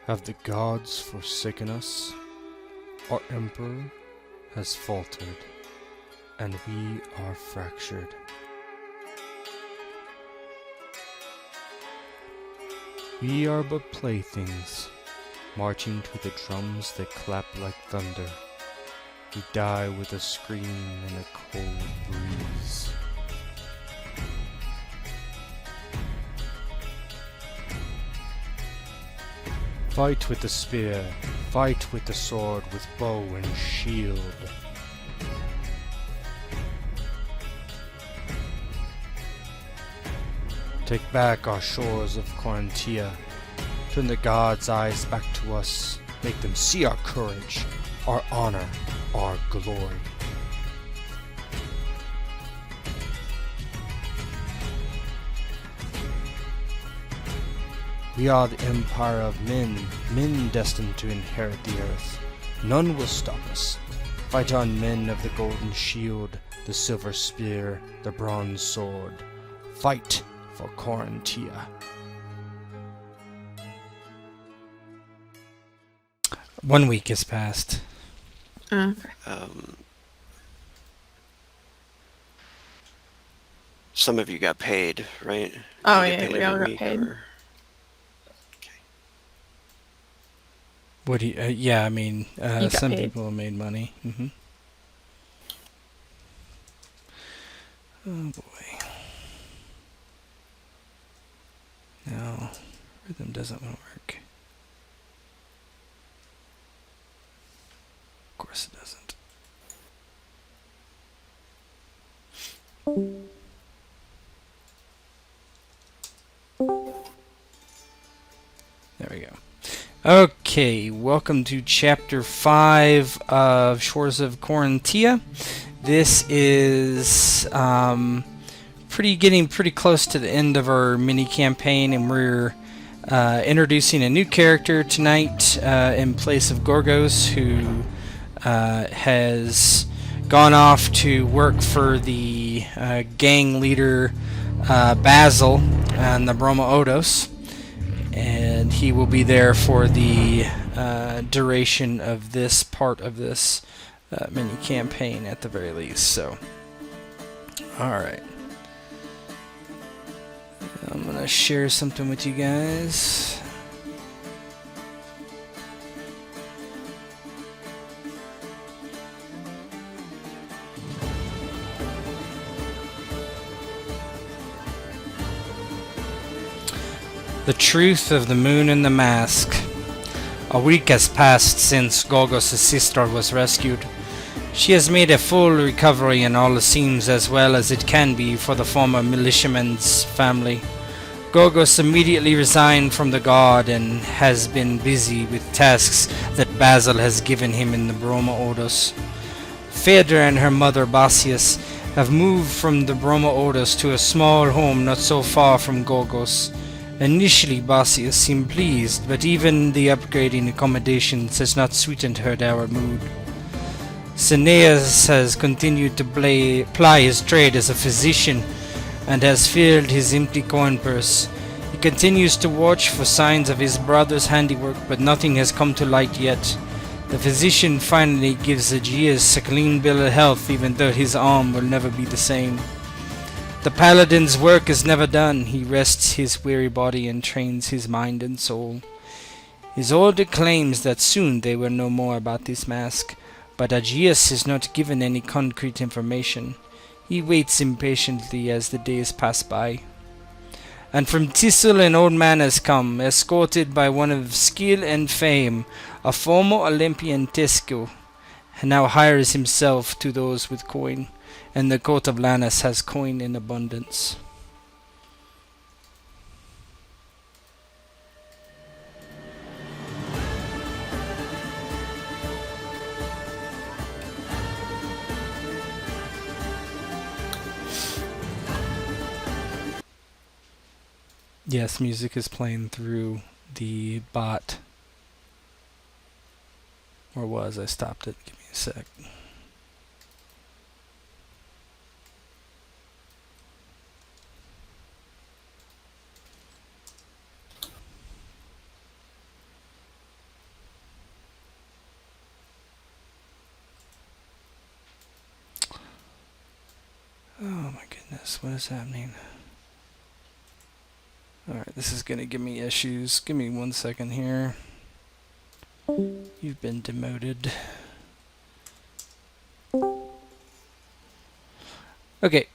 Have the gods forsaken us? Our emperor has faltered, and we are fractured. We are but playthings, marching to the drums that clap like thunder. We die with a scream and a cold breeze. Fight with the spear, fight with the sword, with bow and shield. Take back our shores of Korantia. Turn the gods' eyes back to us. Make them see our courage, our honor, our glory. We are the empire of men, men destined to inherit the earth. None will stop us. Fight on, men of the golden shield, the silver spear, the bronze sword. Fight for Korantia. One week has passed. Some of you got paid, right? Oh You yeah, get we all every got week, paid. or- What do you, yeah, I mean, got some paid. people made money. Oh boy. No, rhythm doesn't want to work. Of course it doesn't. There we go. Okay, welcome to Chapter 5 of Shores of Korantia. This is getting pretty close to the end of our mini campaign, and we're introducing a new character tonight in place of Gorgos, who has gone off to work for the gang leader Basil and the Broma Odos. And he will be there for the duration of this part of this mini campaign at the very least. So, alright. I'm going to share something with you guys. The truth of the moon and the mask. A week has passed since Gorgos' sister was rescued. She has made a full recovery, and all seems as well as it can be for the former militiaman's family. Gorgos immediately resigned from the guard and has been busy with tasks that Basil has given him in the Broma Odos. Phaedra and her mother Basius have moved from the Broma Odos to a small home not so far from Gorgos. Initially, Basius seemed pleased, but even the upgrading accommodations has not sweetened her dour mood. Cineas has continued to ply his trade as a physician and has filled his empty coin purse. He continues to watch for signs of his brother's handiwork, but nothing has come to light yet. The physician finally gives Aegeus a clean bill of health, even though his arm will never be the same. The paladin's work is never done. He rests his weary body and trains his mind and soul. Isolde claims that soon they will know more about this mask, but Aegeus is not given any concrete information. He waits impatiently as the days pass by. And from Tissel an old man has come, escorted by one of skill and fame, a former Olympian Sekko, now hires himself to those with coin. And the court of Lannis has coin in abundance. Yes, music is playing through the bot. Or was, I stopped it. Give me a sec. goodness, what is happening? Alright, this is gonna give me issues. Give me 1 second here. You've been demoted. Okay.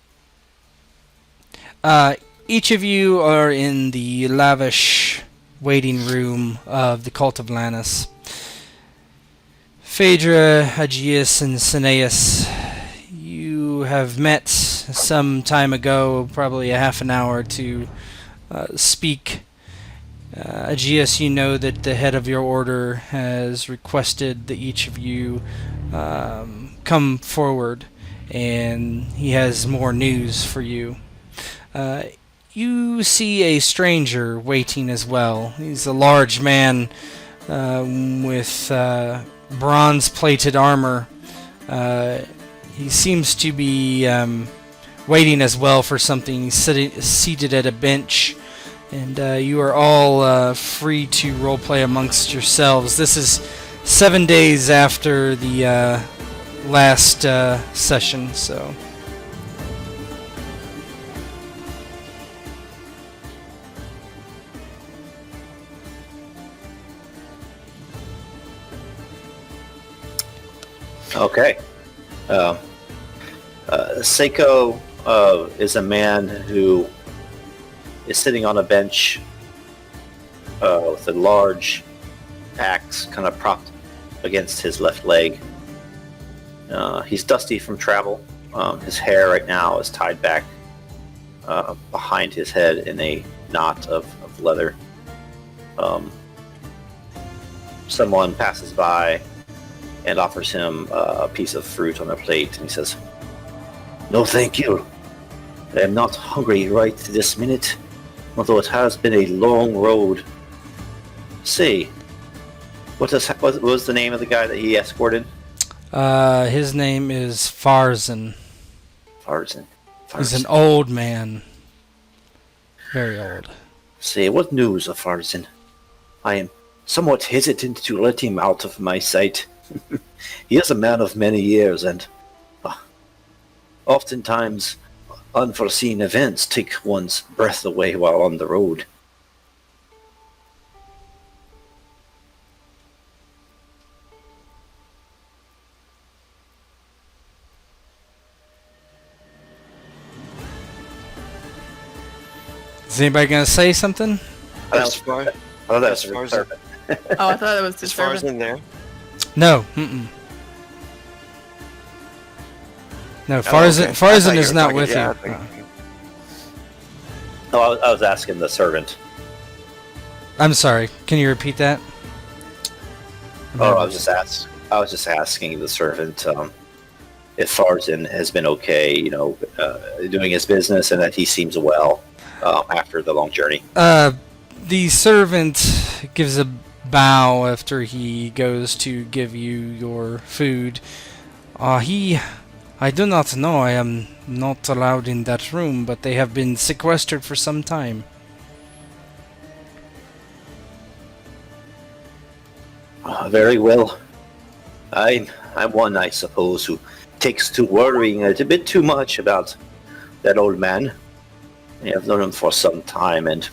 Each of you are in the lavish waiting room of the Cult of Lannis. Phaedra, Aegeus, and Cineas, you have met some time ago, probably a half an hour to speak. Aegeus, you know that the head of your order has requested that each of you come forward, and he has more news for you. You see a stranger waiting as well. He's a large man with bronze-plated armor. He seems to be waiting as well for something. He's seated at a bench, and you are all free to roleplay amongst yourselves. This is 7 days after the last session, so... Okay. Sekko is a man who is sitting on a bench with a large axe kind of propped against his left leg. He's dusty from travel. His hair right now is tied back behind his head in a knot of leather. Someone passes by and offers him a piece of fruit on a plate, and he says, "No, thank you. I am not hungry right this minute, although it has been a long road." Say, what was the name of the guy that he escorted? His name is Farzan. Farzan. He's an old man. Very old. Say, what news of Farzan? I am somewhat hesitant to let him out of my sight. He is a man of many years, and oftentimes unforeseen events take one's breath away while on the road. Is anybody gonna say something? As far Oh, that's as far as perfect. Oh, I thought it was as far as disturbing. in there. No. No, Oh, Farzan, okay. I Farzan thought you is were not talking- with yeah, you. I think- Oh, I was asking the servant. I'm sorry. Can you repeat that? Oh, I was just asking the servant if Farzan has been okay, doing his business, and that he seems well after the long journey. The servant gives a bow after he goes to give you your food. I do not know. I am not allowed in that room, but they have been sequestered for some time. Very well. I'm one, I suppose, who takes to worrying a bit too much about that old man. I have known him for some time, and,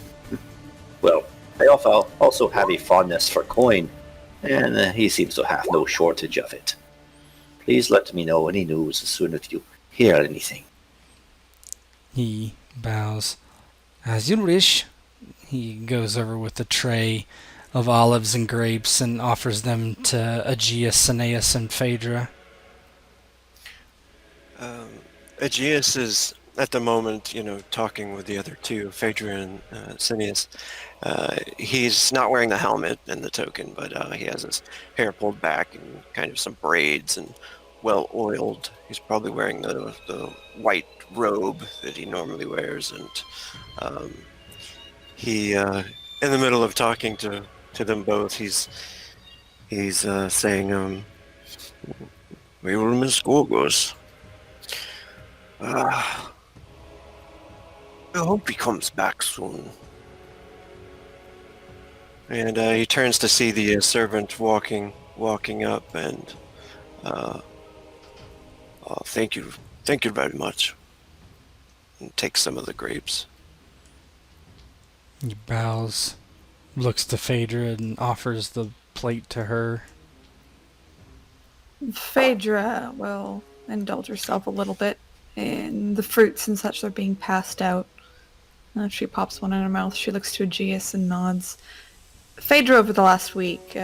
well, I also have a fondness for coin, and he seems to have no shortage of it. Please let me know any news as soon as you hear anything. He bows. As you wish. He goes over with a tray of olives and grapes and offers them to Aegeus, Cineas, and Phaedra. Aegeus is at the moment, talking with the other two, Phaedra and Cineas. He's not wearing the helmet and the token, but he has his hair pulled back and kind of some braids and well oiled. He's probably wearing the white robe that he normally wears, and he in the middle of talking to them both, he's saying, "We will miss Gorgos. I hope he comes back soon." And he turns to see the servant walking up, and thank you very much. and takes some of the grapes. He bows, looks to Phaedra, and offers the plate to her. Phaedra will indulge herself a little bit in the fruits and such that are being passed out. She pops one in her mouth. She looks to Aegeus and nods. Phaedra, over the last week,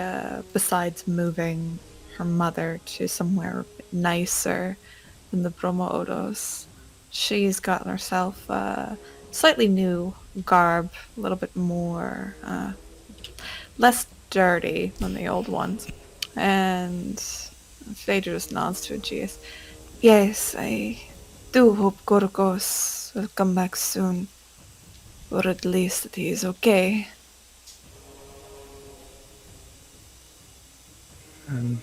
besides moving her mother to somewhere nicer than the Bromo-Odos, she's gotten herself a slightly new garb, a little bit more, less dirty than the old ones. And Phaedra just nods to Aegeus. Yes, I do hope Gorgos will come back soon. Or at least that he is okay.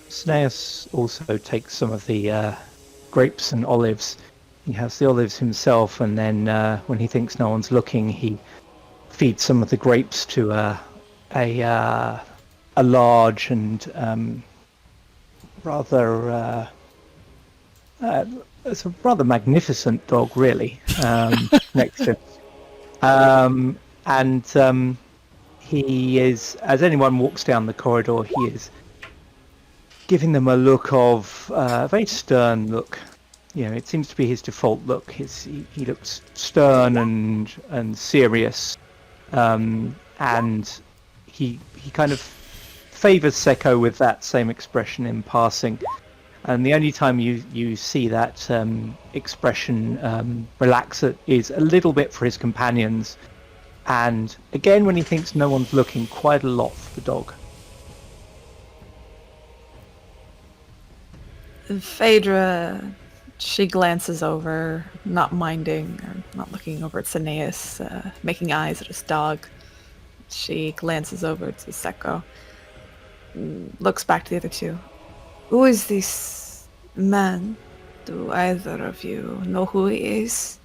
Sneas also takes some of the grapes and olives. He has the olives himself, and then when he thinks no one's looking, he feeds some of the grapes to a large and it's a rather magnificent dog, really, next to him. And he is, as anyone walks down the corridor, he is giving them a look of a very stern look. It seems to be his default look. He looks stern and serious, and he kind of favors Sekko with that same expression in passing. And the only time you see that expression relax it is a little bit for his companions, and again when he thinks no one's looking, quite a lot for the dog. Phaedra, she glances over, not minding or not looking over at Aeneas, making eyes at his dog. She glances over to Sekko, looks back to the other two. Who is this man? Do either of you know who he is?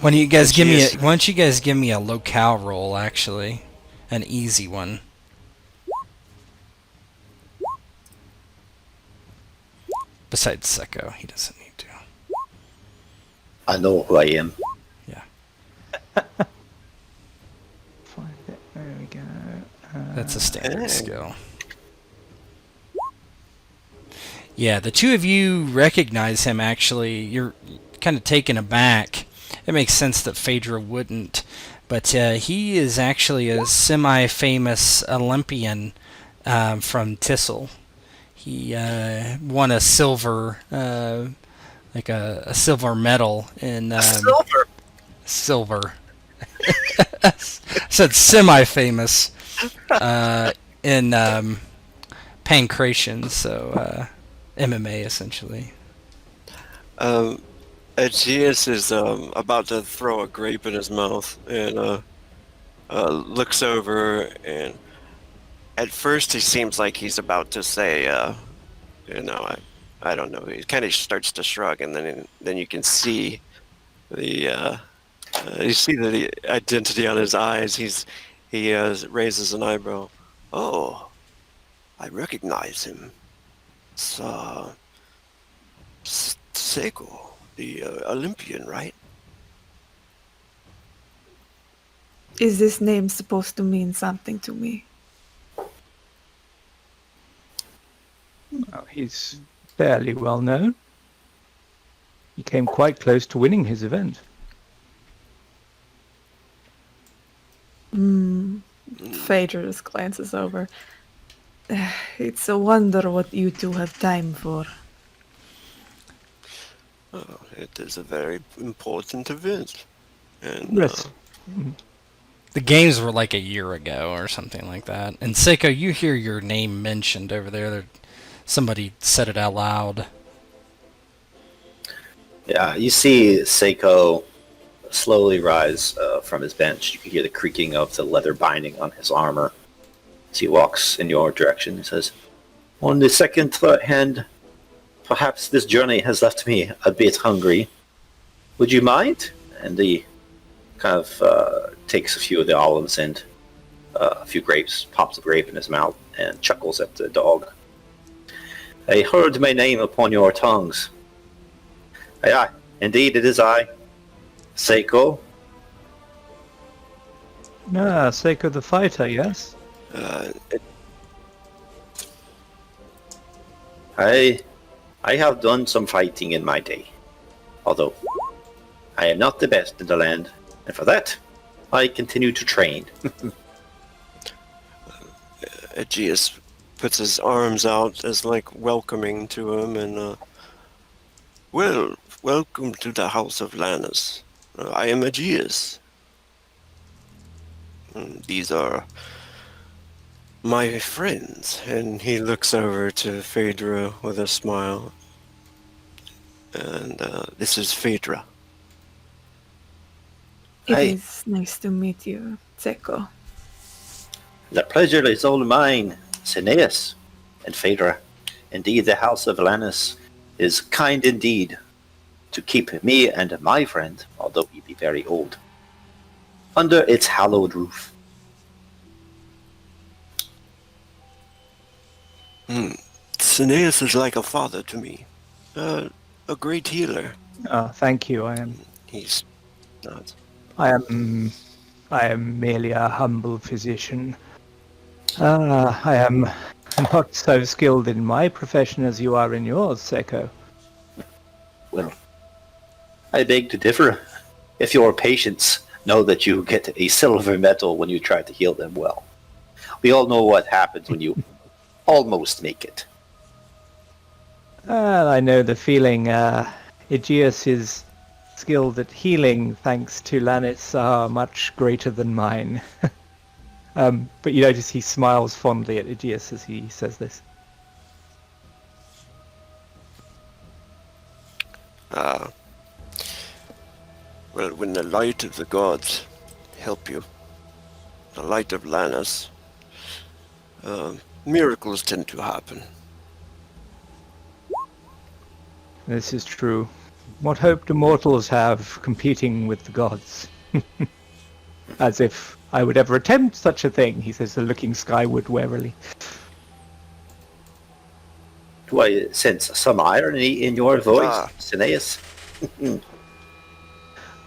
Why don't you guys give me a locale roll, actually, an easy one. Besides Sekko, he doesn't need to. I know who I am. Yeah. Find it. There we go. That's a standard skill. Yeah, the two of you recognize him, actually. You're kind of taken aback. It makes sense that Phaedra wouldn't. But he is actually a semi-famous Olympian from Tissel. He won a silver, like a silver medal in... Silver? Silver. Said semi-famous in pancration, so MMA essentially. Aegeus is about to throw a grape in his mouth and looks over, and at first he seems like he's about to say, I don't know. He kind of starts to shrug, and then you can see the identity on his eyes. He raises an eyebrow. Oh, I recognize him. It's Sekko, the Olympian, right? Is this name supposed to mean something to me? Well, he's fairly well known. He came quite close to winning his event. Phaedra just glances over. It's a wonder what you two have time for. Oh, it is a very important event. And Yes. The games were like a year ago or something like that. And Sekko, you hear your name mentioned over there. Somebody said it out loud. Yeah, you see Sekko slowly rise from his bench. You can hear the creaking of the leather binding on his armor as he walks in your direction. He says, "On the second hand, perhaps this journey has left me a bit hungry. Would you mind?" And he kind of takes a few of the olives and a few grapes, pops a grape in his mouth, and chuckles at the dog. "I heard my name upon your tongues. Aye, Indeed, it is I, Sekko. Ah, Sekko the fighter, yes? I have done some fighting in my day, although I am not the best in the land, and for that, I continue to train. Aegeus puts his arms out as like welcoming to him, and well, welcome to the House of Lannis. I am Aegeus. These are my friends. And he looks over to Phaedra with a smile. And this is Phaedra. It Hi. is nice to meet you, Sekko. The pleasure is all mine, Cineas and Phaedra. Indeed, the House of Lannis is kind indeed to keep me and my friend, although he be very old, under its hallowed roof. Cineas is like a father to me. A great healer. Thank you. He's not. I am merely a humble physician. I am not so skilled in my profession as you are in yours, Sekko. Well, I beg to differ. If your patients know that you get a silver medal when you try to heal them well. We all know what happens when you almost make it. I know the feeling. Aegeus is skilled at healing, thanks to Lannis, are much greater than mine. But you notice he smiles fondly at Aegeus as he says this. Well, when the light of the gods help you, the light of Lannis, miracles tend to happen. This is true. What hope do mortals have competing with the gods? As if I would ever attempt such a thing, he says, looking skyward warily. Do I sense some irony in your voice, Cineas?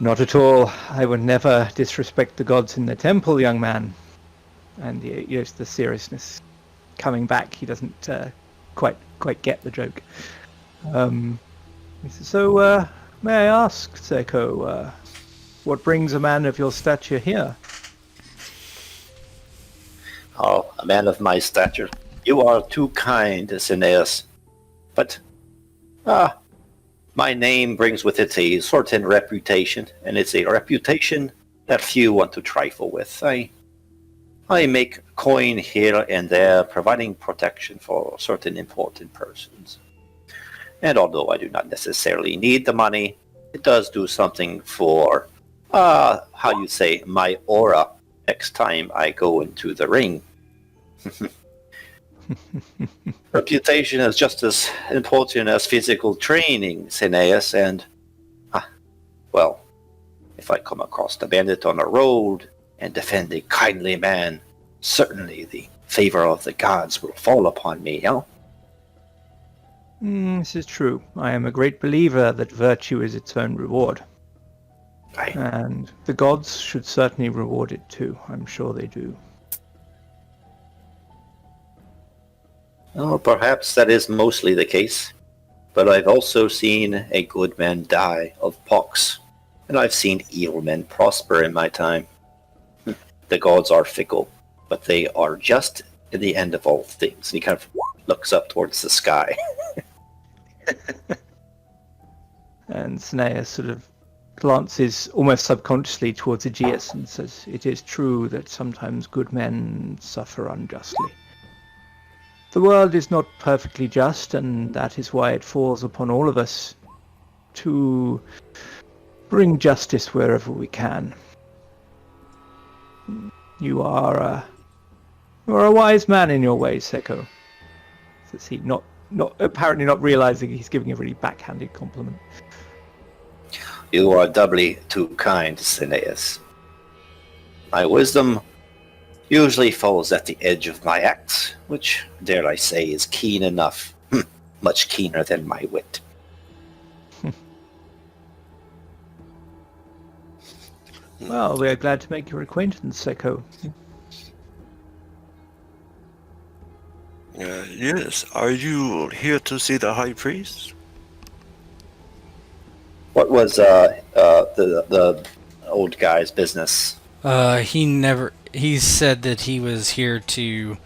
Not at all. I would never disrespect the gods in the temple, young man. And yes, the seriousness coming back. He doesn't quite get the joke. He says, so, may I ask, Sekko, what brings a man of your stature here? Oh, a man of my stature. You are too kind, Cineas. But, my name brings with it a certain reputation, and it's a reputation that few want to trifle with. I make coin here and there, providing protection for certain important persons. And although I do not necessarily need the money, it does do something for, how you say, my aura next time I go into the ring. Reputation is just as important as physical training, Cineas, and, well, if I come across a bandit on a road and defend a kindly man, certainly the favor of the gods will fall upon me, This is true. I am a great believer that virtue is its own reward. Right. And the gods should certainly reward it too. I'm sure they do. Well, perhaps that is mostly the case, but I've also seen a good man die of pox, and I've seen evil men prosper in my time. The gods are fickle, but they are just in the end of all things. And he kind of looks up towards the sky. And Cineas sort of glances almost subconsciously towards Aegeus and says, it is true that sometimes good men suffer unjustly. The world is not perfectly just, and that is why it falls upon all of us to bring justice wherever we can. You are a wise man in your ways, Sekko. Says he, not apparently not realizing he's giving a really backhanded compliment. You are doubly too kind, Cineas. My wisdom usually falls at the edge of my axe, which, dare I say, is keen enough. Much keener than my wit. Well, we are glad to make your acquaintance, Sekko. Yes, are you here to see the high priest? What was the old guy's business? He said that he was here to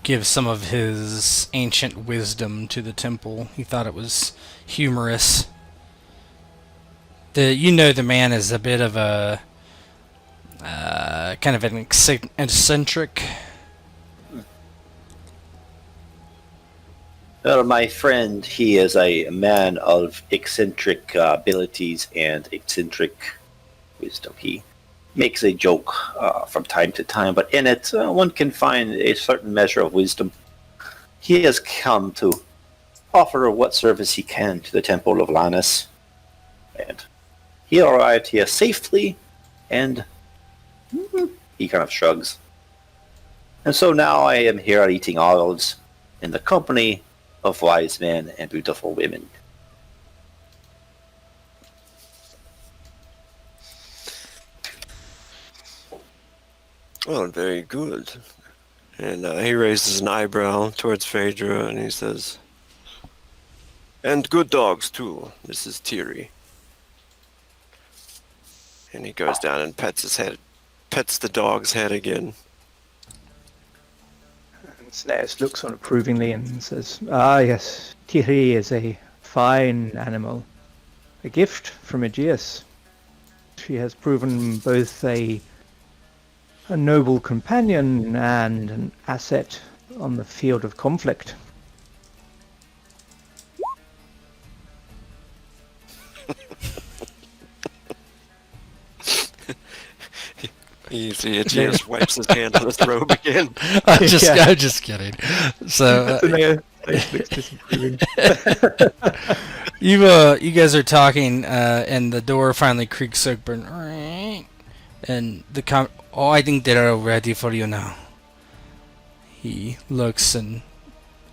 give some of his ancient wisdom to the temple. He thought it was humorous. The man is a bit of a kind of an eccentric. Well, my friend, he is a man of eccentric abilities and eccentric wisdom. He makes a joke from time to time, but in it, one can find a certain measure of wisdom. He has come to offer what service he can to the Temple of Lannis, and he arrived here safely, and he kind of shrugs. And so now I am here eating olives in the company of wise men and beautiful women. Well, very good. And he raises an eyebrow towards Phaedra and he says, and good dogs too. This is Tiri. And he goes down and pets the dog's head again. And Snares looks on approvingly and says, "Ah, yes, Tiri is a fine animal. A gift from Aegeus. She has proven both a noble companion and an asset on the field of conflict." You see, it just wipes his hand on his robe again. I'm Yeah. just kidding. So you guys are talking, and the door finally creaks open, and I think they're ready for you now. He looks and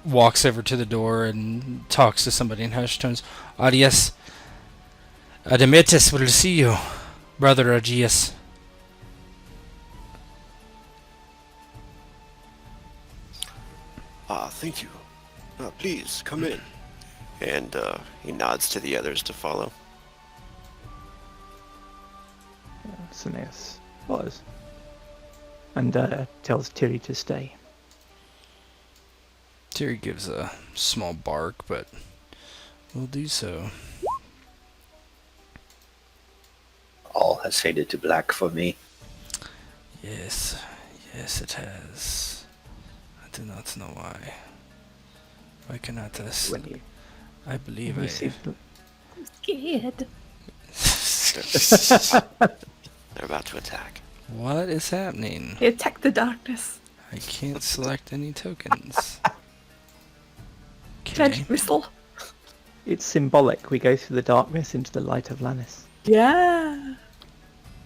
walks over to the door and talks to somebody in hushed tones. Yes, Admetus will see you, brother Aegeus. Thank you. Please, come in. And he nods to the others to follow. Snares follows and tells Tiri to stay. Tiri gives a small bark, but will do so. All has faded to black for me. Yes, it has. I do not know why. Why cannot this? I believe I... Scared. They're about to attack. What is happening? He attacked the darkness. I can't select any tokens. Magic whistle. It's symbolic. We go through the darkness into the light of Lannis. Yeah.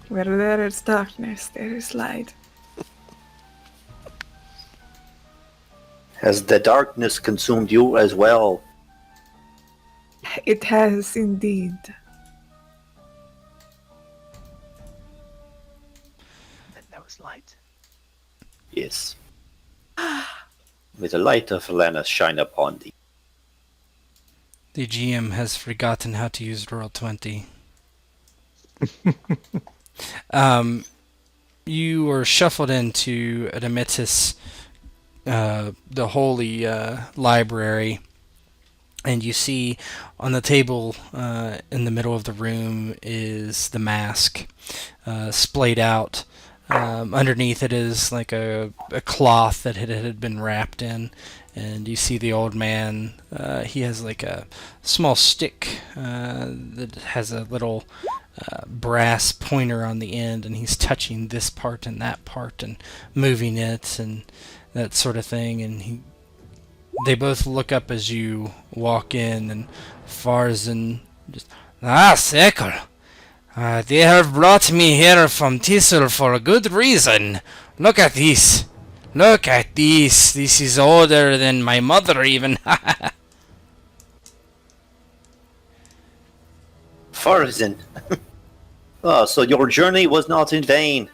Where there is darkness, there is light. Has the darkness consumed you as well? It has indeed. Then there was light. Yes. May the light of Lannis shine upon thee. The GM has forgotten how to use Roll20. You were shuffled into Admetus, the holy library, and you see on the table in the middle of the room is the mask splayed out. Underneath it is like a cloth that it had been wrapped in, and you see the old man. He has like a small stick that has a little brass pointer on the end, and he's touching this part and that part and moving it and that sort of thing. And they both look up as you walk in, and Farzan just, Sekko! They have brought me here from Tissel for a good reason. Look at this. Look at this. This is older than my mother even. Farzan. Oh, so your journey was not in vain.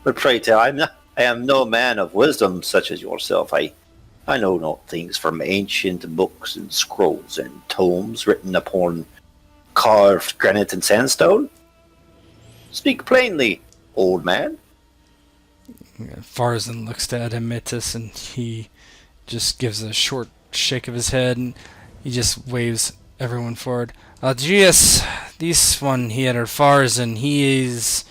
But pray tell, I am no man of wisdom such as yourself. I know not things from ancient books and scrolls and tomes written upon carved granite and sandstone. Speak plainly, old man. Farzan looks at Mythras and he just gives a short shake of his head and he just waves everyone forward. Yes, this one here, Farzan, he is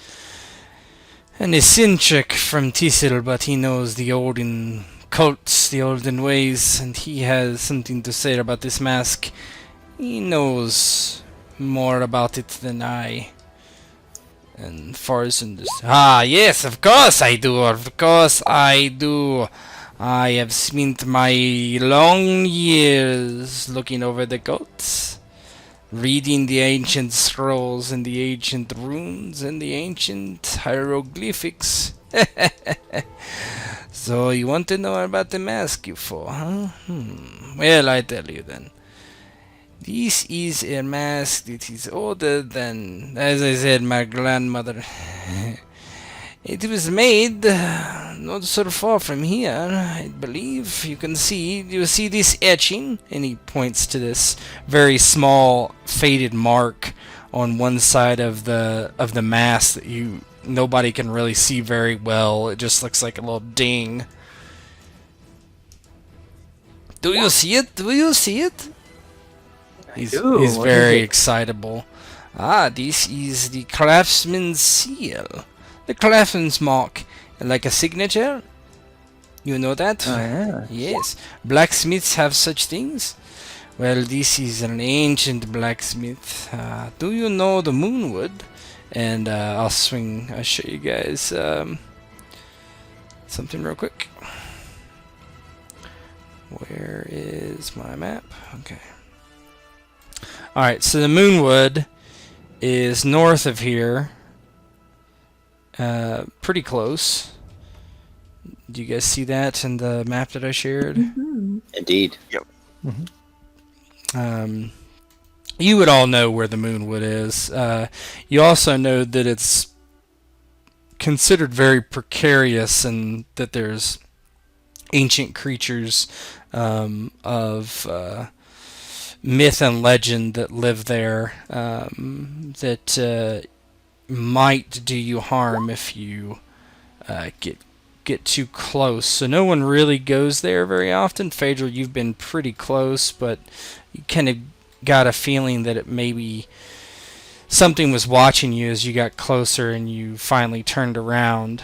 an eccentric from Tisil, but he knows the olden cults, the olden ways, and he has something to say about this mask. He knows more about it than I. And Farzan just, yes, of course I do, of course I do. I have spent my long years looking over the cults, reading the ancient scrolls and the ancient runes and the ancient hieroglyphics. So you want to know about the mask, you fool, huh? Well, I tell you then. This is a mask that is older than, as I said, my grandmother. It was made not so far from here, I believe. You see this etching, and he points to this very small faded mark on one side of the mask that nobody can really see very well. It just looks like a little ding. Do you see it? Do you see it? He's very excitable. This is the Craftsman Seal. The Craftsman's mark, like a signature. You know that? Oh, yeah. Yes. Blacksmiths have such things. Well, this is an ancient blacksmith. Do you know the moonwood? And I'll show you guys something real quick. Where is my map? Okay. Alright, so the moonwood is north of here. Pretty close. Do you guys see that in the map that I shared? Mm-hmm. Indeed. Yep. Mm-hmm. You would all know where the moonwood is. You also know that it's considered very precarious and that there's ancient creatures of myth and legend that live there that might do you harm if you get too close. So no one really goes there very often. Phaedra, you've been pretty close, but you kind of got a feeling that it maybe something was watching you as you got closer and you finally turned around.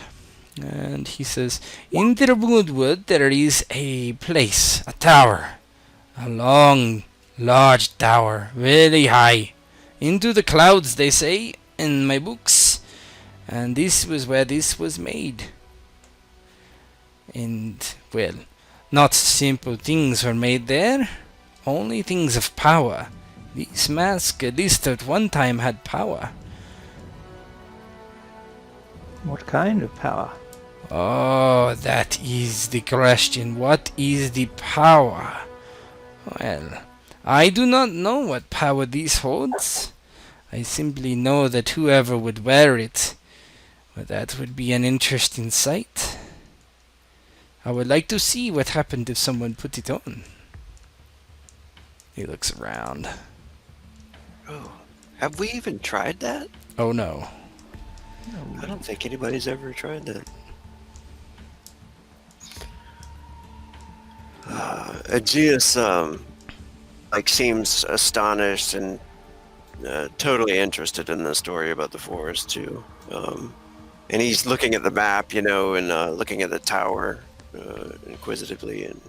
And he says, in the wood there is a place, a tower, a long, large tower, very high, into the clouds, they say, in my books. And this was where this was made. And, well, not simple things were made there, only things of power. This mask, at least at one time, had power. What kind of power? Oh, that is the question. What is the power? Well, I do not know what power this holds. I simply know that whoever would wear it, well, that would be an interesting sight. I would like to see what happened if someone put it on. He looks around. Oh, have we even tried that? Oh no. I don't think anybody's ever tried that. Aegeus, seems astonished and totally interested in the story about the forest too. And he's looking at the map, and looking at the tower inquisitively, and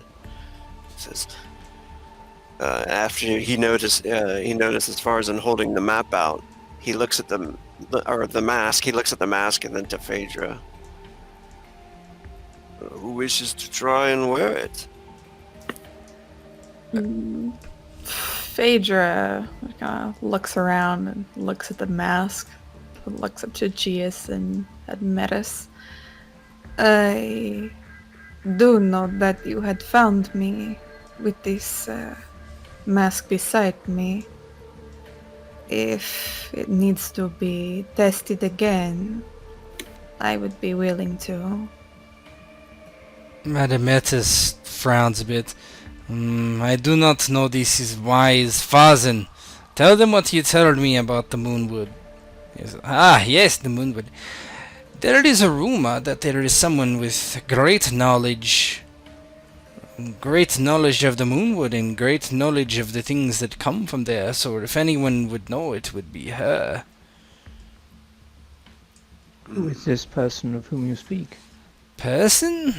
says, after he notices Farzan holding the map out, he looks at the mask. He looks at the mask and then to Phaedra. Who wishes to try and wear it? Phaedra looks around and looks at the mask, looks up to Aegeus and at Mythras. I do know that you had found me with this mask beside me. if it needs to be tested again, I would be willing to. Madame Metis frowns a bit. I do not know this is wise. Fazen, tell them what you told me about the Moonwood. Yes, the Moonwood. There is a rumor that there is someone with great knowledge of the Moonwood and great knowledge of the things that come from there, so if anyone would know, it would be her. Who is this person of whom you speak? Person?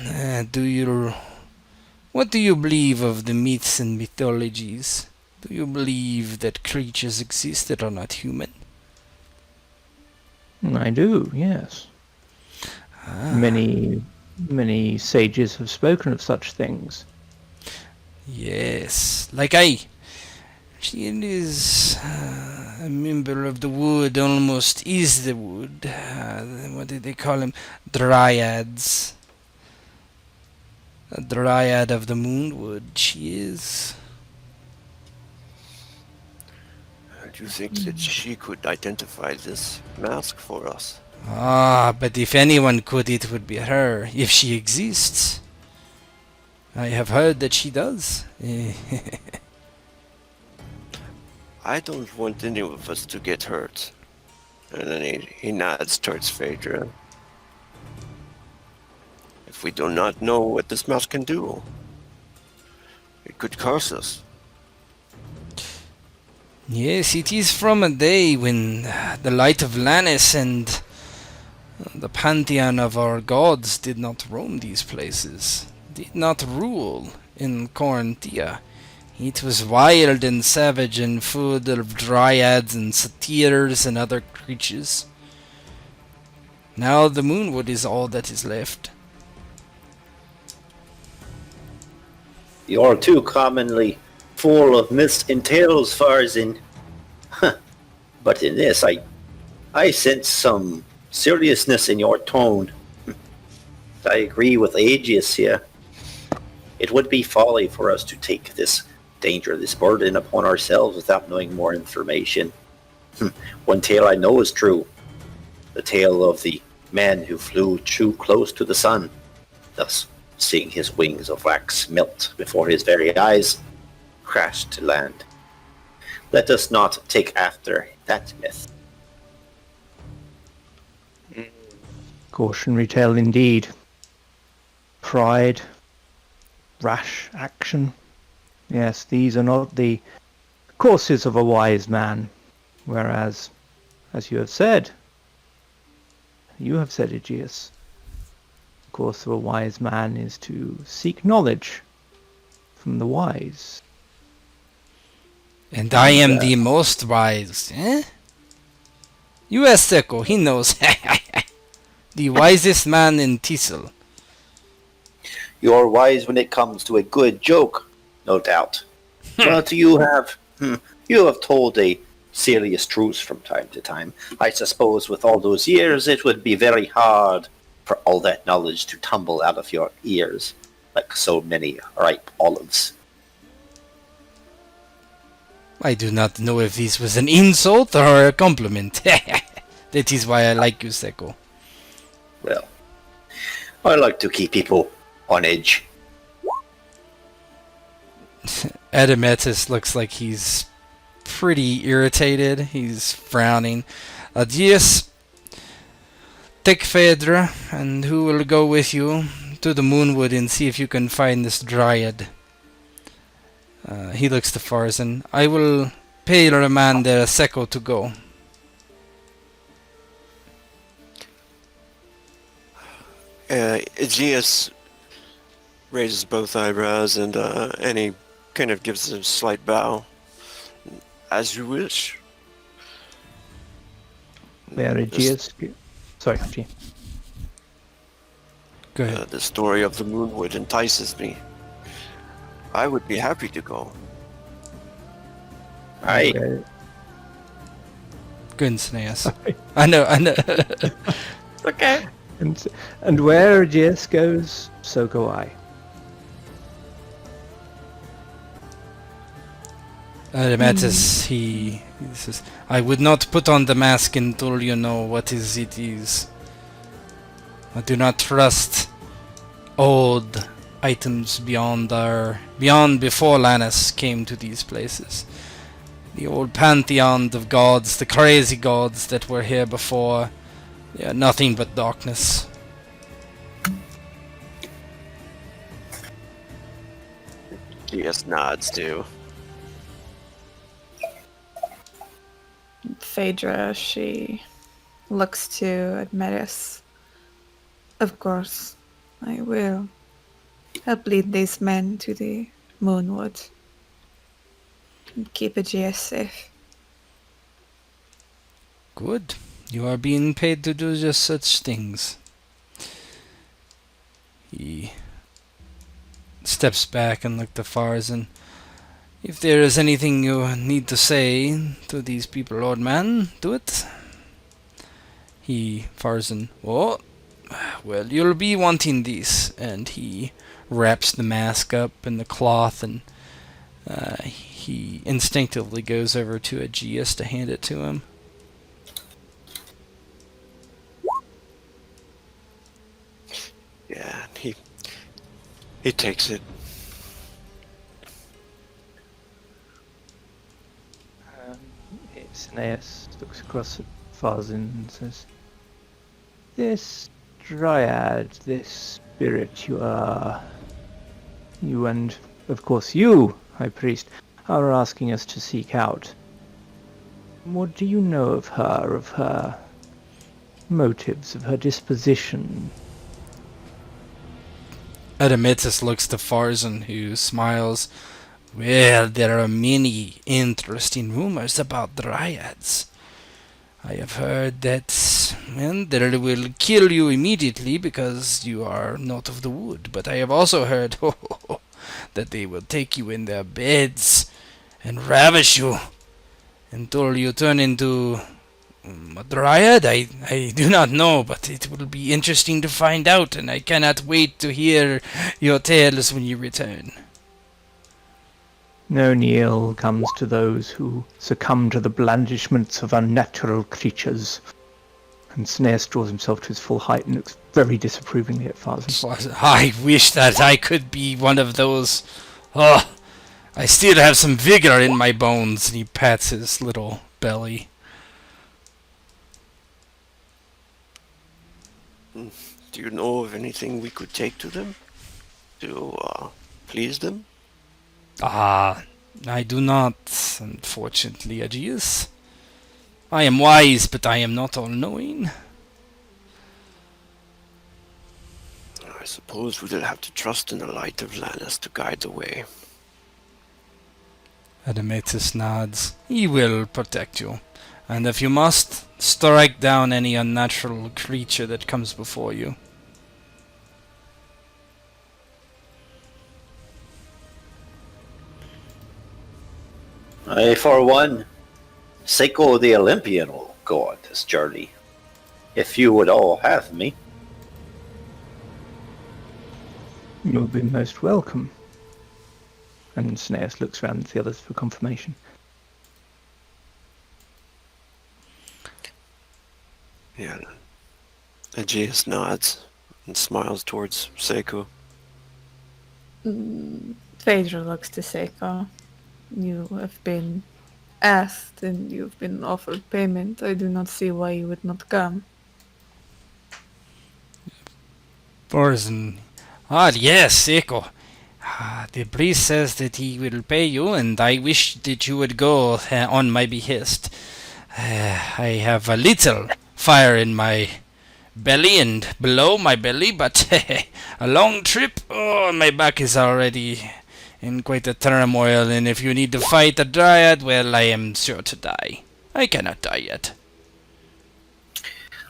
What do you believe of the myths and mythologies? Do you believe that creatures exist that are not human? I do, yes. Many sages have spoken of such things. Yes, like she is a member of the wood, almost is the wood. What did they call him? Dryads. A dryad of the Moonwood, she is. Do you think that she could identify this mask for us? But if anyone could, it would be her, if she exists. I have heard that she does. I don't want any of us to get hurt. And then he nods towards Phaedra. If we do not know what this mask can do, it could curse us. Yes, it is from a day when the light of Lannis and the pantheon of our gods did not roam these places, did not rule in Korantia. It was wild and savage and full of dryads and satyrs and other creatures. Now the Moonwood is all that is left. You're too commonly full of myths and tales, Farzin. But in this, I sense some seriousness in your tone. I agree with Aegeus here. It would be folly for us to take this danger, this burden upon ourselves without knowing more information. One tale I know is true. The tale of the man who flew too close to the sun, thus seeing his wings of wax melt before his very eyes, crashed to land. Let us not take after that myth. Cautionary tale indeed. Pride, rash action. Yes, these are not the courses of a wise man. Whereas, as you have said, Aegeus, the course of a wise man is to seek knowledge from the wise. And I am the most wise, eh? You ask Sekko, he knows. The wisest man in Tissel. You're wise when it comes to a good joke, no doubt. But you have told a serious truth from time to time. I suppose with all those years, it would be very hard for all that knowledge to tumble out of your ears, like so many ripe olives. I do not know if this was an insult or a compliment. That is why I like you, Sekko. Well, I like to keep people on edge. Adametus looks like he's pretty irritated. He's frowning. Adios. Take Phaedra, and who will go with you to the Moonwood and see if you can find this dryad. He looks to Farzin. I will pay Ramanda Sekko to go. Aegeus raises both eyebrows and he kind of gives a slight bow. As you wish. Where Aegeus... Sorry, G. Go ahead. The story of the Moonwood entices me. I would be happy to go. Aye. Okay. Goodness, yes. I know. Okay. And where Aegeus goes, so go I. Adametus, he He says, I would not put on the mask until you know what it is. I do not trust old items beyond before Lannis came to these places. The old pantheon of gods, the crazy gods that were here before, they are nothing but darkness. He just nods too. Phaedra, she looks to Mythras. Of course, I will help lead these men to the Moonwood and keep Aegeus safe. Good. You are being paid to do just such things. He steps back and looks at Farzan. If there is anything you need to say to these people, Lord Man, do it. Farzan, oh, well, you'll be wanting these. And he wraps the mask up in the cloth, and he instinctively goes over to Aegeus to hand it to him. Yeah, he takes it. Aeneas looks across at Farzan and says, this dryad, this spirit you and, of course, you, High Priest, are asking us to seek out. What do you know of her motives, of her disposition? Admetus looks to Farzan, who smiles. Well, there are many interesting rumors about dryads. I have heard that, well, they will kill you immediately because you are not of the wood. But I have also heard that they will take you in their beds and ravish you until you turn into a dryad. I do not know, but it will be interesting to find out, and I cannot wait to hear your tales when you return. No ill comes to those who succumb to the blandishments of unnatural creatures. And Snares draws himself to his full height and looks very disapprovingly at Farzan. I wish that I could be one of those. Oh, I still have some vigor in my bones. And he pats his little belly. Do you know of anything we could take to them to please them? I do not, unfortunately, Aegeus. I am wise, but I am not all-knowing. I suppose we'll have to trust in the light of Lannis to guide the way. Admetus nods. He will protect you. And if you must, strike down any unnatural creature that comes before you. I, for one, Sekko the Olympian will go on this journey, if you would all have me. You'll be most welcome. And Snares looks around at the others for confirmation. Yeah. Aegeus nods and smiles towards Sekko. Phaedra looks to Sekko. You have been asked and you've been offered payment. I do not see why you would not come. Farzan. Yes, Sekko. The priest says that he will pay you, and I wish that you would go on my behest. I have a little fire in my belly and below my belly, but a long trip. Oh, my back is already in quite a turmoil, and if you need to fight a dryad, well, I am sure to die. I cannot die yet.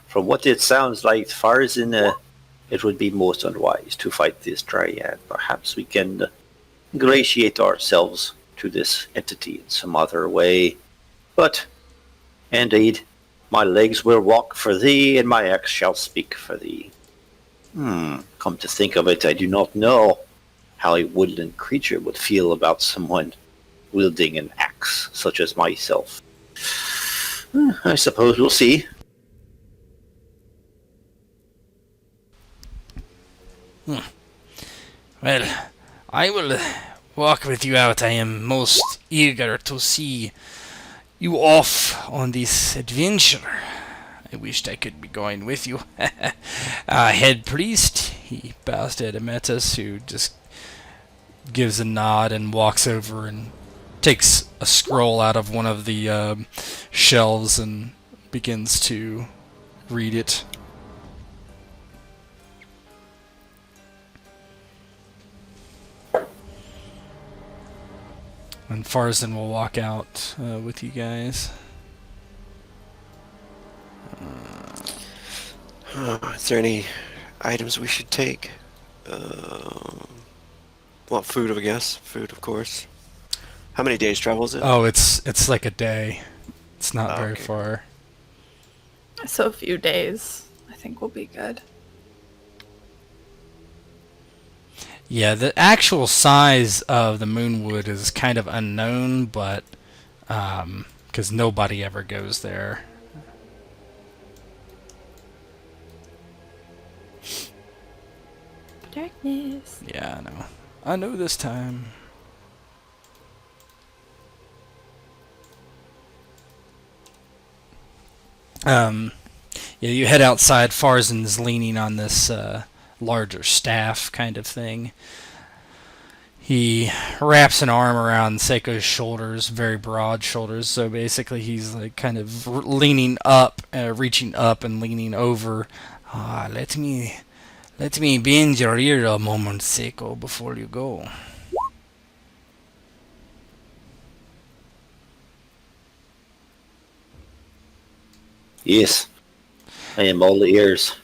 From what it sounds like, Farzan, it would be most unwise to fight this dryad. Perhaps we can ingratiate ourselves to this entity in some other way. But, indeed, my legs will walk for thee, and my axe shall speak for thee. Come to think of it, I do not know how a woodland creature would feel about someone wielding an axe, such as myself. I suppose we'll see. Well, I will walk with you out. I am most eager to see you off on this adventure. I wished I could be going with you. Head priest, he bows to Mythras, who just gives a nod and walks over and takes a scroll out of one of the shelves and begins to read it. And Farzan will walk out with you guys. Is there any items we should take? Well, food, I guess. Food, of course. How many days travel is it? Oh, it's like a day. It's not very Okay. far. So a few days, I think, will be good. Yeah, the actual size of the Moonwood is kind of unknown, but because nobody ever goes there. Darkness. Yeah, I know. I know this time. Yeah, you head outside. Farzan's leaning on this larger staff kind of thing. He wraps an arm around Sekko's shoulders, very broad shoulders. So basically, he's like kind of leaning up, reaching up and leaning over. Let me bend your ear a moment, Sekko, before you go. Yes, I am all ears.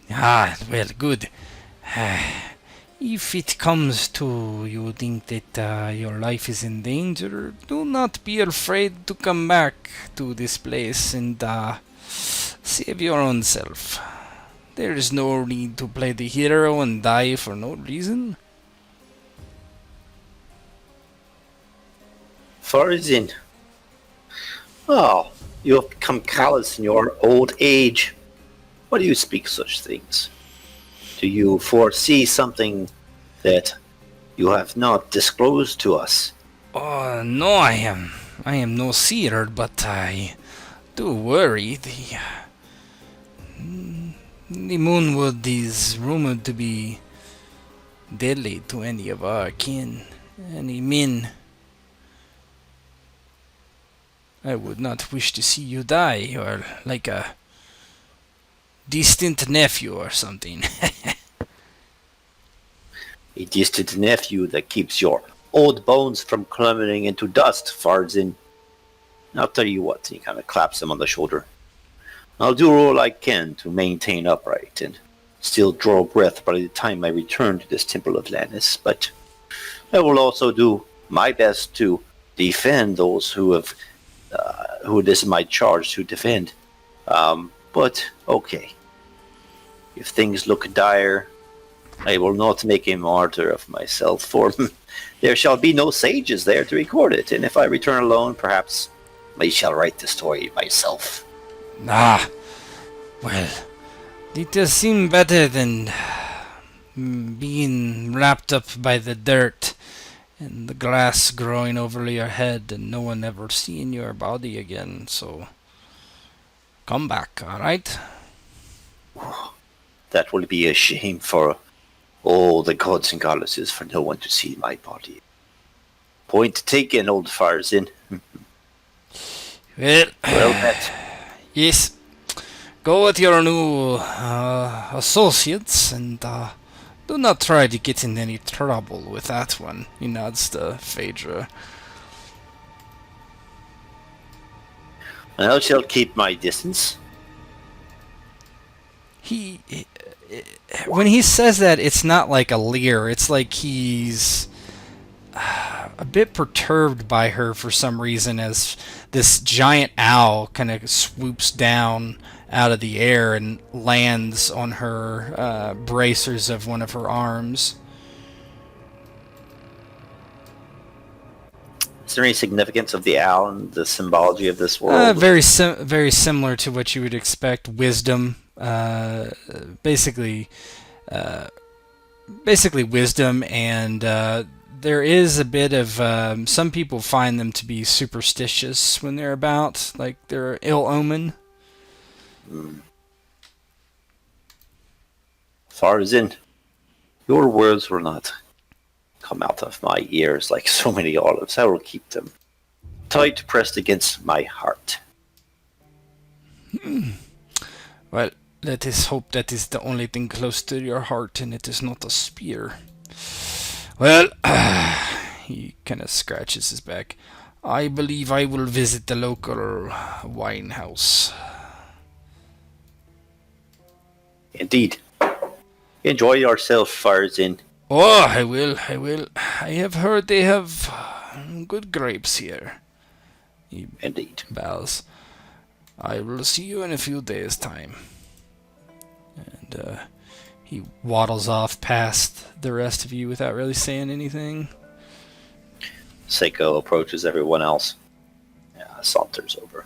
Well, good. If it comes to you think that your life is in danger, do not be afraid to come back to this place and save your own self. There is no need to play the hero and die for no reason. Farzin. Oh, you have become callous in your old age. Why do you speak such things? Do you foresee something that you have not disclosed to us? Oh no, I am no seer, but I do worry. The Moonwood is rumored to be deadly to any of our kin, any men. I would not wish to see you die, or like a distant nephew or something. A distant nephew that keeps your old bones from crumbling into dust, Farzin. I'll tell you what, he kind of claps him on the shoulder. I'll do all I can to maintain upright and still draw breath by the time I return to this Temple of Lannis, but I will also do my best to defend those who it is my charge to defend. But okay, if things look dire, I will not make a martyr of myself, for there shall be no sages there to record it, and if I return alone, perhaps I shall write the story myself. Well, it does seem better than being wrapped up by the dirt and the grass growing over your head and no one ever seeing your body again, so come back, alright? That will be a shame for all the gods and goddesses for no one to see my body. Point taken, old Farzin. Well met. Yes. Go with your new associates and do not try to get in any trouble with that one. He nods to Phaedra. I shall keep my distance. When he says that, it's not like a leer. It's like he's a bit perturbed by her for some reason as this giant owl kind of swoops down out of the air and lands on her bracers of one of her arms. Is there any significance of the owl and the symbology of this world? Very similar to what you would expect. Wisdom, basically wisdom, and there is a bit of some people find them to be superstitious when they're about, like they're ill omen. Farzin, your words will not come out of my ears like so many olives. I will keep them tight pressed against my heart. Well, let us hope that is the only thing close to your heart and it is not a spear. Well, he kind of scratches his back. I believe I will visit the local wine house. Indeed. Enjoy yourself, Farzin. Oh, I will. I have heard they have good grapes here. He Indeed. bows. I will see you in a few days' time. And he waddles off past the rest of you without really saying anything. Sekko approaches everyone else. Saunters over.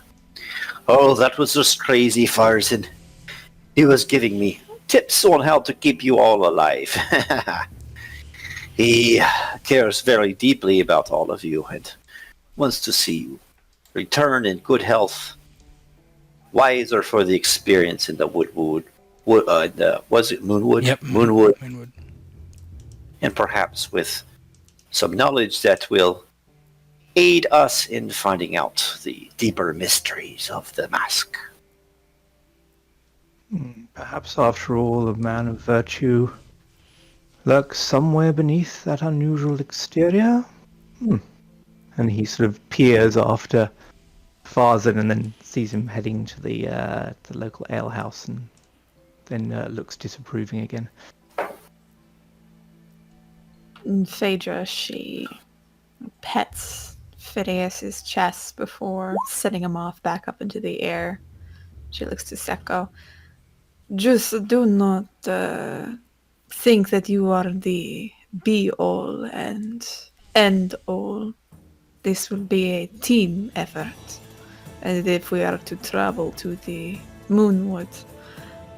Oh, that was just crazy, Farzin. He was giving me tips on how to keep you all alive. He cares very deeply about all of you and wants to see you return in good health, wiser for the experience in the was it Moonwood? Yep, Moonwood. And perhaps with some knowledge that will aid us in finding out the deeper mysteries of the mask. Perhaps after all, a man of virtue lurks somewhere beneath that unusual exterior. And he sort of peers after Farzin and then sees him heading to the local alehouse and then looks disapproving again. Phaedra, she pets Phineas's chest before setting him off back up into the air. She looks to Sekko. Just do not think that you are the be-all and end-all. This will be a team effort. And if we are to travel to the Moonwood,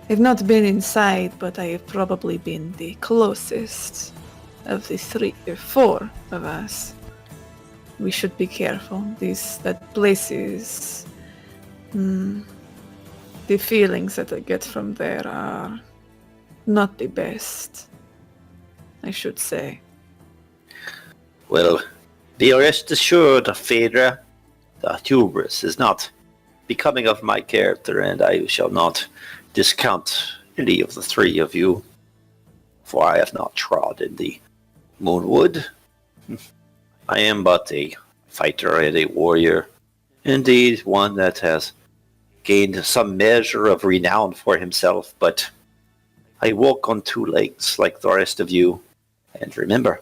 I've not been inside, but I have probably been the closest of the 3 or 4 of us. We should be careful. That place is... the feelings that I get from there are not the best, I should say. Well, be rest assured, Phaedra, that hubris is not becoming of my character, and I shall not discount any of the 3 of you, for I have not trod in the Moonwood. I am but a fighter and a warrior, indeed one that has gained some measure of renown for himself, but I walk on 2 legs like the rest of you, and remember,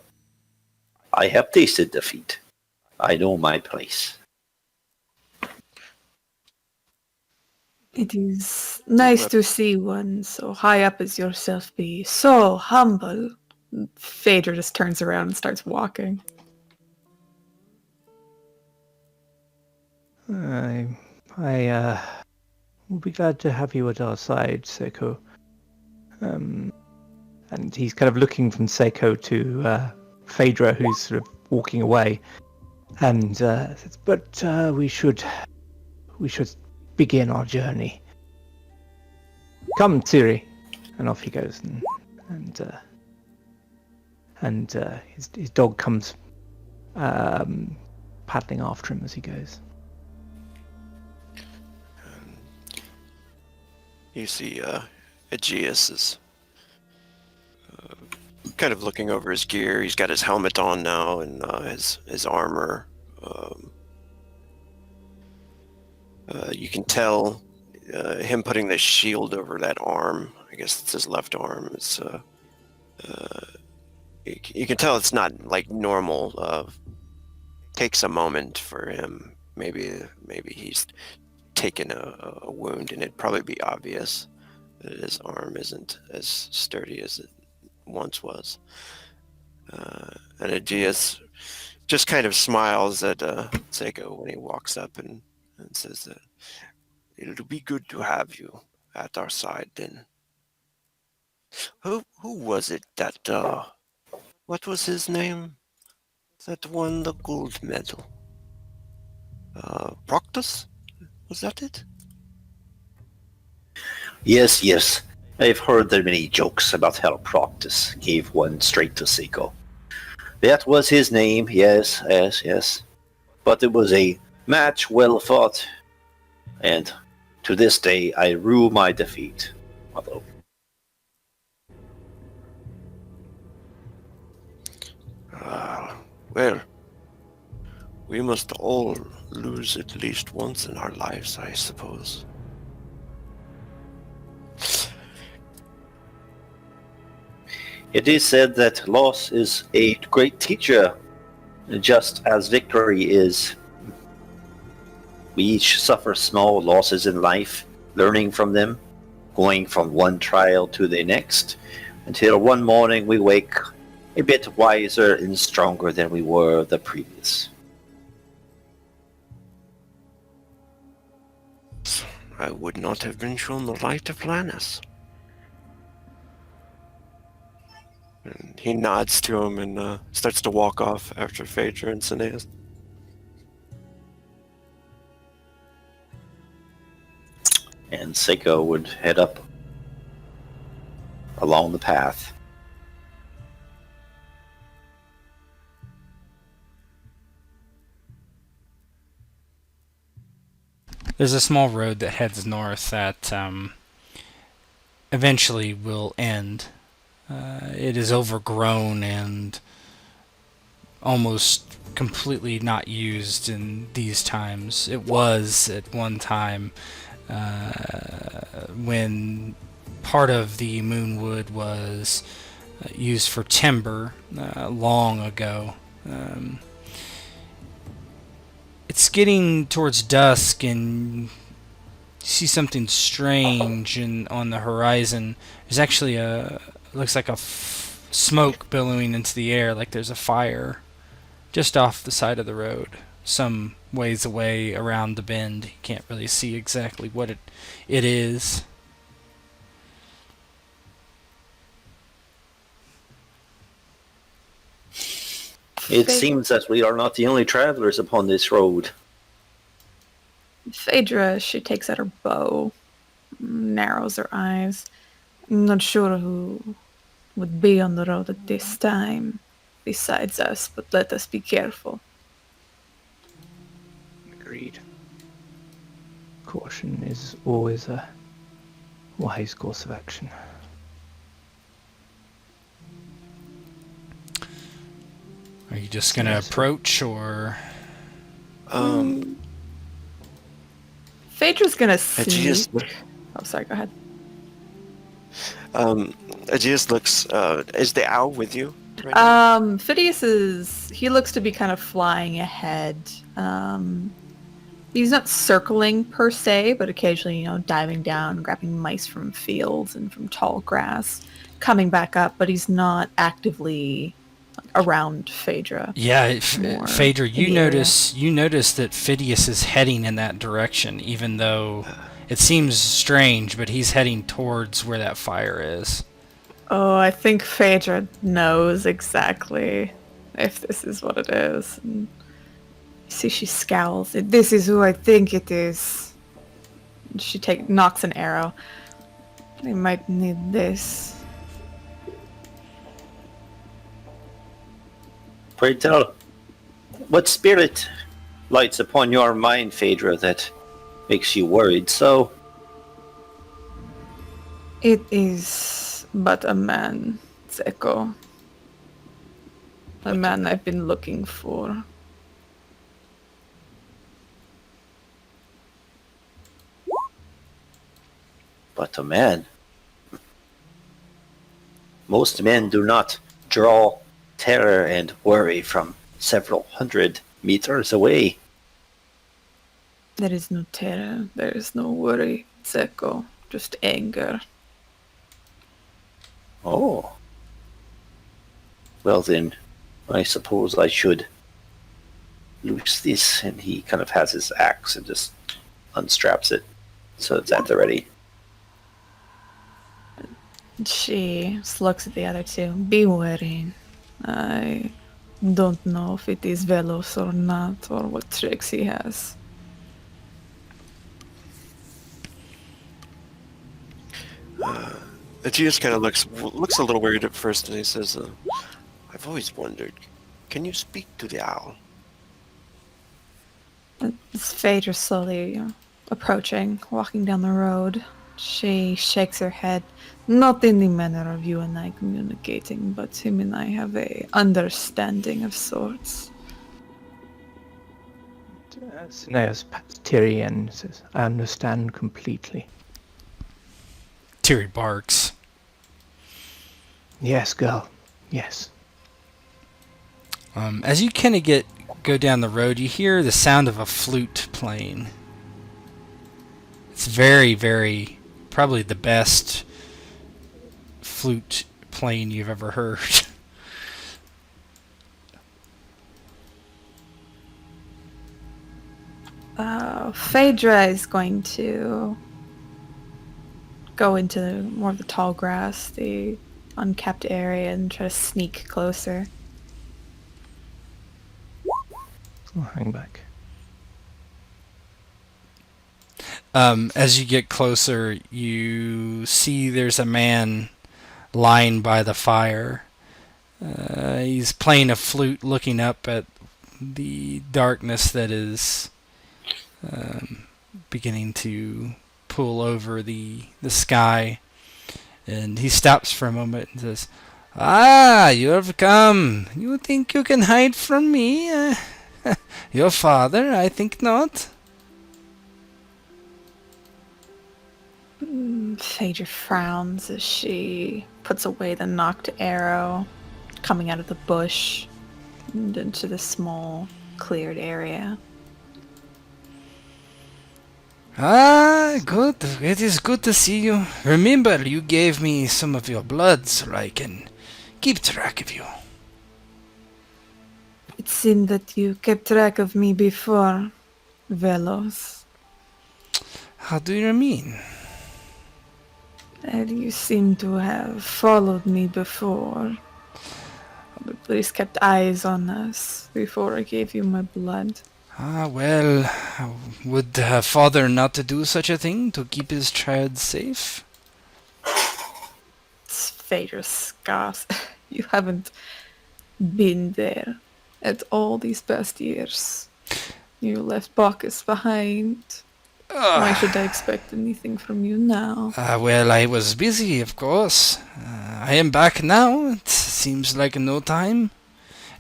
I have tasted defeat. I know my place. It is nice to see one so high up as yourself be so humble. Phaedra just turns around and starts walking. I will be glad to have you at our side, Sekko. And he's kind of looking from Sekko to Phaedra, who's sort of walking away, and says, "But we should begin our journey. Come, Ciri." And off he goes, and his dog comes paddling after him as he goes. You see Aegeus is kind of looking over his gear. He's got his helmet on now and his armor. You can tell him putting the shield over that arm. I guess it's his left arm. It's you can tell it's not like normal. Takes a moment for him. Maybe he's taken a wound, and it'd probably be obvious that his arm isn't as sturdy as it once was. And Aegeus just kind of smiles at Sekko when he walks up and says, "It'll be good to have you at our side then." Who was it that what was his name? That won the gold medal? Proctus? Was that it? Yes, yes. I've heard there many jokes about how Proctus gave one straight to Sekko. That was his name, yes, yes, yes. But it was a match well fought, and to this day I rue my defeat. Although, Well, we must all lose at least once in our lives, I suppose. it is said that loss is a great teacher, just as victory is. We each suffer small losses in life, learning from them, going from one trial to the next, until one morning we wake a bit wiser and stronger than we were the previous. I would not have been shown the light of Lannis. And he nods to him and starts to walk off after Phaedra and Cineas. And Sekko would head up along the path. There's a small road that heads north that eventually will end. It is overgrown and almost completely not used in these times. It was at one time when part of the Moonwood was used for timber long ago. It's getting towards dusk and you see something strange on the horizon. There's actually looks like smoke billowing into the air, like there's a fire just off the side of the road, some ways away around the bend. You can't really see exactly what it is. It seems that we are not the only travelers upon this road. Phaedra, she takes out her bow, narrows her eyes. I'm not sure who would be on the road at this time besides us, but let us be careful. Agreed. Caution is always a wise course of action. Are you just going to approach, or... Phaedra's gonna Aegeus, sneak. Oh, sorry, go ahead. Aegeus looks, is the owl with you? Right now? Phidias he looks to be kind of flying ahead. He's not circling per se, but occasionally, diving down, grabbing mice from fields and from tall grass, coming back up, but he's not actively around Phaedra. Yeah, Phaedra, you notice that Phidias is heading in that direction, even though it seems strange, but he's heading towards where that fire is. Oh, I think Phaedra knows exactly if this is what it is. And you see, she scowls. This is who I think it is. She knocks an arrow. I might need this. Pray tell, what spirit lights upon your mind, Phaedra, that makes you worried so? It is but a man, Sekko. A man I've been looking for. But a man? Most men do not draw terror and worry from several hundred meters away. There is no terror, there is no worry, Sekko. Just anger. Oh. Well then, I suppose I should loose this, and he kind of has his axe and just unstraps it so it's at the ready. She just looks at the other two. Be wary. I don't know if it is Velos or not, or what tricks he has. Aegeus kind of looks a little weird at first, and he says, I've always wondered, can you speak to the owl? It's Phaedra slowly approaching, walking down the road. She shakes her head. Not in the manner of you and I communicating, but him and I have a understanding of sorts. Cineas pats Tiri and says, I understand completely. Tiri barks. Yes, girl. Yes. As you kind of go down the road, you hear the sound of a flute playing. It's very, very, probably the best flute playing you've ever heard. Phaedra is going to go into more of the tall grass, the unkept area, and try to sneak closer. I'll hang back. As you get closer, you see there's a man lying by the fire. He's playing a flute, looking up at the darkness that is beginning to pull over the sky. And he stops for a moment and says, "Ah, you have come. You think you can hide from me? Your father? I think not." Phaedra frowns as she puts away the knocked arrow, coming out of the bush and into the small cleared area. Ah, good. It is good to see you. Remember, you gave me some of your blood so I can keep track of you. It seemed that you kept track of me before, Velos. How do you mean? And you seem to have followed me before. Or at least kept eyes on us before I gave you my blood. Ah, well, would father not do such a thing to keep his child safe? Phaedra scoffs. You haven't been there at all these past years. You left Bacchus behind. Why should I expect anything from you now? Well, I was busy, of course. I am back now. It seems like no time.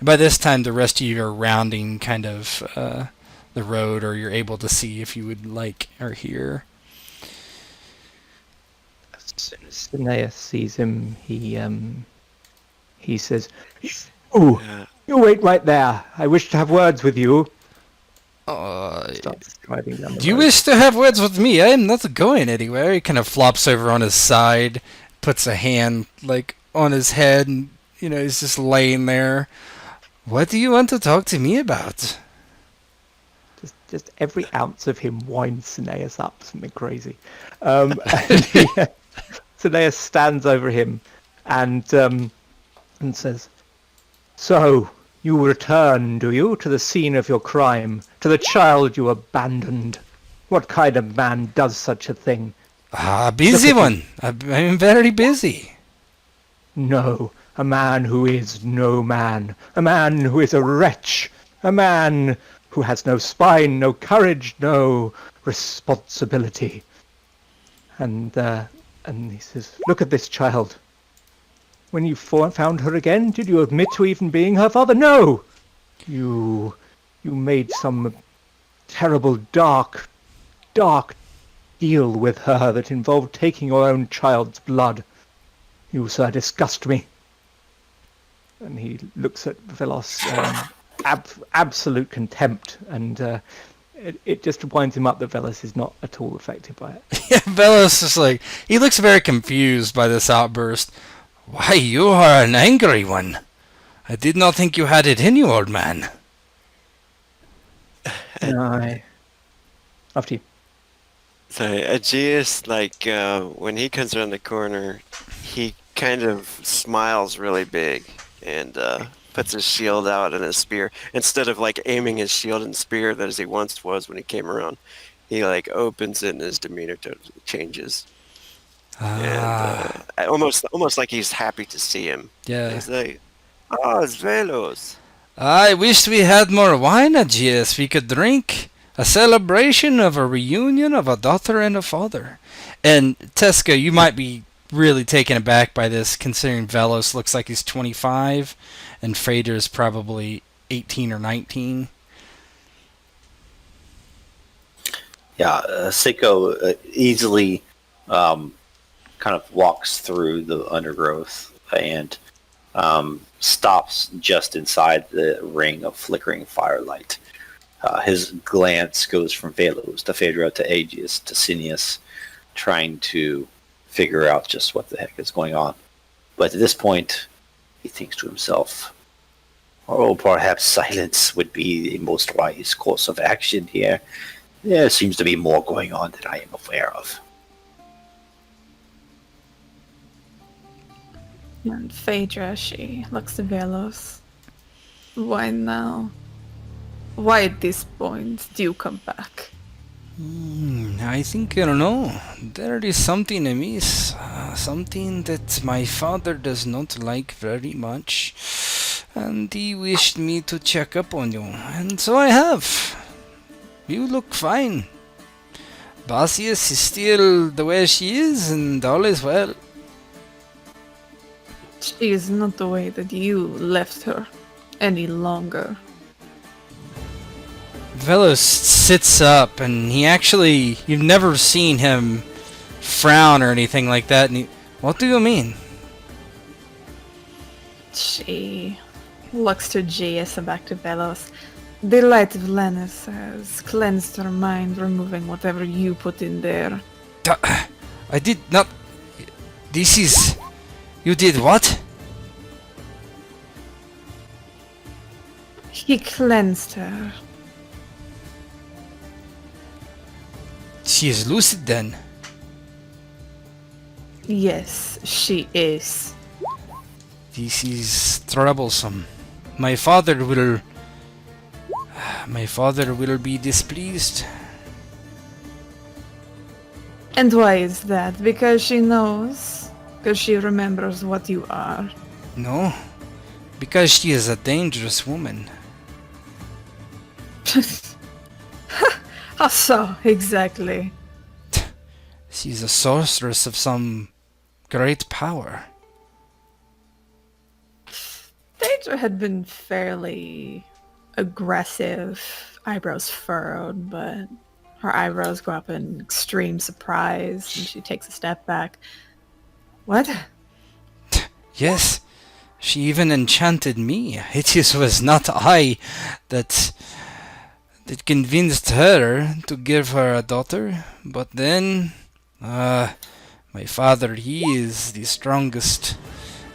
By this time, the rest of you are rounding kind of the road, or you're able to see if you would like or hear. As soon as Cineas sees him, he says, "Oh, you wait right there. I wish to have words with you." Starts striding down the Do you road. wish to have words with me? I am not going anywhere. He kind of flops over on his side, puts a hand like on his head, and he's just laying there. What do you want to talk to me about? Just every ounce of him winds Cineas up something crazy. And Cineas stands over him and says, "So, you return, do you, to the scene of your crime, to the child you abandoned? What kind of man does such a thing?" Busy one. I'm very busy. "No, a man who is no man, a man who is a wretch, a man who has no spine, no courage, no responsibility." And he says, "Look at this child. When you found her again, did you admit to even being her father? No! You made some terrible, dark deal with her that involved taking your own child's blood. You, sir, disgust me." And he looks at Velos, absolute contempt, and it just winds him up that Velos is not at all affected by it. Yeah, Velos is he looks very confused by this outburst. Why, you are an angry one. I did not think you had it in you, old man. No. After you. So Aegeus, like when he comes around the corner, he kind of smiles really big and puts his shield out and his spear. Instead of like aiming his shield and spear that as he once was when he came around, he like opens it and his demeanor totally changes. Ah, And almost like he's happy to see him. yeah. He's like, "Ah, it's Velos." I wished we had more wine, Aegeus. We could drink. A celebration of a reunion of a daughter and a father. And Tesca, you might be really taken aback by this, considering Velos looks like he's 25, and Fader's probably 18 or 19. Yeah, Sekko easily kind of walks through the undergrowth and stops just inside the ring of flickering firelight. His glance goes from Velos to Phaedra to Aegeus to Cineas, trying to figure out just what the heck is going on. But at this point, he thinks to himself, oh, perhaps silence would be the most wise course of action here. There seems to be more going on than I am aware of. And Phaedra, she looks to Velos. Why now? Why at this point do you come back? I think, I don't know, there is something amiss. Something that my father does not like very much. And he wished me to check up on you. And so I have. You look fine. Basius is still the way she is, and all is well. She is not the way that you left her any longer. Velos sits up, and he actually, you've never seen him frown or anything like that. And what do you mean? She looks to Aegeus and back to Velos. The light of Lennis has cleansed her mind, removing whatever you put in there. I did not. This is. You did what? He cleansed her. She is lucid then. Yes, she is. This is troublesome. My father will be displeased. And why is that? Because she knows? Because she remembers what you are? No, because she is a dangerous woman. How so, exactly? She's a sorceress of some great power. Phaedra had been fairly aggressive, eyebrows furrowed, but her eyebrows go up in extreme surprise, and she takes a step back. What? Yes, she even enchanted me. It was not I that convinced her to give her a daughter, but then my father, he is the strongest,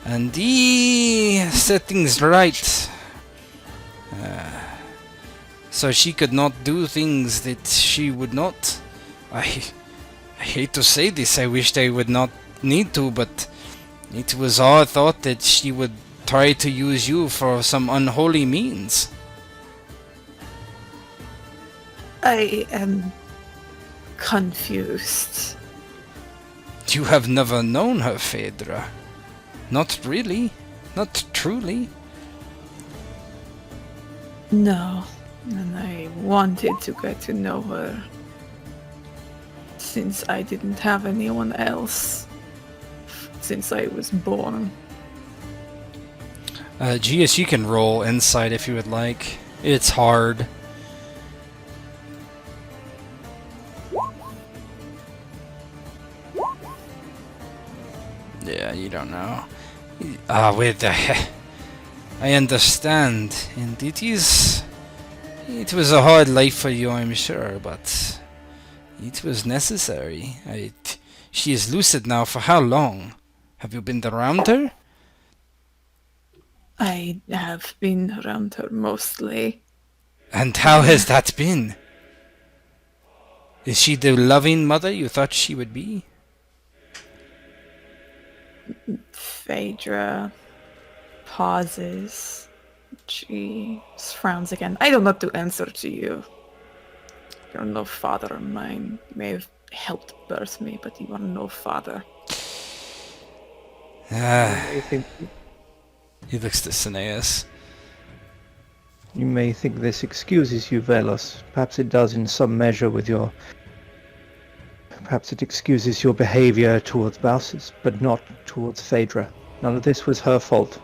and he set things right. So she could not do things that she would not. I hate to say this, I wished I would not need to, but it was our thought that she would try to use you for some unholy means. I am confused. You have never known her, Phaedra. Not really. Not truly. No, and I wanted to get to know her, since I didn't have anyone else, since I was born. GS, you can roll insight if you would like. It's hard. Yeah, you don't know. Wait, I understand. And it was a hard life for you, I'm sure, but it was necessary. She is lucid now. For how long? Have you been around her? I have been around her mostly. And how has that been? Is she the loving mother you thought she would be? Phaedra pauses. She frowns again. I don't have to answer to you. You're no father of mine. You may have helped birth me, but you are no father. Ah, You think, he looks to Cineas. you may think this excuses you, Velos. Perhaps it does in some measure with your... Perhaps it excuses your behavior towards Bausis, but not towards Phaedra. None of this was her fault.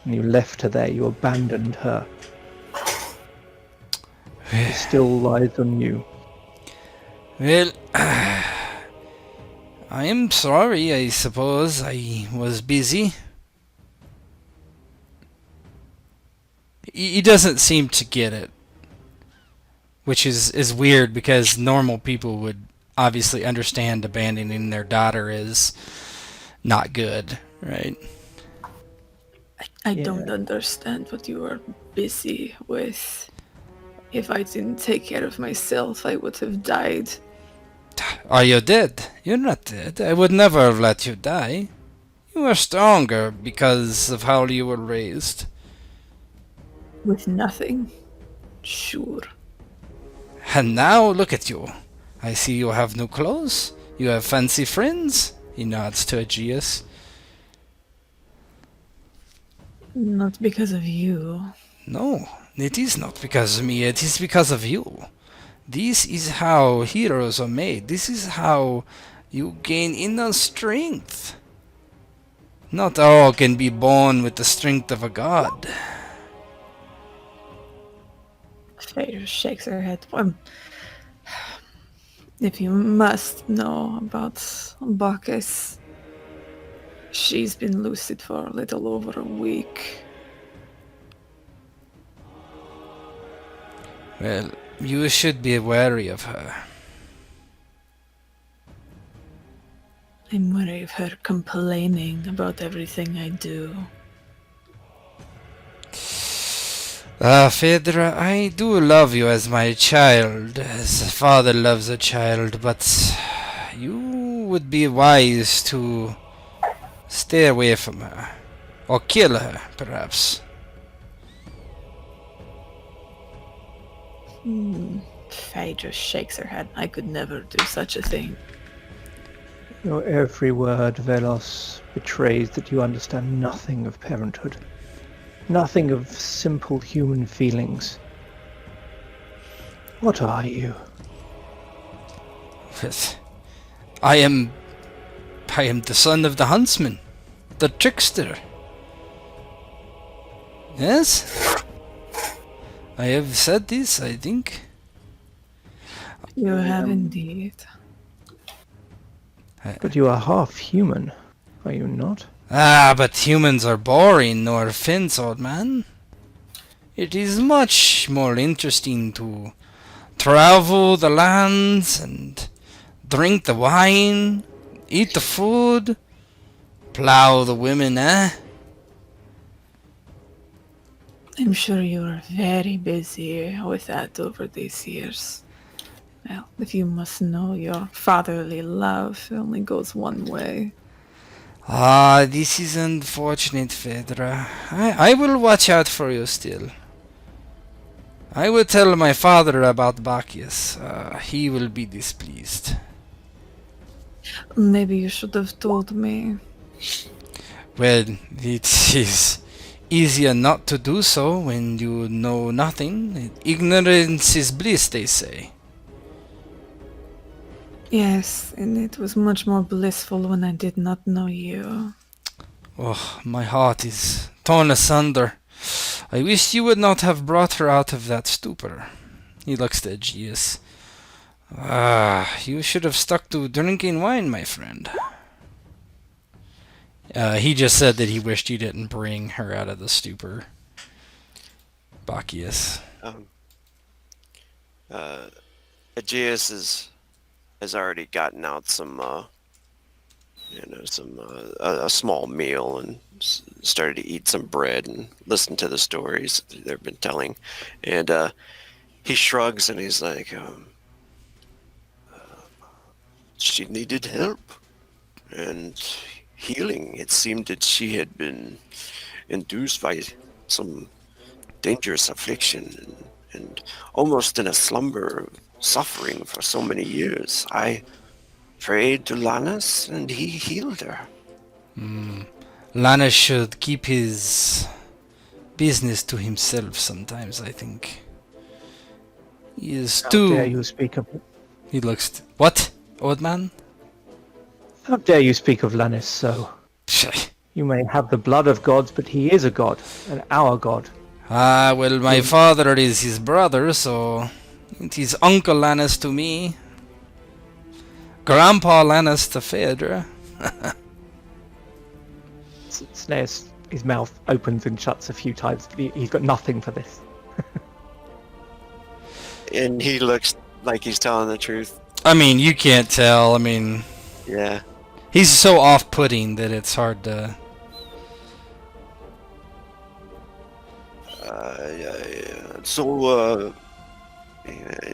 And you left her there, you abandoned her. It still lies on you. Well, I am sorry, I suppose. I was busy. He doesn't seem to get it. Which is weird, because normal people would obviously understand abandoning their daughter is not good, right? I don't understand what you are busy with. If I didn't take care of myself, I would have died. Are you dead? You're not dead. I would never have let you die. You are stronger because of how you were raised. With nothing? Sure. And now look at you. I see you have new clothes. You have fancy friends. He nods to Aegeus. Not because of you. No, it is not because of me. It is because of you. This is how heroes are made. This is how you gain inner strength. Not all can be born with the strength of a god. Phaedra shakes her head. If you must know about Bacchus, she's been lucid for a little over a week. Well, you should be wary of her. I'm wary of her complaining about everything I do. Phaedra, I do love you as my child, as a father loves a child, but you would be wise to stay away from her. Or kill her, perhaps. Phaedra shakes her head. I could never do such a thing. Your every word, Velos, betrays that you understand nothing of parenthood. Nothing of simple human feelings. What are you? But I am the son of the huntsman, the trickster. Yes? I have said this, I think. You have indeed. But you are half human, are you not? Ah, but humans are boring, no offense, old man. It is much more interesting to travel the lands and drink the wine, eat the food, plow the women, eh? I'm sure you are very busy with that over these years. Well, if you must know, your fatherly love only goes one way. Ah, this is unfortunate, Phaedra. I will watch out for you still. I will tell my father about Bacchus. He will be displeased. Maybe you should have told me. Well, it is easier not to do so when you know nothing. Ignorance is bliss, they say. Yes, and it was much more blissful when I did not know you. Oh, my heart is torn asunder. I wish you would not have brought her out of that stupor. He looks to Aegeus. You should have stuck to drinking wine, my friend. He just said that he wished you didn't bring her out of the stupor. Bacchus. Aegeus has already gotten out some, a small meal and started to eat some bread and listen to the stories they've been telling. And he shrugs and he's like, she needed help and healing. It seemed that she had been induced by some dangerous affliction and almost in a slumber of suffering for so many years. I prayed to Lannis and he healed her. Lana should keep his business to himself sometimes, I think. He is How dare too... you speak of He looks... What? Old man? How dare you speak of Lannis so? You may have the blood of gods, but he is a god, and our god. Ah, well, my father is his brother, so... He's Uncle Lannis to me. Grandpa Lannis to Phaedra. Snares, his mouth opens and shuts a few times. He's got nothing for this. And he looks like he's telling the truth. I mean, you can't tell. I mean, Yeah. he's so off-putting that it's hard to... Yeah. So,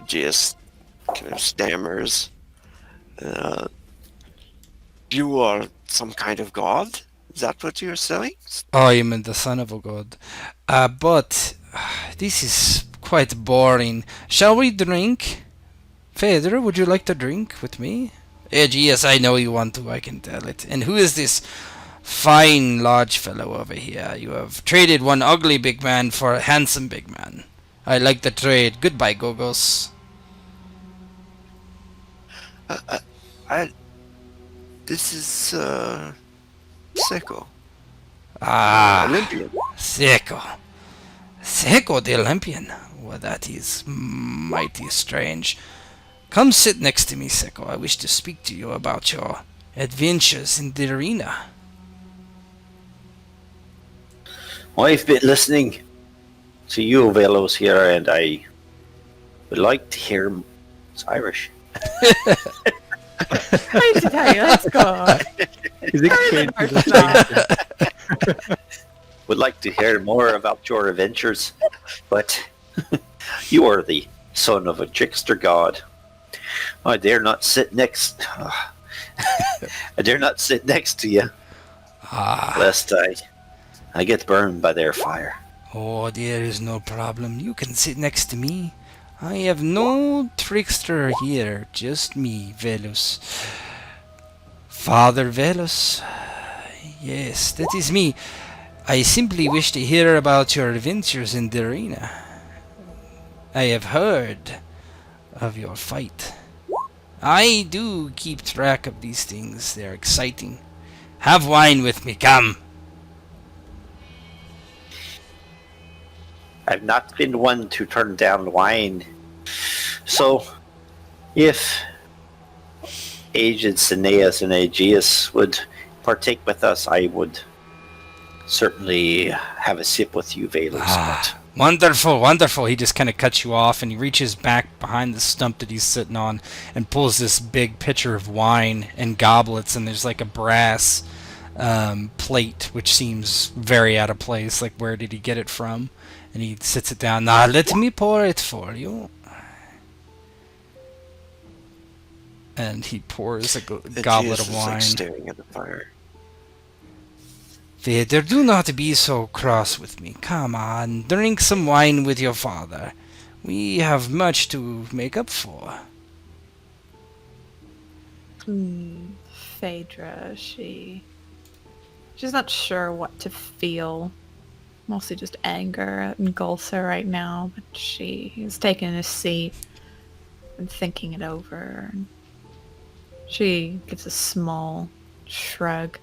just kind of stammers. You are some kind of god? Is that what you're saying? I am the son of a god. But this is quite boring. Shall we drink? Phaedra, would you like to drink with me? Yes, I know you want to, I can tell it. And who is this fine large fellow over here? You have traded one ugly big man for a handsome big man. I like the trade. Goodbye, Gorgos. This is, Sekko. Ah, Olympian. Sekko. Sekko the Olympian. Well, that is mighty strange. Come sit next to me, Sekko. I wish to speak to you about your adventures in the arena. I've been listening to you fellows here, and I would like to hear. It's Irish. I need to tell you, let's go. His exchange Hard is stop. Would like to hear more about your adventures, but you are the son of a trickster god. I dare not sit next. I dare not sit next to you, lest I get burned by their fire. Oh, there is no problem. You can sit next to me. I have no trickster here, just me, Velus. Father Velus. Yes, that is me. I simply wish to hear about your adventures in the arena. I have heard of your fight. I do keep track of these things. They're exciting. Have wine with me, come. I've not been one to turn down wine. So, if aged Cineas and Aegeus would partake with us, I would certainly have a sip with you, Velus. But Wonderful, wonderful. He just kind of cuts you off and he reaches back behind the stump that he's sitting on and pulls this big pitcher of wine and goblets, and there's like a brass plate which seems very out of place. Like, where did he get it from? And he sits it down. Now let me pour it for you. And he pours a goblet of Jesus is wine. like staring at the fire. Vader, do not be so cross with me. Come on, drink some wine with your father. We have much to make up for. Phaedra, she's not sure what to feel. Mostly just anger engulfs her right now, but she is taking a seat and thinking it over. And she gives a small shrug.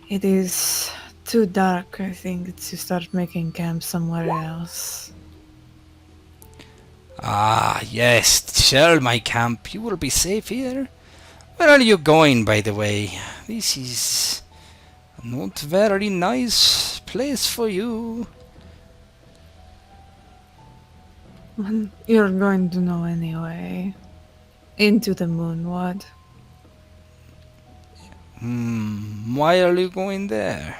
It is too dark, I think, to start making camp somewhere else. Ah, yes, shall my camp. You will be safe here. Where are you going, by the way? This is not very nice place for you. You're going to know anyway. Into the moon, what? Why are you going there?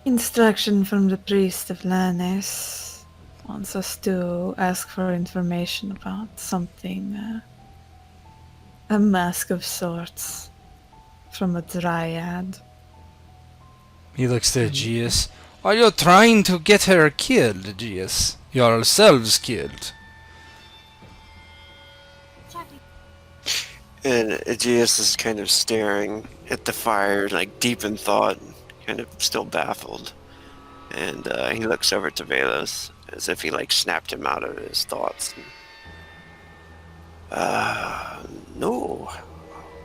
Instruction from the priest of Lannis. wants us to ask for information about something, a mask of sorts from a dryad. He looks to Aegeus. Are you trying to get her killed, Aegeus? Yourselves killed. And Aegeus is kind of staring at the fire, like deep in thought, kind of still baffled. And he looks over to Velos as if he like snapped him out of his thoughts. No,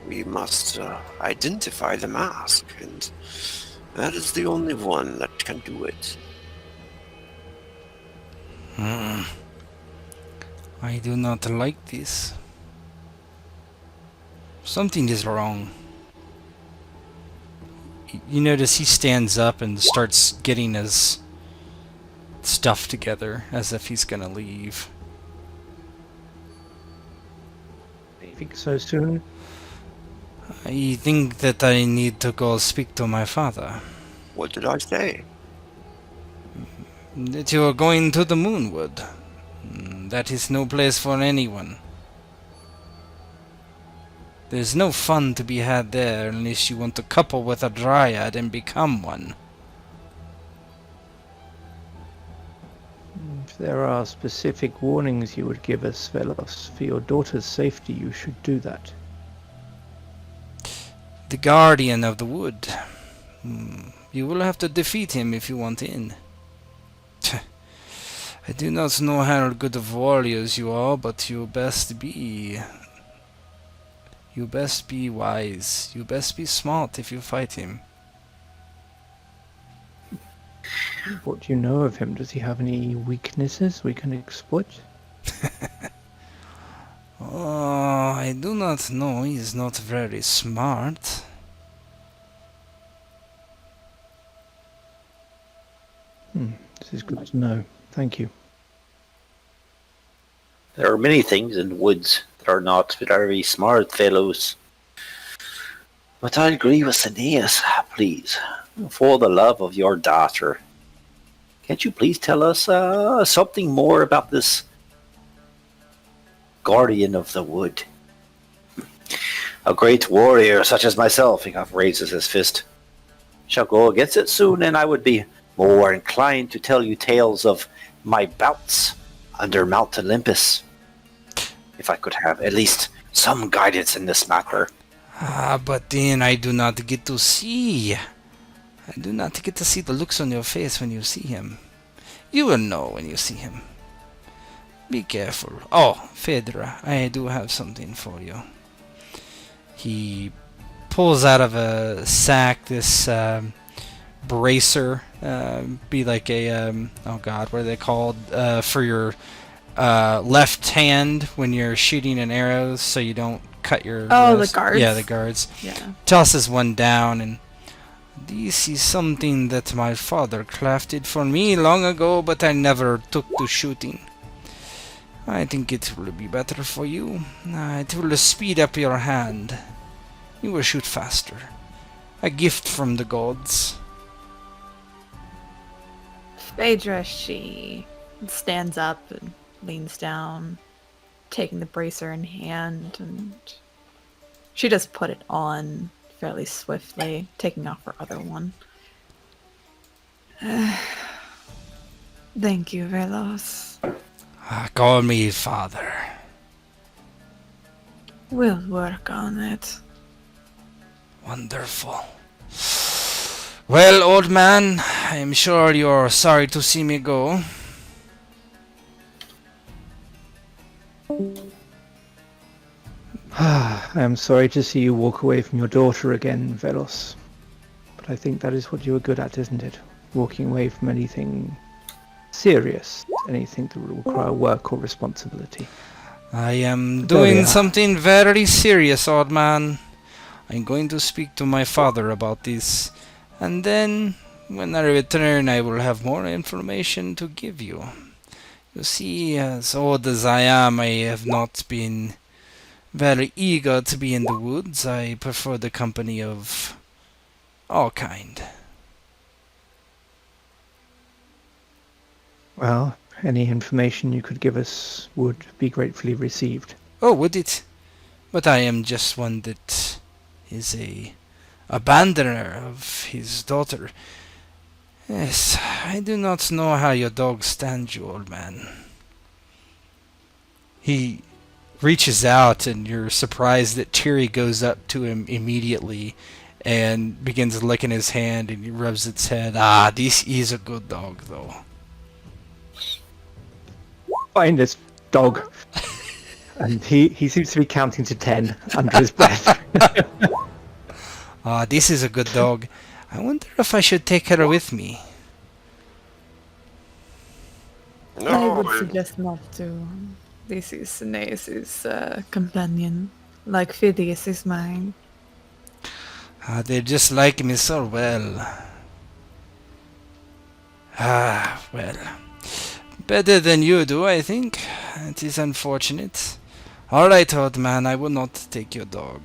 we must identify the mask, and that is the only one that can do it. I do not like this. Something is wrong. You notice he stands up and starts getting his stuff together as if he's gonna leave. You think so soon? I think that I need to go speak to my father. What did I say? That you are going to the Moonwood. That is no place for anyone. There's no fun to be had there unless you want to couple with a dryad and become one. If there are specific warnings you would give us, Velos, for your daughter's safety, you should do that. The guardian of the wood. You will have to defeat him if you want in. I do not know how good of warriors you are, but you best be wise. You best be smart if you fight him. What do you know of him? Does he have any weaknesses we can exploit? Oh, I do not know. He is not very smart. This is good to know. Thank you. There are many things in the woods that are not very smart fellows. But I agree with Aeneas, please. For the love of your daughter, can't you please tell us something more about this guardian of the wood? A great warrior such as myself, he raises his fist, shall go against it soon, and I would be more inclined to tell you tales of my bouts under Mount Olympus, if I could have at least some guidance in this matter. But then I do not get to see. I do not get to see the looks on your face when you see him. You will know when you see him. Be careful. Oh, Phaedra, I do have something for you. He pulls out of a sack this bracer. Be like a oh god, what are they called? For your left hand when you're shooting an arrow, so you don't cut your wrist. The guards. Yeah, the guards. Yeah. Tosses one down, and this is something that my father crafted for me long ago, but I never took to shooting. I think it will be better for you. It will speed up your hand. You will shoot faster. A gift from the gods. Phaedra, she stands up and leans down, taking the bracer in hand, and she does put it on fairly swiftly, taking off her other one. Thank you, Velos. Call me father. We'll work on it. Wonderful. Well, old man, I'm sure you're sorry to see me go. I am sorry to see you walk away from your daughter again, Velos. But I think that is what you are good at, isn't it? Walking away from anything serious, anything that will require work or responsibility. I am There we doing are. something very serious, old man. I'm going to speak to my father about this, and then, when I return, I will have more information to give you. You see, as old as I am, I have not been very eager to be in the woods. I prefer the company of all kind. Well, Any information you could give us would be gratefully received. Oh, would it? But I am just one that is a abandoner of his daughter. Yes, I do not know how your dog stands you, old man. He reaches out, and you're surprised that Tiri goes up to him immediately and begins licking his hand, and he rubs its head. Ah, this is a good dog, though. Find this dog. And he seems to be counting to 10 under his breath. Ah, this is a good dog. I wonder if I should take her with me. I would suggest not to. This is Aeneas's companion, like Phidias is mine. Ah, they just like me so well. Ah, well. Better than you do, I think. It is unfortunate. Alright, old man, I will not take your dog.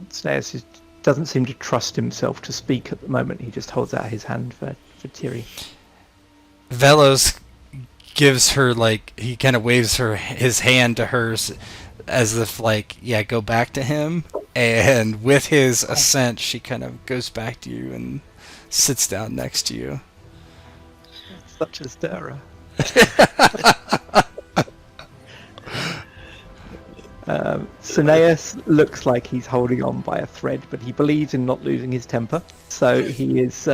Snares doesn't seem to trust himself to speak at the moment. He just holds out his hand for Tiri. Velos gives her, like, he kind of waves his hand to hers as if, like, yeah, go back to him. And with his assent, she kind of goes back to you and sits down next to you. Such a stirrer. Cineas looks like he's holding on by a thread, but he believes in not losing his temper. So he is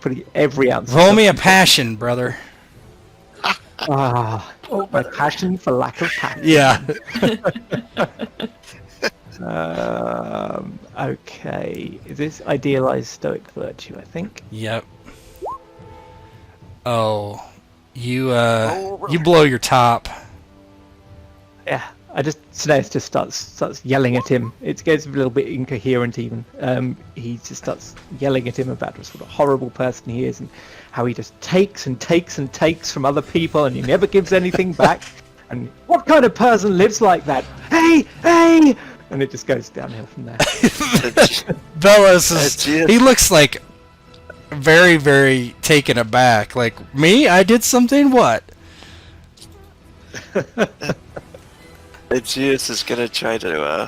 putting every ounce. Roll me a passion, brother. My passion for lack of passion. Yeah. Okay. Is this idealized stoic virtue, I think? Yep. Oh, you blow your top. Yeah. Cineas just starts yelling at him. It gets a little bit incoherent even. He just starts yelling at him about what sort of horrible person he is and how he just takes and takes and takes from other people and he never gives anything back. And what kind of person lives like that? Hey! And it just goes downhill from there. Velos is, he looks like very, very taken aback. Like, me? I did something? What? Aegeus is gonna try to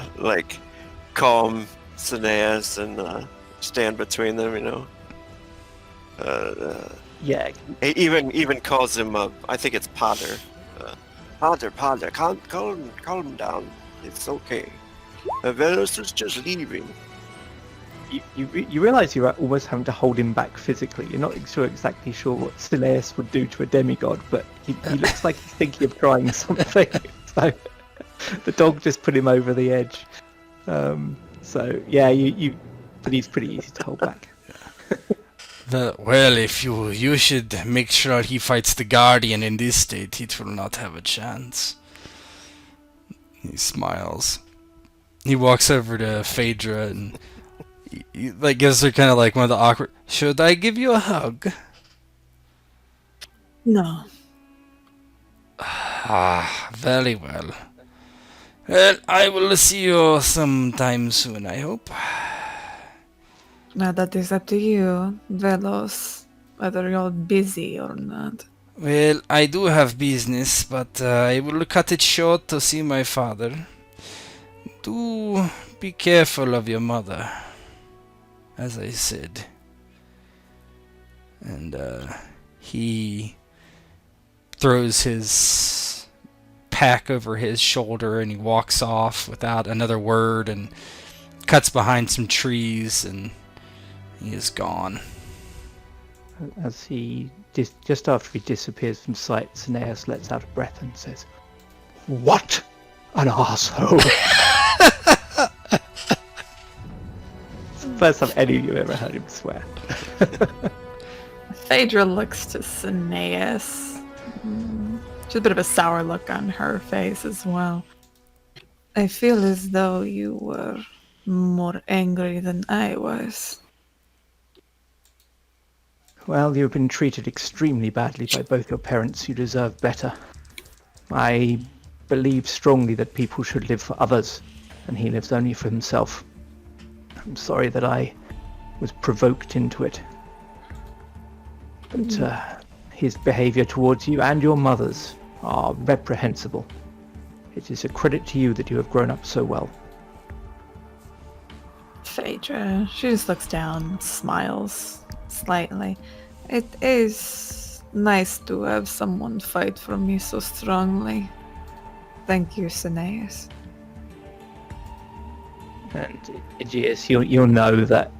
calm Cineas and stand between them, you know. Yeah. He even calls him I think it's Potter. Potter, calm him down. It's okay. Velos is just leaving. You realise you're almost having to hold him back physically. You're not exactly sure what Cineas would do to a demigod, but he looks like he's thinking of trying something. So the dog just put him over the edge. So yeah, but he's pretty easy to hold back. Well, if you should make sure he fights the Guardian in this state, it will not have a chance. He smiles. He walks over to Phaedra and he gives her kind of like one of the awkward. Should I give you a hug? No. Ah, very well. Well, I will see you sometime soon, I hope. Now that is up to you, Velos, whether you're busy or not. Well, I do have business, but I will cut it short to see my father. Do be careful of your mother, as I said. And he throws his pack over his shoulder and he walks off without another word and cuts behind some trees and he is gone. As he just after he disappears from sight, Cineas lets out a breath and says, "What an arsehole!" It's the first time any of you ever heard him swear. Phaedra looks to Cineas. Just a bit of a sour look on her face as well. I feel as though you were more angry than I was. Well, you've been treated extremely badly by both your parents. You deserve better. I believe strongly that people should live for others, and he lives only for himself. I'm sorry that I was provoked into it. But his behaviour towards you and your mothers are reprehensible. It is a credit to you that you have grown up so well. Phaedra, she just looks down, smiles slightly. It is nice to have someone fight for me so strongly. Thank you, Cineas. And Aegeus, you'll know that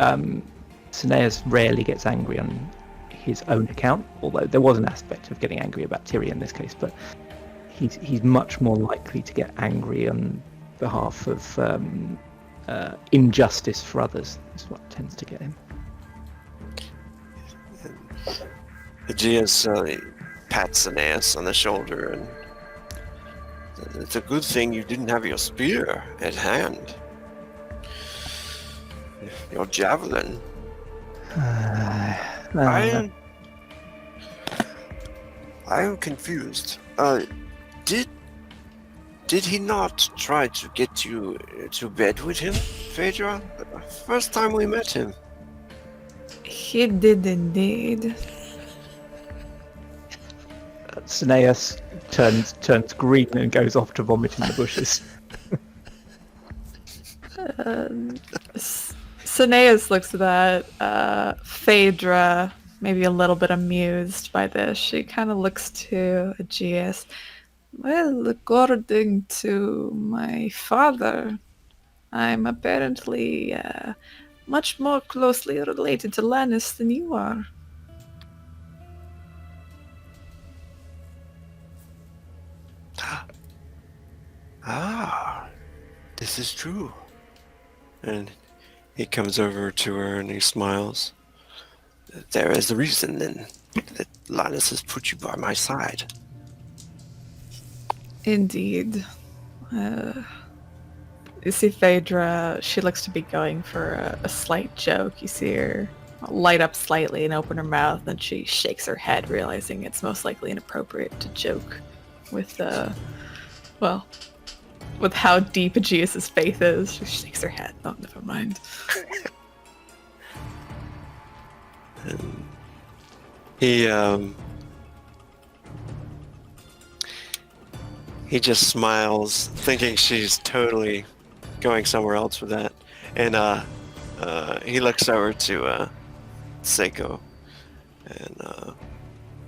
Cineas rarely gets angry on his own account, although there was an aspect of getting angry about Tyrion in this case, but he's much more likely to get angry on behalf of injustice for others. That's what tends to get him. Aegeus pats Aeneas on the shoulder, and it's a good thing you didn't have your spear at hand. Your javelin. I am confused. Did he not try to get you to bed with him, Phaedra? First time we met him. He did indeed. Cineas turns green and goes off to vomit in the bushes. Cineas looks at that. Phaedra, maybe a little bit amused by this. She kind of looks to Aegeus. Well, according to my father, I'm apparently much more closely related to Lannis than you are. Ah, this is true. And he comes over to her and he smiles. There is a reason then that Lannis has put you by my side. Indeed. You see Phaedra, she looks to be going for a slight joke. You see her light up slightly and open her mouth, and she shakes her head, realizing it's most likely inappropriate to joke with, with how deep Aegeus' faith is. She shakes her head. Oh, never mind. And he just smiles, thinking she's totally going somewhere else with that. And he looks over to Sekko and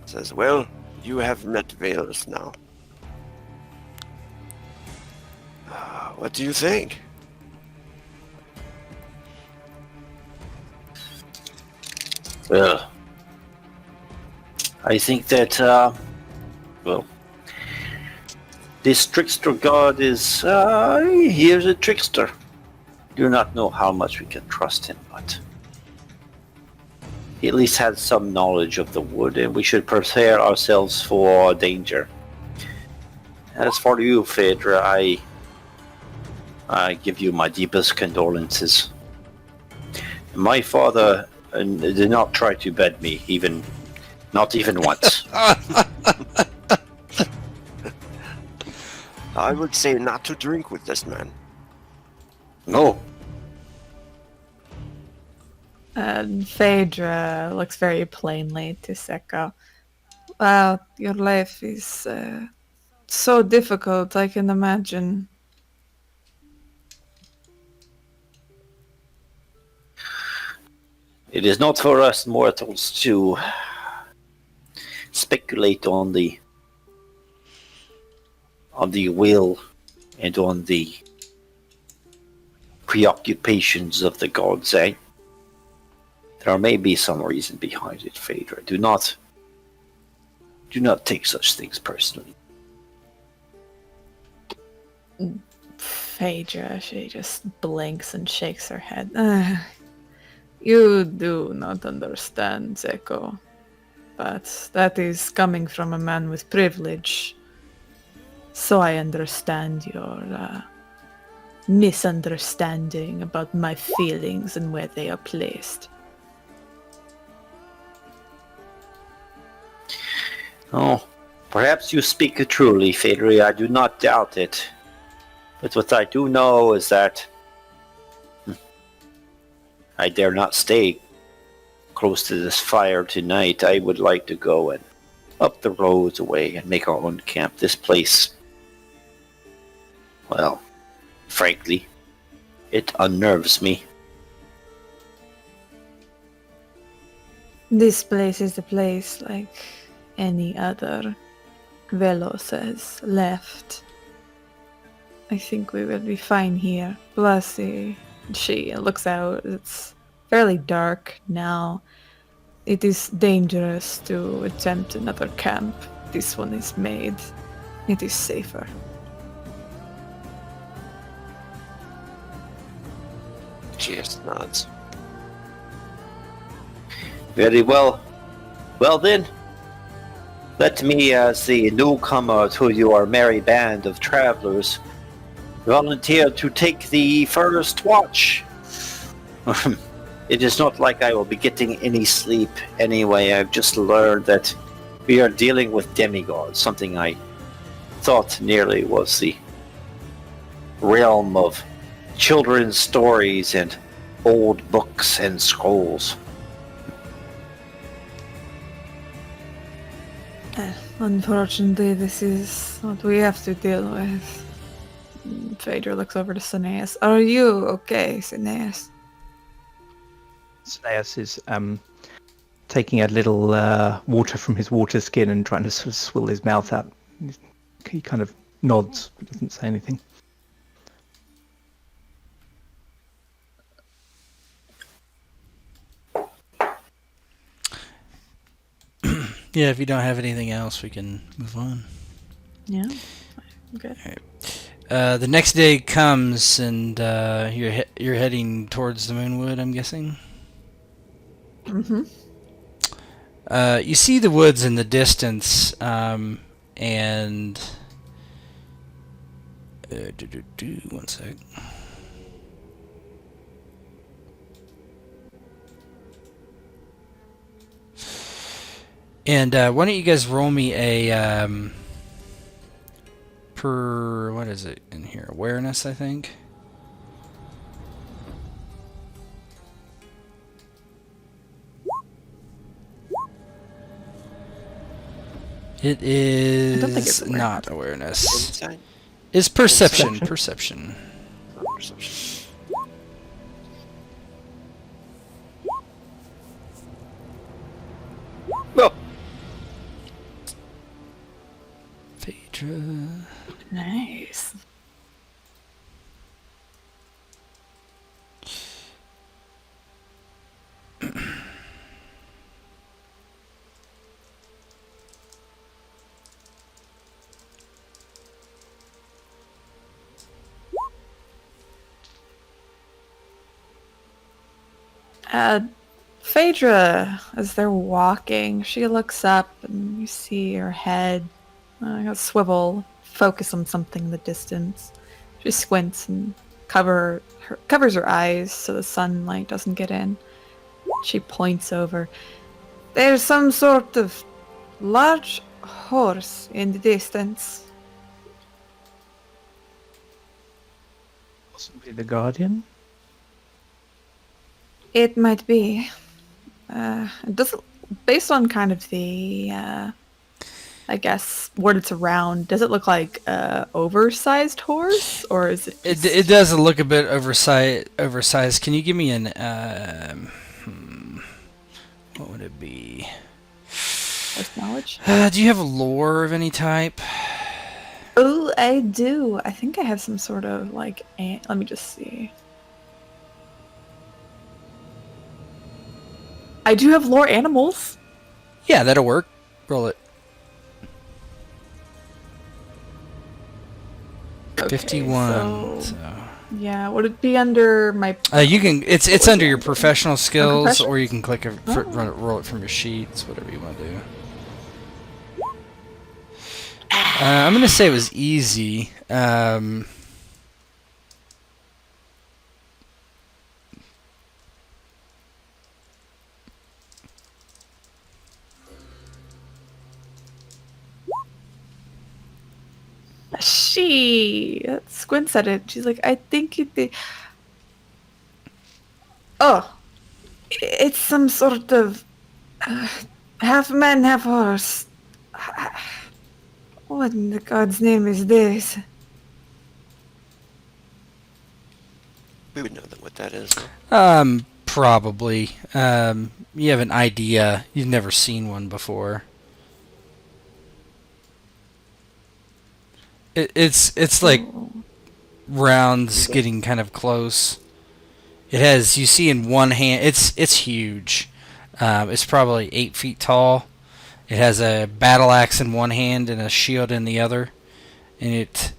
says, well, you have met Valus now. What do you think? Well, I think that, this trickster god is, he is a trickster. Do not know how much we can trust him, but he at least has some knowledge of the wood, and we should prepare ourselves for danger. As for you, Phaedra, I give you my deepest condolences. My father did not try to bed me, not even once. I would say not to drink with this man. No. And Phaedra looks very plainly to Sekko. Wow, your life is so difficult, I can imagine. It is not for us mortals to speculate on the will and on the preoccupations of the gods, eh? There may be some reason behind it, Phaedra. Do not take such things personally. Phaedra, she just blinks and shakes her head. You do not understand, Sekko. But that is coming from a man with privilege. So I understand your misunderstanding about my feelings and where they are placed. Oh, perhaps you speak truly, Phaedra. I do not doubt it. But what I do know is that I dare not stay close to this fire tonight, I would like to go and up the roads away and make our own camp. This place, well, frankly, it unnerves me. This place is a place like any other. Velo says left. I think we will be fine here. Plus, she looks out. It's fairly dark now. It is dangerous to attempt another camp. This one is made. It is safer. She just nods. Very well. Well then, let me, as the newcomer to your merry band of travelers, volunteer to take the first watch. It is not like I will be getting any sleep anyway. I've just learned that we are dealing with demigods, something I thought nearly was the realm of children's stories and old books and scrolls. Unfortunately, this is what we have to deal with. Phaedra looks over to Cineas. Are you okay, Cineas? Cineas is taking a little water from his water skin and trying to sort of swill his mouth out. He kind of nods, but doesn't say anything. Yeah, if you don't have anything else, we can move on. Yeah. Okay. The next day comes, and you're heading towards the Moonwood, I'm guessing? Mm-hmm. You see the woods in the distance, and... one sec. And why don't you guys roll me a what is it in here? Awareness, I think. It is don't think it's not awareness. Insight? It's perception. Perception. Perception. Oh, Phaedra. Nice. Phaedra, as they're walking, she looks up and you see her head a swivel, focus on something in the distance. She squints and covers her eyes so the sunlight doesn't get in. She points over. There's some sort of large horse in the distance. Possibly the Guardian? It might be. It doesn't, based on kind of the, I guess, what it's around, does it look like a oversized horse, or is it just... It does look a bit oversized. Can you give me an what would it be? With knowledge? Do you have a lore of any type? Oh, I do. I think I have some sort of, like, let me just see. I do have lore animals. Yeah, that'll work. Roll it. Okay, 51. So. Yeah, would it be under my... You can. It's under your professional skills, professional? or you can click roll it from your sheets, whatever you want to do. I'm gonna say it was easy. She squints at it. She's like, I think it'd be... Oh, It's some sort of half man, half horse. What in the God's name is this? We would know what that is. Probably. You have an idea. You've never seen one before. It's like rounds getting kind of close. It has, you see in one hand, it's huge. It's probably 8 feet tall. It has a battle axe in one hand and a shield in the other, and it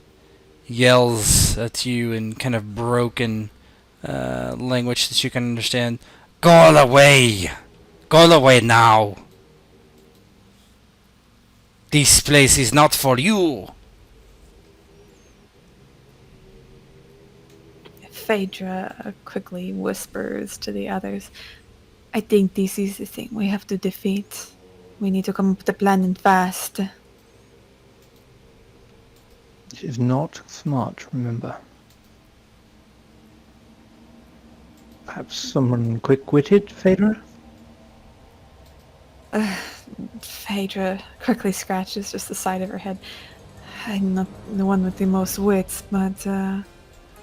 yells at you in kind of broken language that you can understand. Go away! Go away now! This place is not for you! Phaedra quickly whispers to the others. I think this is the thing we have to defeat. We need to come up with a plan and fast. Which is not smart, remember. Perhaps someone quick-witted, Phaedra? Phaedra quickly scratches just the side of her head. I'm not the one with the most wits, but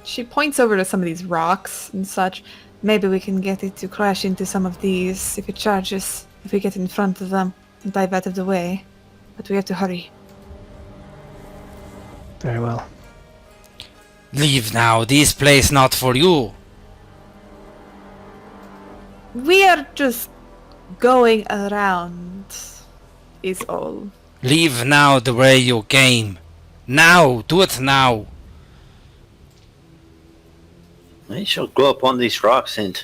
she points over to some of these rocks and such. Maybe we can get it to crash into some of these if it charges, if we get in front of them and dive out of the way. But we have to hurry. Very well. Leave now, this place not for you. We are just going around, is all. Leave now the way you came. Now, do it now. I shall go up on these rocks and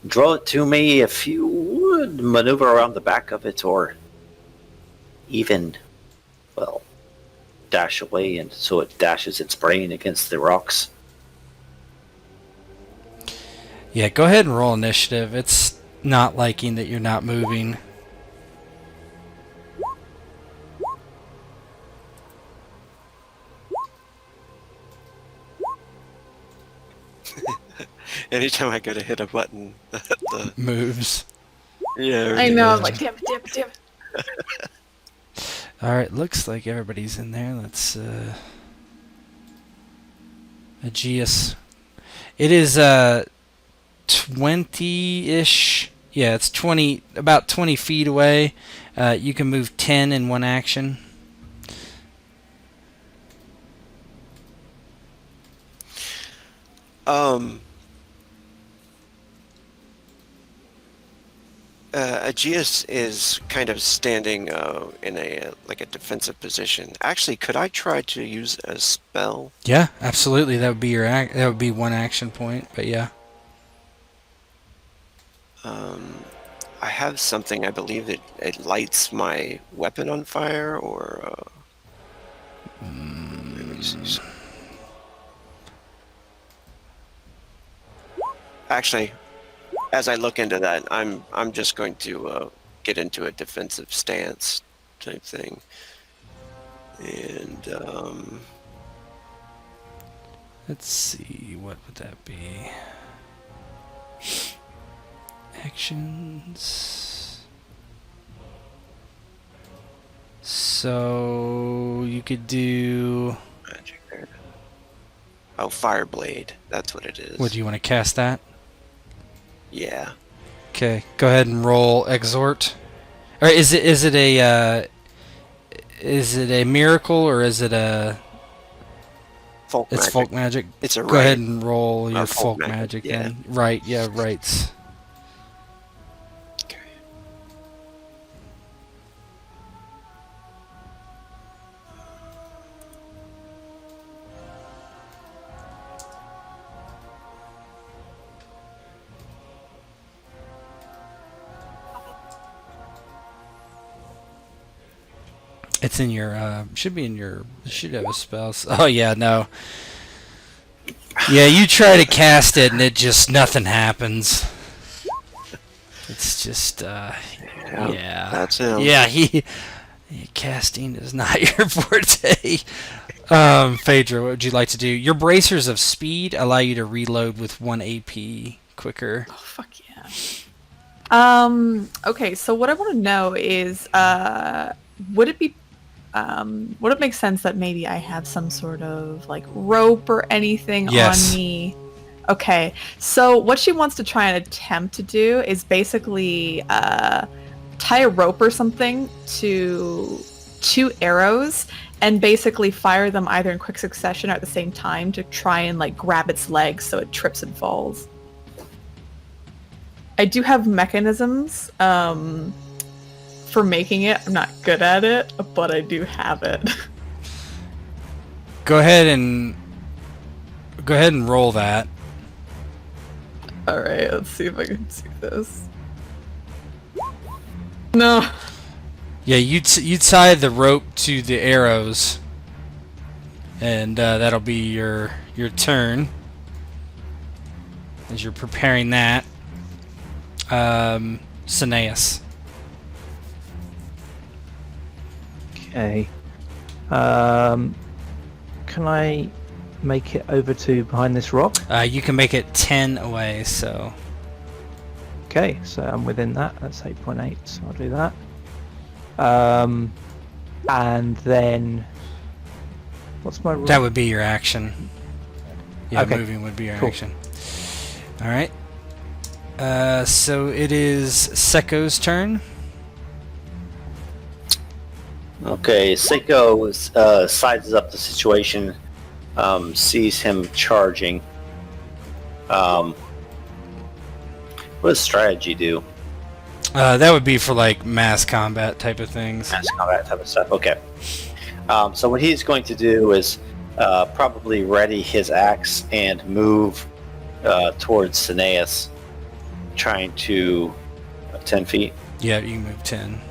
draw it to me if you would maneuver around the back of it, or even, well, dash away and so it dashes its brain against the rocks. Yeah, go ahead and roll initiative. It's not liking that you're not moving. Anytime I go to hit a button, the Moves. yeah. I know, I'm yeah. like, damn it. Alright, looks like everybody's in there. Let's, Aegeus. It is, 20-ish. Yeah, it's about 20 feet away. You can move 10 in one action. Aegeus is kind of standing in a like a defensive position. Actually, could I try to use a spell? Yeah, absolutely. That would be that would be one action point, but yeah. I have something. I believe it lights my weapon on fire, or let me see. Actually, as I look into that, I'm just going to get into a defensive stance type thing, and Let's see, what would that be? Actions. So you could do. magic there. Oh, Fireblade. That's what it is. Would you want to cast that? Yeah. Okay, go ahead and roll exhort. Or is it a miracle, or is it a Folk it's magic. folk magic? It's a Go right. ahead and roll your folk folk magic, magic yeah. then. Right, yeah, rights. Okay. It's in your should be in your should have a spell. Oh yeah, no. Yeah, you try to cast it and it just nothing happens. It's just yeah. That's him. Yeah, casting is not your forte. Phaedra, what would you like to do? Your bracers of speed allow you to reload with 1 AP quicker. Oh, fuck yeah. Okay, so what I want to know is, would it make sense that maybe I have some sort of like rope or anything Yes. on me? Okay, so what she wants to try and attempt to do is basically tie a rope or something to 2 arrows and basically fire them either in quick succession or at the same time to try and like grab its legs so it trips and falls. I do have mechanisms for making it. I'm not good at it, but I do have it. Go ahead and roll that. All right, let's see if I can see this. No. Yeah, you tie the rope to the arrows, and that'll be your turn as you're preparing that. Cineas. Okay. Can I make it over to behind this rock? You can make it 10 away, so... Okay, so I'm within that. That's 8.8, so I'll do that. And then... What's my... That would be your action. Yeah, Okay, moving would be your cool. action. Alright. So it is Sekko's turn. Okay, Sekko sizes up the situation, sees him charging. What does strategy do? That would be for like mass combat type of things. Mass combat type of stuff. Okay. So what he's going to do is probably ready his axe and move towards Cineas, trying to 10 feet. Yeah, you can move 10.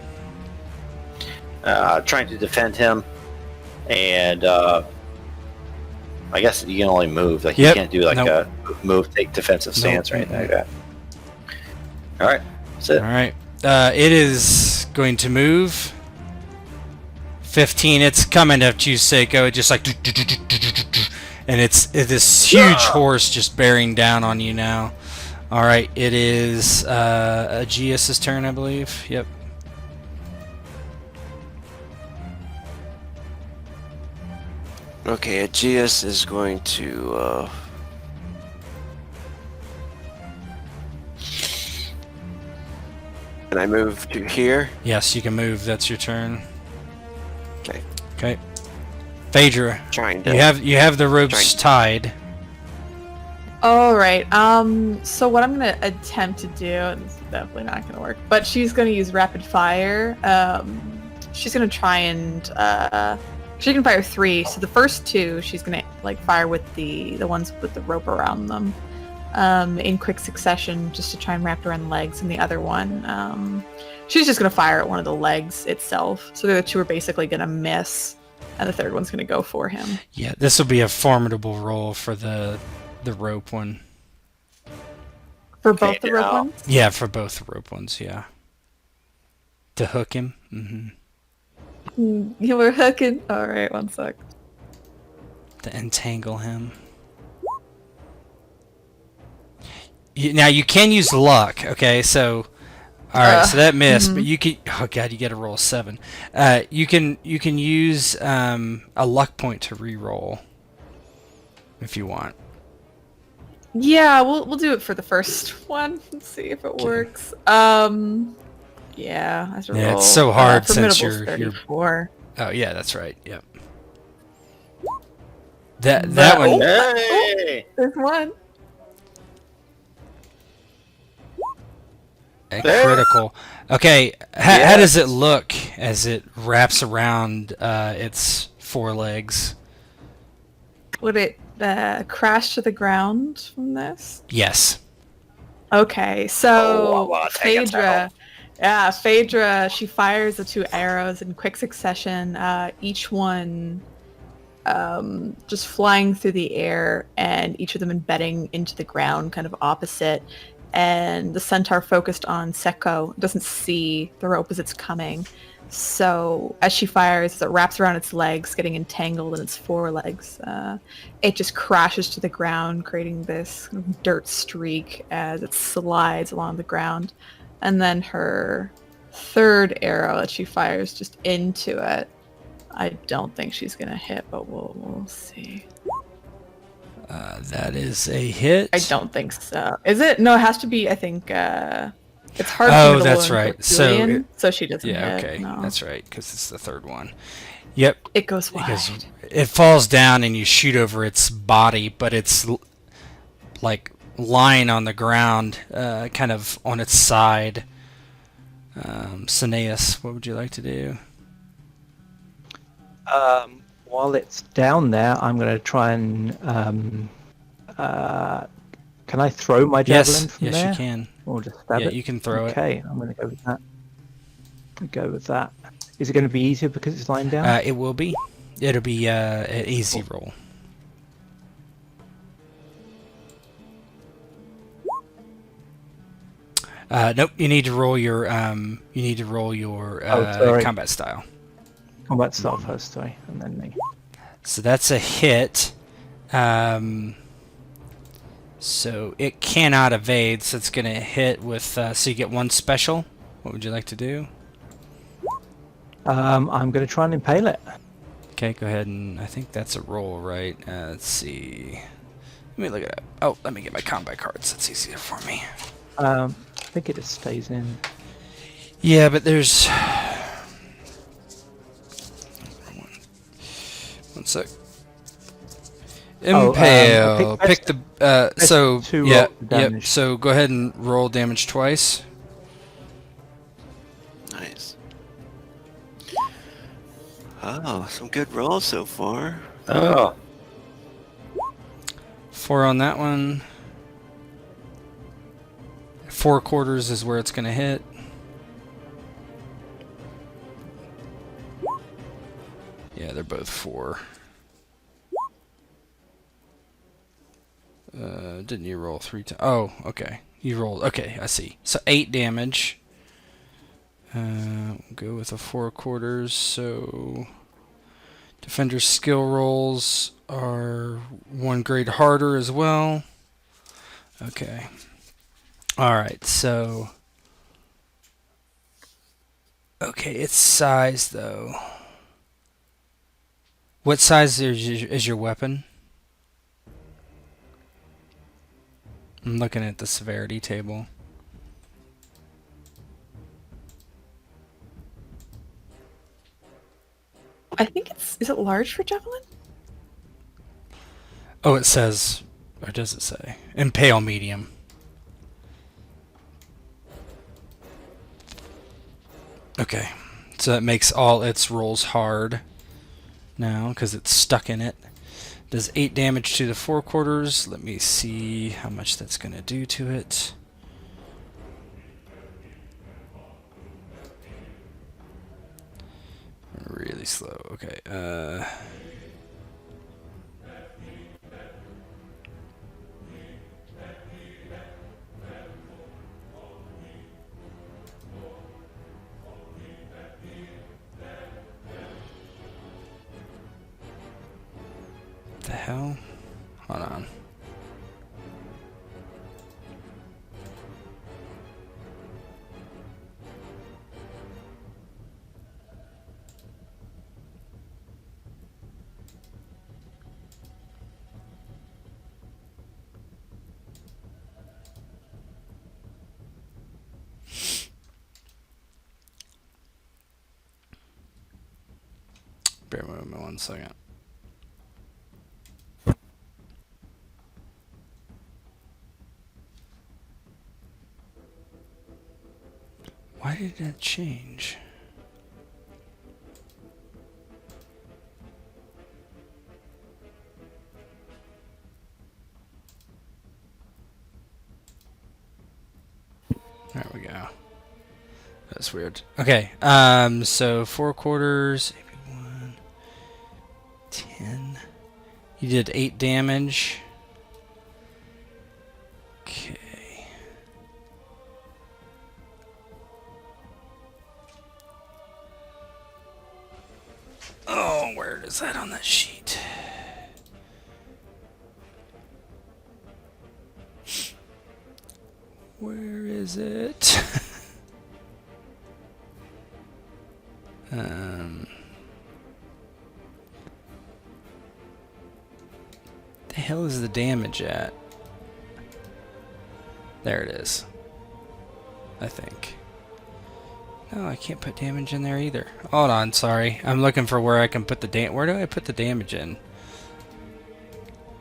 Trying to defend him, and I guess you can only move. Like Yep. you can't do like Nope. a move, take defensive stance or Nope. anything like that. All right, that's it. Alright. It is going to move. 15. It's coming at you, Sekko. It just like... And it's this huge horse just bearing down on you now. Alright, it is Aegeus' turn, I believe. Yep. Okay, Aegeus is going to can I move to here? Yes, you can move. That's your turn. Okay. Okay. Phaedra, Trying to you have the ropes tied. All right. So what I'm gonna attempt to do, and this is definitely not gonna work, but she's gonna use rapid fire. She's gonna try and she can fire 3. So the first 2, she's gonna like fire with the ones with the rope around them, in quick succession, just to try and wrap it around the legs. And the other one, she's just gonna fire at one of the legs itself. So the other 2 are basically gonna miss, and the third one's gonna go for him. Yeah, this will be a formidable roll for the rope one. For Okay, both the rope now- ones. Yeah, for both the rope ones, yeah. To hook him. You were hooking. All right, one sec. To entangle him. Now you can use luck, okay? So, all right, so that missed, but you can. Oh god, you got to roll 7. You can use a luck point to re-roll if you want. Yeah, we'll do it for the first one. Let's see if it works. Yeah, as a Yeah, roll. it's so hard since Formidable's you're- 34. Oh yeah, that's right. Yep. That one. Hey! There's one. A critical. Okay, how does it look as it wraps around its 4 legs? Would it crash to the ground from this? Yes. Okay, so wow, take it down. Phaedra, she fires the 2 arrows in quick succession, each one just flying through the air, and each of them embedding into the ground, kind of opposite. And the centaur focused on Sekko doesn't see the rope as it's coming. So as she fires, as it wraps around its legs, getting entangled in its forelegs, it just crashes to the ground, creating this dirt streak as it slides along the ground. And then her third arrow that she fires just into it. I don't think she's gonna hit, but we'll see. That is a hit. I don't think so. Is it? No, it has to be. I think it's hard. Oh, for that's right. So she doesn't Yeah, hit. okay. No. That's right, because it's the third one. Yep. It goes wide. Because it falls down and you shoot over its body, but it's like lying on the ground, kind of on its side. Cineas, what would you like to do? While it's down there, I'm going to try and... can I throw my javelin from there? Yes, you can. Or just stab Yeah, it? you can throw it. Okay, I'm going to go with that. Go with that. Is it going to be easier because it's lying down? It will be. It'll be an easy roll. Nope. You need to roll your combat style. Combat style first, sorry, and then me. So that's a hit. So it cannot evade. So it's gonna hit with. So you get one special. What would you like to do? I'm going to try and impale it. Okay, go ahead and I think that's a roll, right? Let's see. Let me look it up. Oh, let me get my combat cards. That's easier for me. I think it just stays in. Yeah, but there's one sec. Impale. Pick the so to yeah, roll the yep. damage. So go ahead and roll damage twice. Nice. Oh, some good rolls so far. Oh, 4 on that one. 4 quarters is where it's gonna hit. Yeah, they're both 4. Didn't you roll 3 times? Oh, okay. You rolled. Okay, I see. So 8 damage. We'll go with a 4 quarters. So defender's skill rolls are 1 grade harder as well. Okay. All right. So okay, its size though. What size is your weapon? I'm looking at the severity table. I think is it large for javelin? Oh, it says, or does it say? Impale medium. Okay, so that makes all its rolls hard now because it's stuck in it. Does 8 damage to the 4 quarters. Let me see how much that's going to do to it. Really slow. Okay. The hell? Hold on. Bear with me 1 second. Why did that change? There we go. That's weird. Okay, so 4 quarters, 1, 10. You did 8 damage. Okay. Oh, where is that on that sheet? Where is it? The hell is the damage at? There it is. I think. No, I can't put damage in there either. Hold on, sorry. I'm looking for where I can put the where do I put the damage in?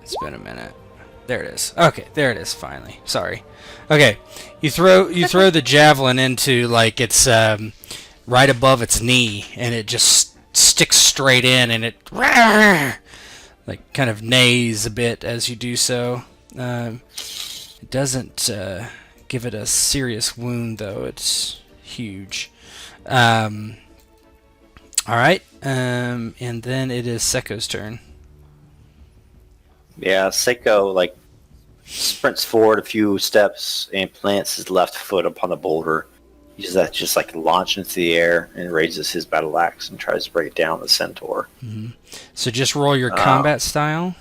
It's been a minute. There it is. Okay, there it is finally. Sorry. Okay. You throw the javelin into like it's right above its knee and it just sticks straight in and it like kind of neighs a bit as you do so. It doesn't give it a serious wound though. It's huge. All right, and then it is Sekko's turn. Yeah, Sekko like sprints forward a few steps and plants his left foot upon the boulder. He uses that to just like launch into the air and raises his battle axe and tries to break down the centaur. Mm-hmm. So just roll your combat style.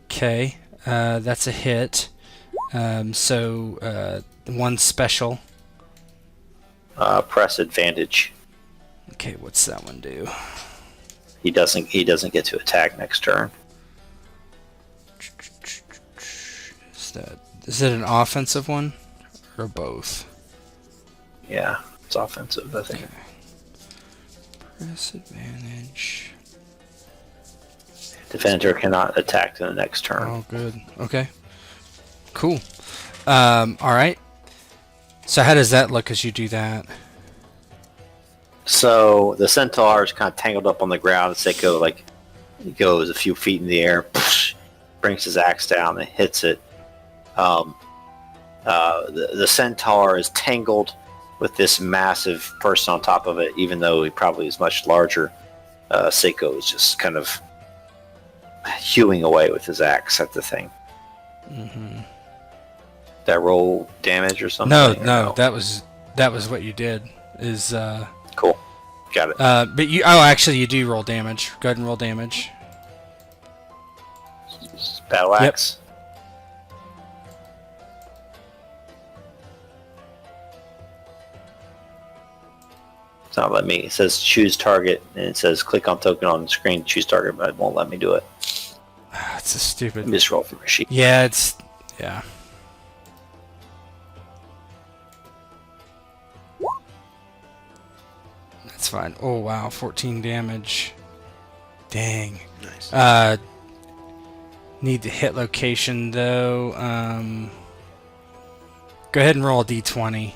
Okay, that's a hit. So one special. Press advantage. Okay, what's that one do? He doesn't get to attack next turn. Is it an offensive one or both? Yeah, it's offensive, I think. Okay. Press advantage. Defender cannot attack in the next turn. Oh, good. Okay. Cool. All right. So how does that look as you do that? So the centaur is kind of tangled up on the ground. Sekko he goes a few feet in the air, brings his axe down and hits it. The centaur is tangled with this massive person on top of it, even though he probably is much larger. Sekko is just kind of hewing away with his axe at the thing. Mm-hmm. That roll damage or something? No, that was what you did. Is cool. Got it. but actually you do roll damage. Go ahead and roll damage. Battle axe. It's not letting me. It says choose target, and it says click on token on the screen to choose target, but it won't let me do it. It's a stupid. Let me just roll from a sheet. Yeah. That's fine. Oh wow, 14 damage. Dang. Nice. Need the hit location though. Go ahead and roll a d20.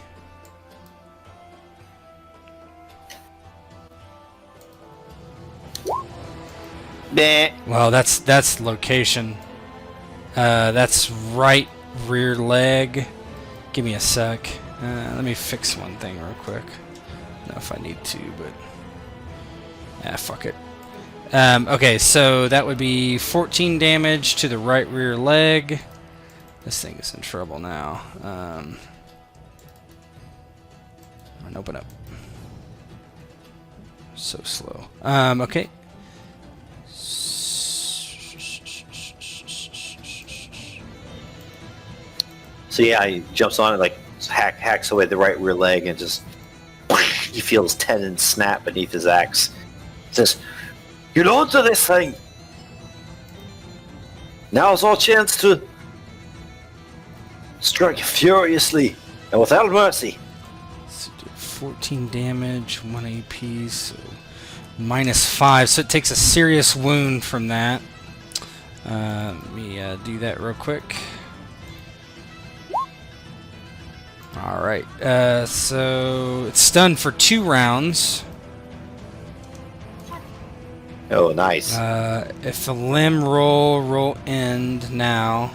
Nah. Well, that's location. That's right rear leg. Give me a sec. Let me fix one thing real quick. I don't know if I need to, but fuck it. Okay, so that would be 14 damage to the right rear leg. This thing is in trouble now. Come on, open up. So slow. Okay. So yeah, he jumps on it, like hacks away the right rear leg, and just he feels tendons snap beneath his axe. Says, "Get onto this thing. Now's our chance to strike furiously and without mercy." So 14 damage, 1 AP, so -5. So it takes a serious wound from that. Let me do that real quick. Alright, so it's stunned for 2 rounds. Oh, nice. If a limb roll end now.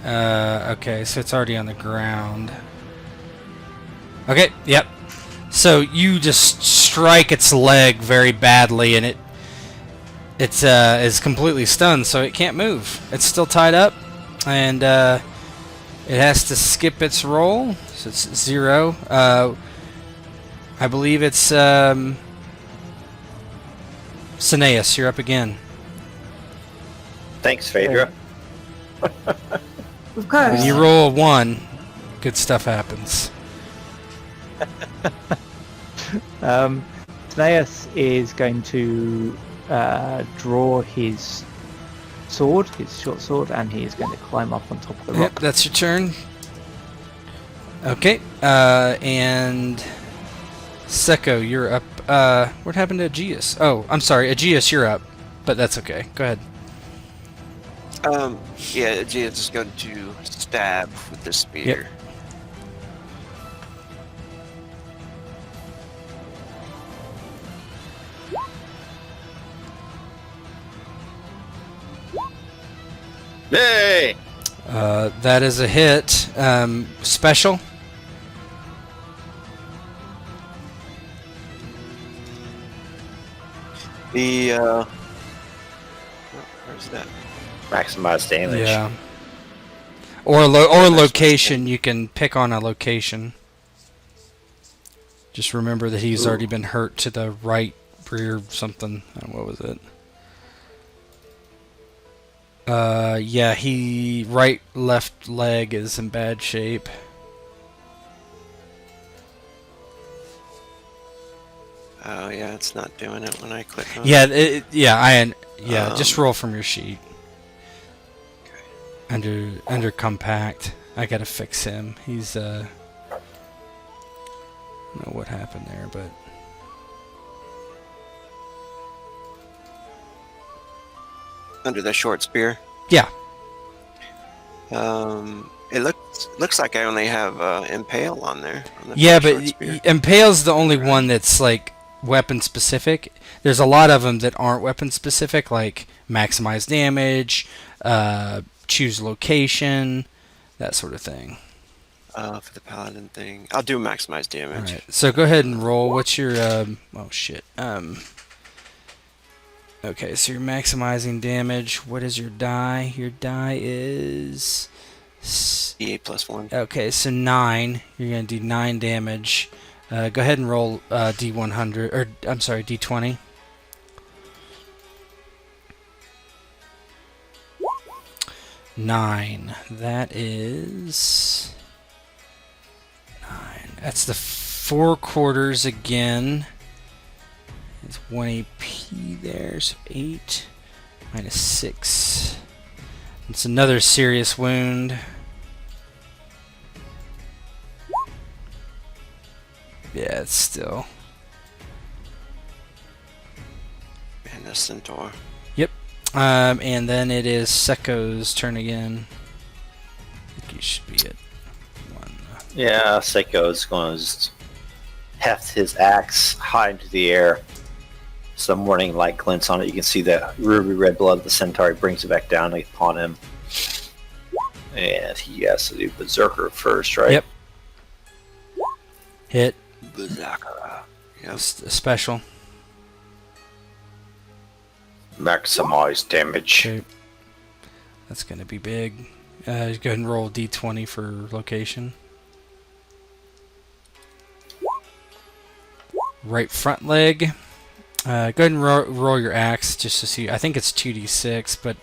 Okay, so it's already on the ground. Okay, yep. So you just strike its leg very badly, and it is completely stunned, so it can't move. It's still tied up, and it has to skip its roll, so it's 0. I believe it's Cineas, you're up again. Thanks, Phaedra. Of course. When you roll a 1, good stuff happens. Taneus is going to draw his sword, his short sword, and he is going to climb up on top of the rock. Yep, that's your turn. Okay, and Sekko, you're up. What happened to Aegeus? Oh, I'm sorry, Aegeus, you're up. But that's okay. Go ahead. Yeah, Aegeus is going to stab with the spear. Hey! That is a hit. Special. The where's that? Maximize damage. Yeah. Or location. You can pick on a location. Just remember that he's already been hurt to the right rear something. What was it? Yeah, right left leg is in bad shape. Oh yeah, it's not doing it when I click on Yeah, it. just roll from your sheet. Under compact. I gotta fix him. He's I don't know what happened there, but Under the short spear. yeah. It looks like I only have impale on there. On the Yeah, short but spear. Impale's the only one that's like weapon specific. There's a lot of them that aren't weapon specific, like maximize damage, choose location, that sort of thing. For the paladin thing, I'll do maximize damage. Alright, so go ahead and roll. What's your oh shit. Okay, so you're maximizing damage. What is your die? Your die is E8 plus 1. okay, so 9. You're gonna do 9 damage. Go ahead and roll D100, or I'm sorry, D20. Nine. That is 9. That's the 4 quarters again. It's 1 AP there, so 8 minus 6. It's another serious wound. Yeah, it's still. And the centaur. And then it is Sekko's turn again. I think he should be at 1. Yeah, Sekko is going to just heft his axe high into the air. Some warning light glints on it. You can see the ruby red blood of the centaur. He brings it back down upon him. And he has to do Berserker first, right? Yep. Hit. Berserker. Yep. Special. Maximize damage. Okay. That's going to be big. Go ahead and roll D20 for location. Right front leg. Go ahead and roll your axe just to see. I think it's 2d6, but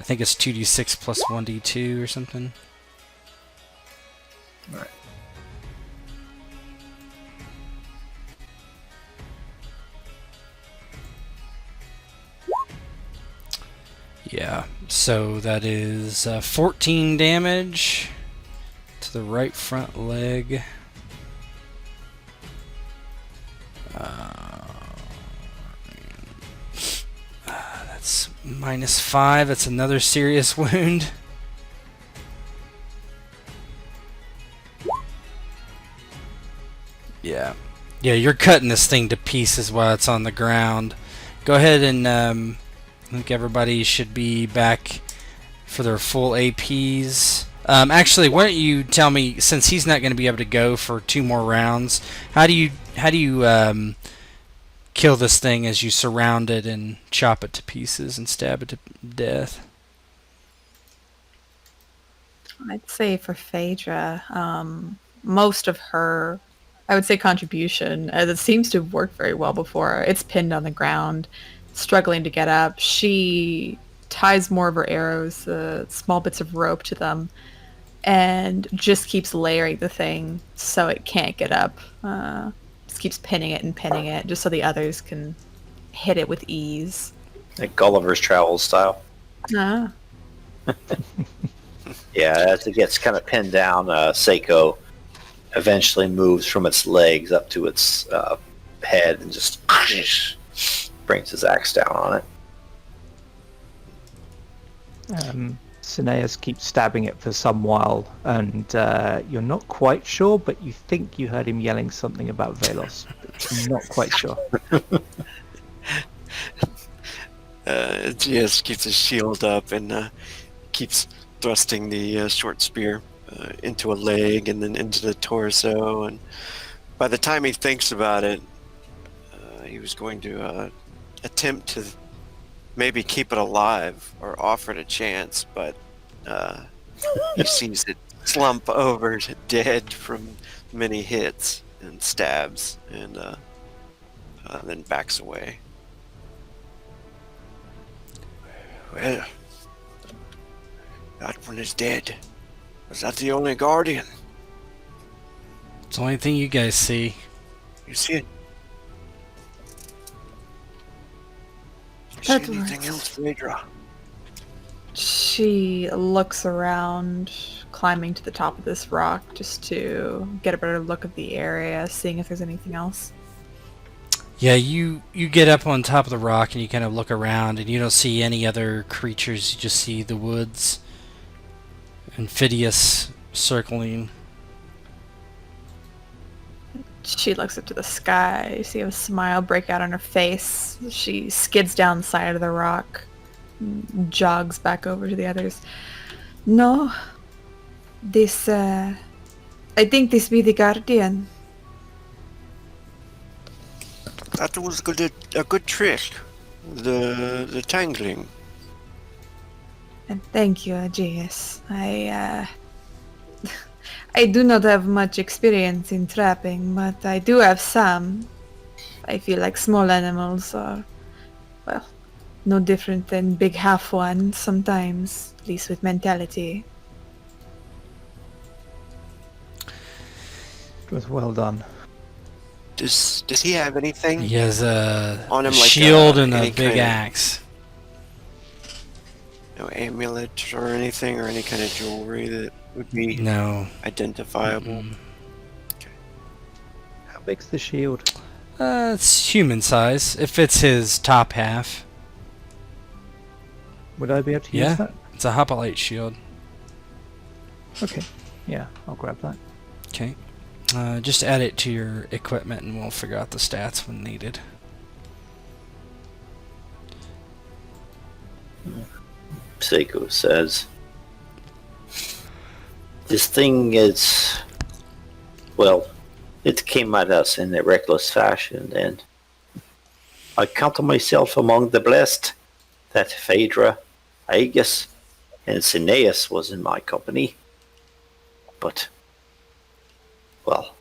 I think it's 2d6 plus 1d2 or something. Alright. Yeah, so that is 14 damage to the right front leg. That's minus 5. That's another serious wound. Yeah. Yeah, you're cutting this thing to pieces while it's on the ground. Go ahead and I think everybody should be back for their full APs. Actually, why don't you tell me, since he's not going to be able to go for 2 more rounds, how do you kill this thing as you surround it and chop it to pieces and stab it to death? I'd say for Phaedra, most of her, I would say, contribution, as it seems to have worked very well before. It's pinned on the ground, struggling to get up. She ties more of her arrows, small bits of rope to them, and just keeps layering the thing so it can't get up. Just keeps pinning it just so the others can hit it with ease. Like Gulliver's Travels style. Ah. Yeah, as it gets kind of pinned down, Sekko eventually moves from its legs up to its head and just brings his axe down on it. Cineas keeps stabbing it for some while, and you're not quite sure, but you think you heard him yelling something about Velos. But not quite sure. Aegeus keeps his shield up and keeps thrusting the short spear into a leg and then into the torso. And by the time he thinks about it, he was going to attempt to maybe keep it alive or offer it a chance, but he sees it slump over to dead from many hits and stabs, and then backs away. Well, that one is dead. Was that the only guardian? It's the only thing you guys see. You see it? You That see anything works. else, Phaedra? She looks around, climbing to the top of this rock just to get a better look of the area, seeing if there's anything else. Yeah, you get up on top of the rock and you kind of look around and you don't see any other creatures. You just see the woods and Phidias circling. She looks up to the sky. You see a smile break out on her face. She skids down the side of the rock, jogs back over to the others. No, this, I think this be the guardian. That was a good trick. The tangling. And thank you, Aegeus. I do not have much experience in trapping, but I do have some. I feel like small animals are, well, no different than big half ones sometimes, at least with mentality. It was well done. Does he have anything? He has a On him, like, shield and a any big kind of- axe. No amulet or anything, or any kind of jewelry that would be No. identifiable? Mm. How big's the shield? It's human size. It fits his top half. Would I be able to Yeah. use that? It's a hoplite shield. Okay. Yeah, I'll grab that. Okay. Just add it to your equipment and we'll figure out the stats when needed. Sekko says, this thing is, well, it came at us in a reckless fashion, and I count myself among the blessed that Phaedra, Aegis, and Cineas was in my company. But, well,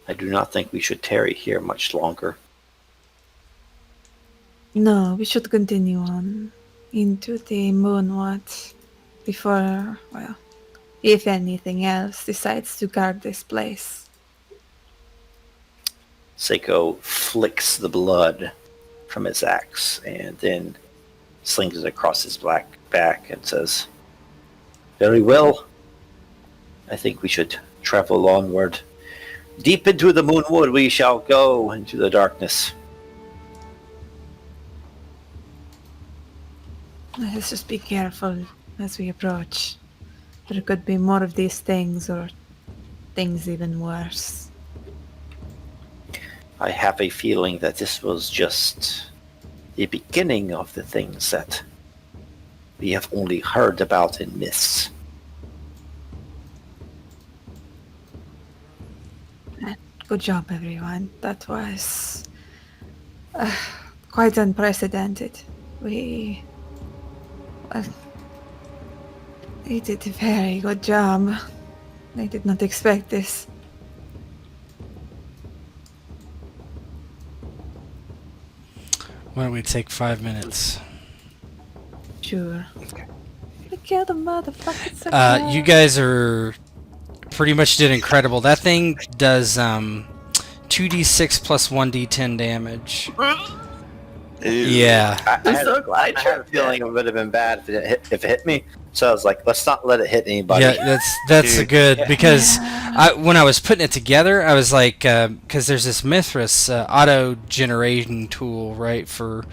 I do not think we should tarry here much longer. No, we should continue on into the Moonwatch before, well, if anything else decides to guard this place. Sekko flicks the blood from his axe and then slings it across his black back and says, very well. I think we should travel onward. Deep into the Moonwood we shall go into the darkness. Let's just be careful as we approach. There could be more of these things, or things even worse. I have a feeling that this was just the beginning of the things that we have only heard about in myths. Good job, everyone. That was quite unprecedented. We did a very good job. I did not expect this. Why don't we take 5 minutes? Sure. Kill the motherfucking Sekko. You guys are pretty much did incredible. That thing does 2d6 plus 1d10 damage. Ew. Yeah. I I'm had, so glad I had a feeling it would have been bad if it hit me. So I was like, let's not let it hit anybody. Yeah, that's a Dude. good Yeah. because when I was putting it together, I was like, because there's this Mythras auto generating tool, right, for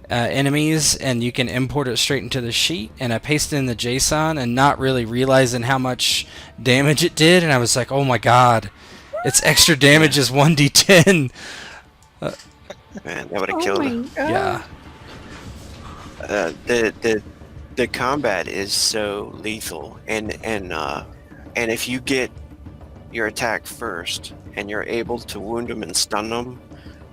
enemies, and you can import it straight into the sheet. And I pasted in the JSON and not really realizing how much damage it did, and I was like, oh my god, its extra damage is 1d10. Man, that would have Oh killed my him. god. Yeah. The combat is so lethal, and if you get your attack first and you're able to wound them and stun them,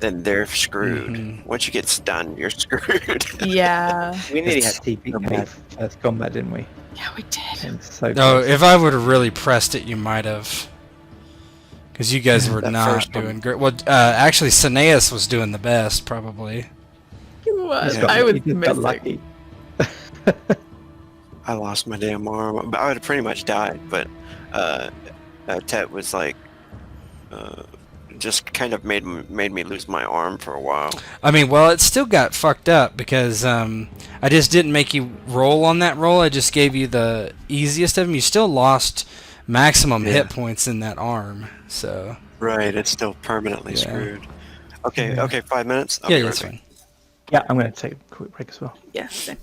then they're screwed. Mhm. Once you get stunned, you're screwed. Yeah. We nearly had It's- TP in our first combat, didn't we? Yeah, we did. And so No, close. if I would have really pressed it, you might have. Because you guys were That not first one. doing great. Well, actually, Cineas was doing the best, probably. He was. Yeah. I was You just got missing. lucky. I lost my damn arm. I would have pretty much died, but Tet was like, just kind of made me lose my arm for a while. I mean, well, it still got fucked up because I just didn't make you roll on that roll. I just gave you the easiest of them. You still lost maximum Yeah. hit points in that arm. So Right, it's still permanently Yeah. screwed. Okay, Yeah. okay, 5 minutes. I'll yeah, be that's right back. fine. Yeah, I'm going to take a quick break as well. Yeah, same.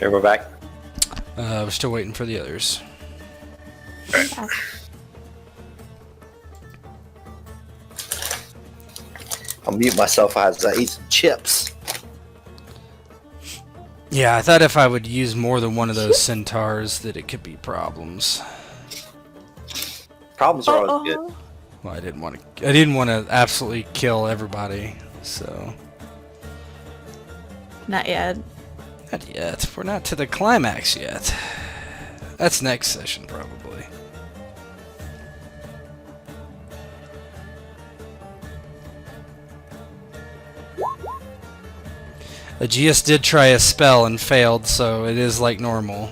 Here we're back. We're still waiting for the others. I'll mute myself as I eat some chips. Yeah, I thought if I would use more than one of those centaurs that it could be problems. Problems are always good. Well, I didn't want to absolutely kill everybody, so Not yet. not yet. We're not to the climax yet. That's next session probably. Aegeus did try a spell and failed, so it is like normal.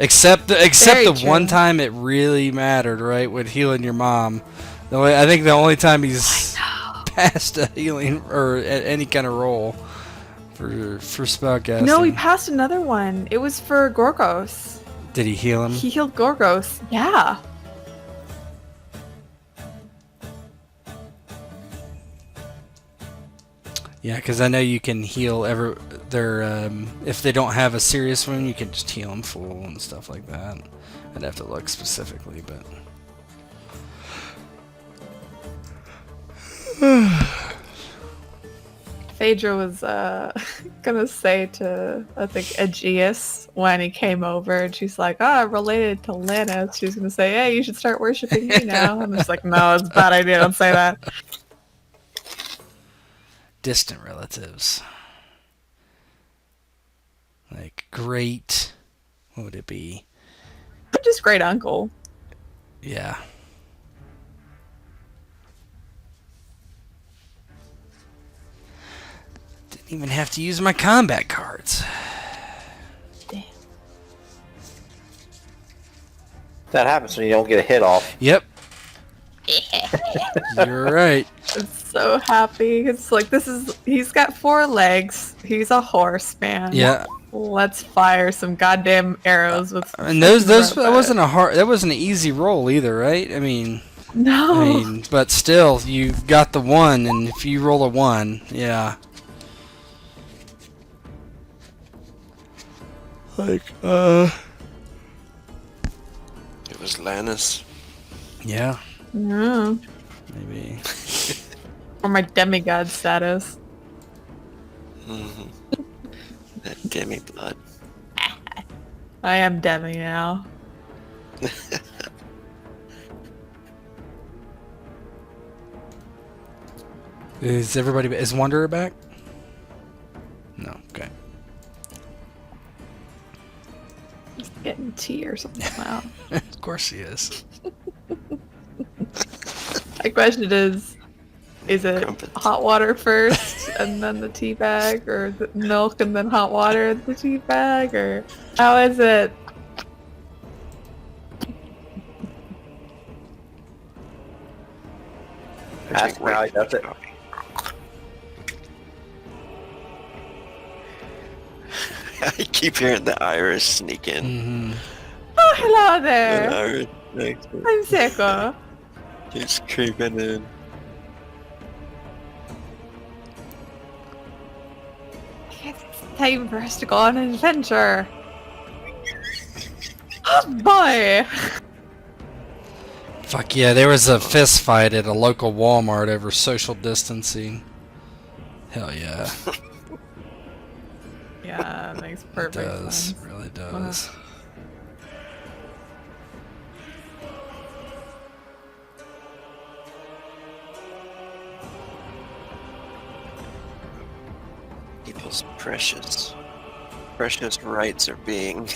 Except Very the true. one time it really mattered, right? With healing your mom. I think the only time he's passed a healing or any kind of roll for spellcasting. No, he passed another one. It was for Gorgos. Did he heal him? He healed Gorgos. Yeah. Yeah, because I know you can heal if they don't have a serious wound, you can just heal them full and stuff like that. I'd have to look specifically, but Phaedra was gonna say to, I think, Aegeus when he came over, and she's like, related to Lannis. She's gonna say, hey, you should start worshipping me now. I'm just like, no, it's a bad idea. Don't say that. distant relatives. Like great, what would it be? Just great uncle. Yeah. Didn't even have to use my combat cards. Damn. That happens when you don't get a hit off. Yep. You're right. I'm so happy. It's like, he's got 4 legs. He's a horse, man. Yeah. Let's fire some goddamn arrows with. And that wasn't an easy roll either, right? I mean, No. but still, you got the 1, and if you roll a 1, yeah. Like, It was Lannis. yeah, No. maybe. Or my demigod status. Mm-hmm. That demi blood. I am demi now. Is Wanderer back? No, okay. Getting tea or something now. Of course he is. My question is it Crumpets. hot water first and then the tea bag, or is it milk and then hot water and the tea bag, or how is it? That's how he does it. I keep hearing the Irish sneak in. Mm-hmm. Oh, hello The there. Irish next to I'm Sekko. just creeping in. It's time for us to go on an adventure. Oh boy. Fuck yeah, there was a fist fight at a local Walmart over social distancing. Hell yeah. Yeah, that makes It perfect does. sense. Really does. People's precious rights are being.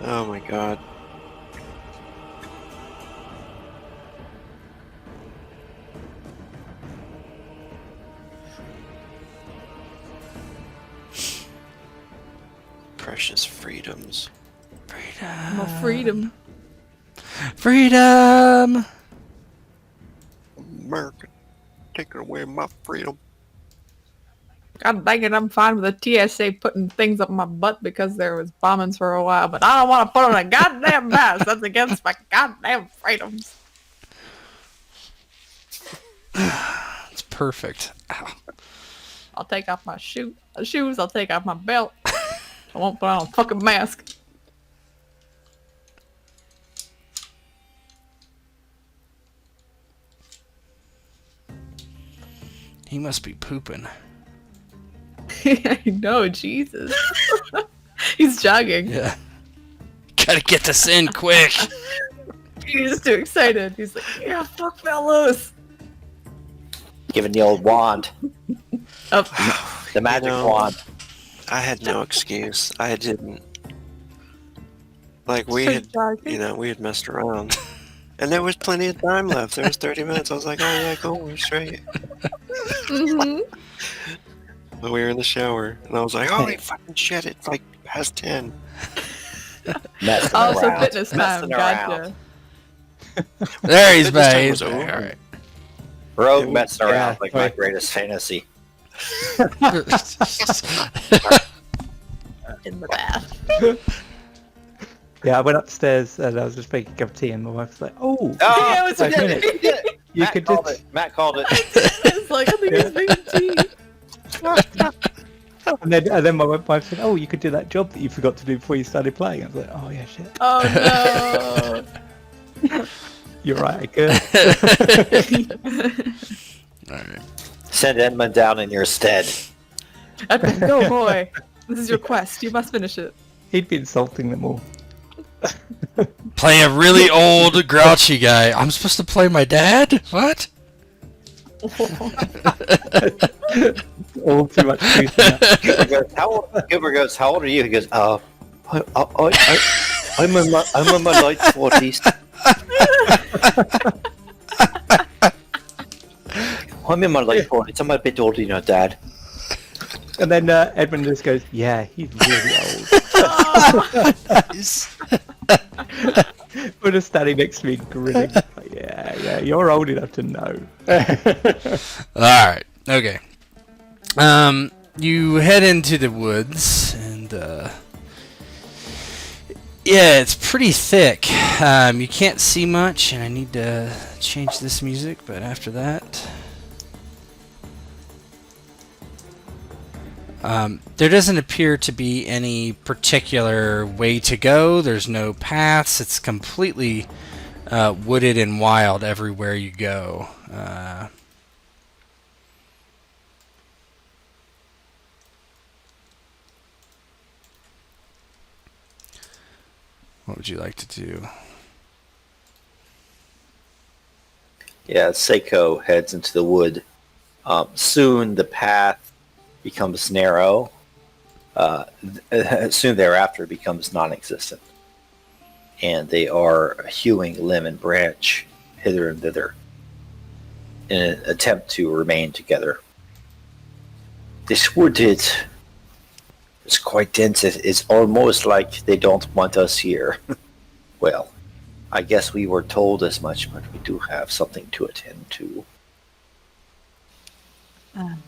Oh my god. Precious freedoms. More freedom. Freedom! America, taking away my freedom. God dang it, I'm fine with the TSA putting things up my butt because there was bombings for a while, but I don't want to put on a goddamn mask. That's against my goddamn freedoms. It's perfect. Ow. I'll take off my shoes. I'll take off my belt. I won't put on a fucking mask. He must be pooping. I know, Jesus. He's jogging. Yeah. Gotta get this in quick. He's too excited. He's like, yeah, fuck fellows. Giving the old wand, Oh, the magic wand. I had no excuse. I didn't. Like, we had, we had messed around. And there was plenty of time left. There was 30 minutes. I was like, oh yeah, cool, we're straight. mm-hmm. But we were in the shower, and I was like, holy fucking shit, it's like past 10. Messing Oh, so around. fitness time. Messing Gotcha. around. There he's This time back. was He's back. over. All right. Rogue messing around Yeah, like my right. greatest fantasy. In the bath. Yeah, I went upstairs and I was just making a cup of tea, and my wife was like, "Oh, Oh, Yeah, it was 5 good. minutes. he did it. You Matt could called just." it. Matt called it. It's like, I think he's making tea. And then my wife said, "Oh, you could do that job that you forgot to do before you started playing." I was like, "Oh yeah, shit. Oh no. You're right, I could." All right. Send Edmund down in your stead. Edmund, go boy. This is your quest. You must finish it. He'd be insulting them all. Play a really old, grouchy guy. I'm supposed to play my dad? What? All too much truth in that. Gilbert goes, how old are you? He goes, I'm in my late 40s. I'm in my late 40s. I'm a bit older than your dad. And then Edmund just goes, "Yeah, he's really old." We're just standing next to me grinning. Like, yeah, you're old enough to know. All right. Okay. You head into the woods, and yeah, it's pretty thick. You can't see much, and I need to change this music. But after that, there doesn't appear to be any particular way to go. There's no paths. It's completely wooded and wild everywhere you go. What would you like to do? Yeah, Sekko heads into the wood. Soon the path becomes narrow. Soon thereafter it becomes non-existent. And they are hewing limb and branch hither and thither in an attempt to remain together. This wood is quite dense. It's almost like they don't want us here. Well, I guess we were told as much, but we do have something to attend to.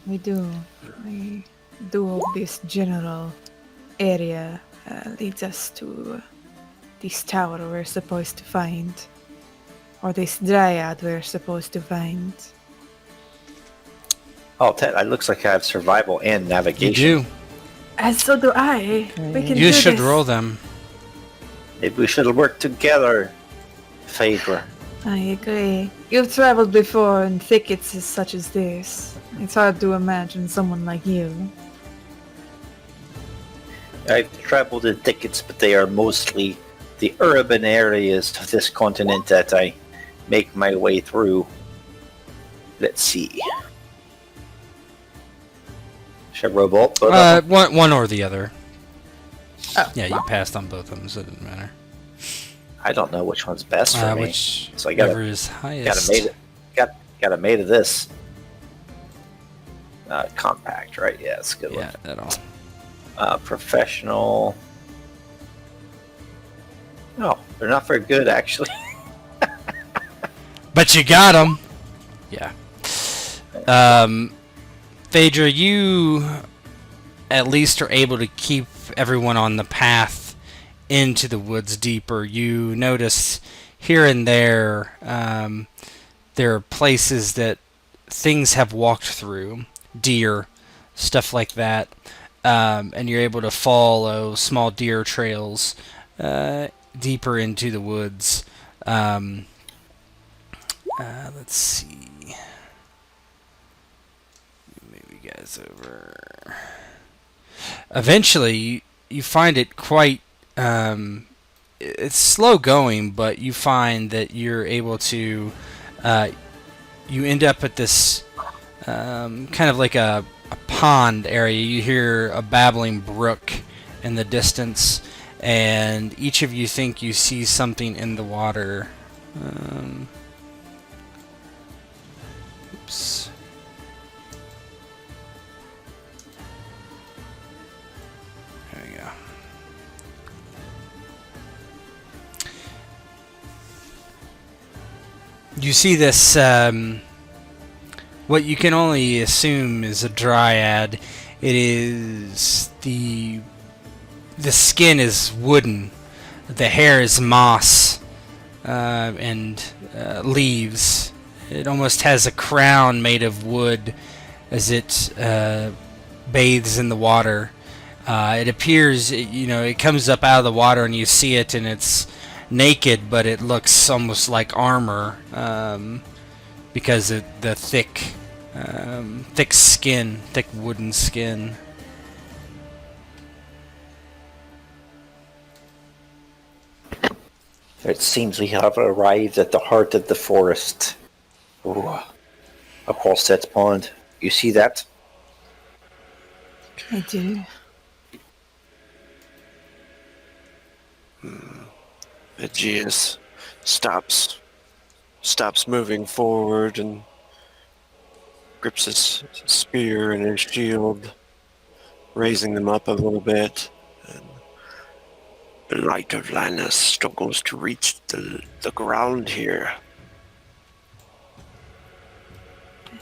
We do. This general area leads us to this tower we're supposed to find. Or this dryad we're supposed to find. Oh, Ted, it looks like I have survival and You navigation. do. And so do I. We can You do should this. roll them. Maybe we should work together. Favor. I agree. You've traveled before in thickets such as this. It's hard to imagine someone like you. I've traveled in thickets, but they are mostly the urban areas of this continent that I make my way through. Let's see. Should I roll both? Both of them? One or the other. Oh. Yeah, you passed on both of them, so it doesn't matter. I don't know which one's best for me. So I Whichever gotta- is highest. Got a made of this. Compact, right? Yeah, it's a good Yeah, that all. one. Professional. No, they're not very good, actually. But you got them. Yeah. Phaedra, you at least are able to keep everyone on the path into the woods deeper. You notice here and there there are places that things have walked through. Deer stuff like that. And you're able to follow small deer trails deeper into the woods. Let's see. Move you guys over. Eventually, you find it quite. It's slow going, but you find that you're able to. You end up at this kind of like a pond area. You hear a babbling brook in the distance, and each of you think you see something in the water. Oops. There we go. You see this, what you can only assume is a dryad. It is the skin is wooden, the hair is moss and leaves. It almost has a crown made of wood as it bathes in the water. It appears, it comes up out of the water and you see it, and it's naked, but it looks almost like armor because of the thick skin, thick wooden skin. It seems we have arrived at the heart of the forest. Ooh, across that pond. You see that? I do. Aegeus stops moving forward and grips his spear and his shield, raising them up a little bit. And the light of Lannis struggles to reach the ground here.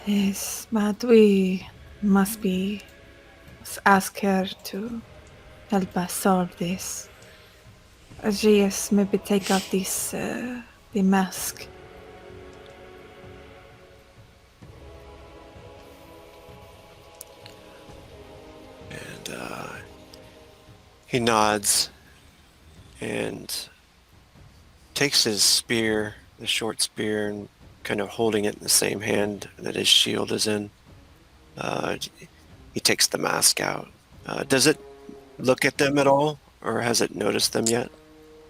Yes, but we must ask her to help us solve this. Aegeus, maybe take out this, the mask. And he nods and takes his spear, the short spear, and kind of holding it in the same hand that his shield is in. He takes the mask out. Does it look at them at all, or has it noticed them yet?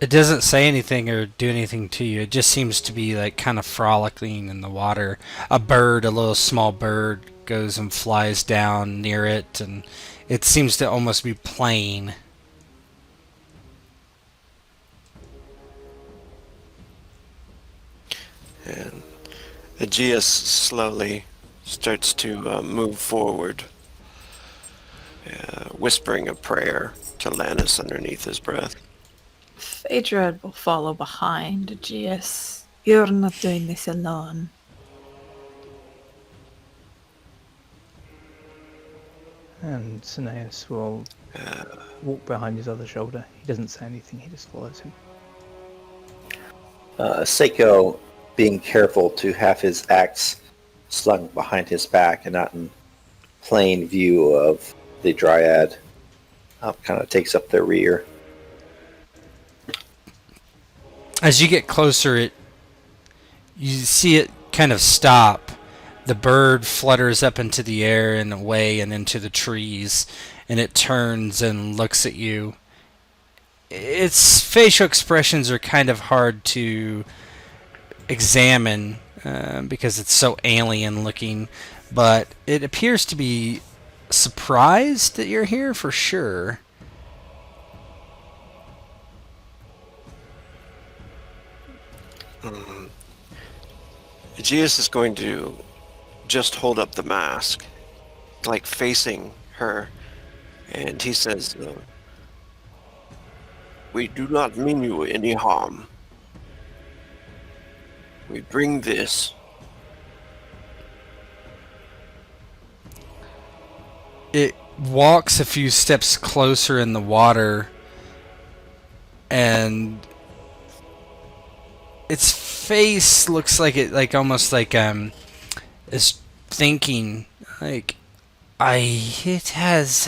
It doesn't say anything or do anything to you. It just seems to be like kind of frolicking in the water. A little small bird, goes and flies down near it, and it seems to almost be playing. And Aegeus slowly starts to move forward, whispering a prayer to Lannis underneath his breath. Phaedra will follow behind Aegeus. You're not doing this alone. And Cineas will walk behind his other shoulder. He doesn't say anything, he just follows him. Sekko, being careful to have his axe slung behind his back and not in plain view of the dryad, kind of takes up the rear. As you get closer, you see it kind of stop. The bird flutters up into the air and away and into the trees, and it turns and looks at you. Its facial expressions are kind of hard to examine because it's so alien looking, but it appears to be surprised that you're here for sure. Aegeus is going to just hold up the mask, like facing her, and he says, "We do not mean you any harm. We bring this." It walks a few steps closer in the water, and its face looks like it, like almost like is thinking, like, It has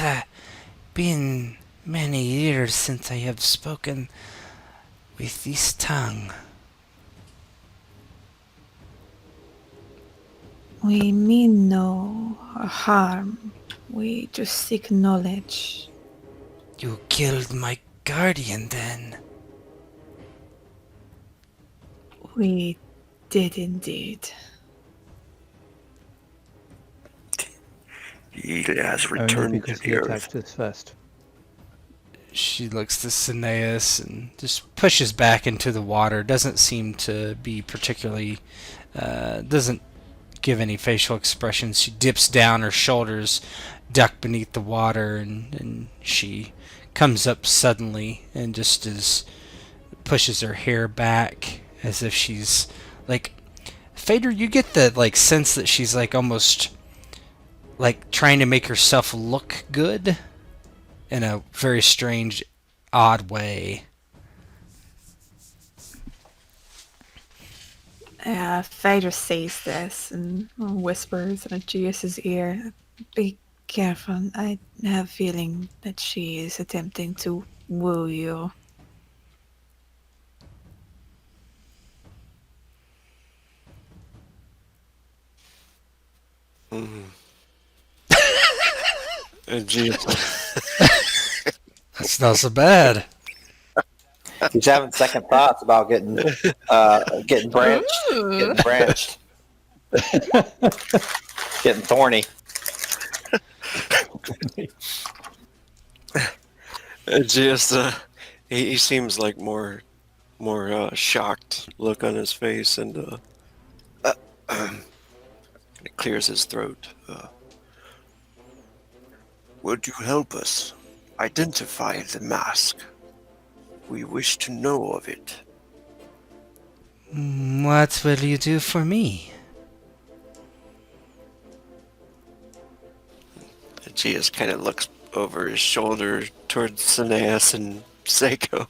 been many years since I have spoken with this tongue. We mean no harm. We just seek knowledge. You killed my guardian then. We did indeed. He has Only returned because to he the earth. attacked us first. She looks to Cineas and just pushes back into the water. Doesn't seem to be particularly... doesn't give any facial expressions. She dips down, her shoulders duck beneath the water, and she comes up suddenly and just pushes her hair back as if she's like... Phaedra, you get the sense that she's almost trying to make herself look good in a very strange, odd way. Phaedra sees this and whispers in Aegeus' ear, "Be careful. I have a feeling that she is attempting to woo you." Jeez. That's not so bad. He's having second thoughts about getting branched, getting thorny. Just he seems like more shocked look on his face, and it clears his throat. Would you help us identify the mask? We wish to know of it. What will you do for me? Aegeus kind of looks over his shoulder towards Cineas and Sekko.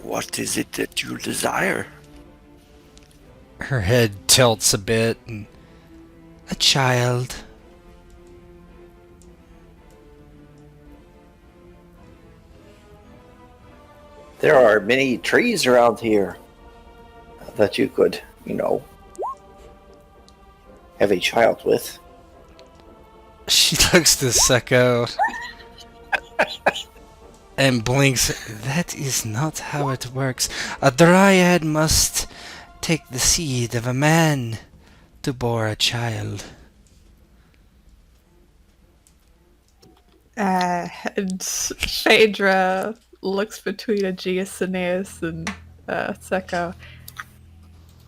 What is it that you desire? Her head tilts a bit, and a child. There are many trees around here that you could, have a child with. She looks to Sekko and blinks. That is not how it works. A dryad must take the seed of a man to bore a child. And Phaedra looks between Aegeus, Aeneas, and Sekko.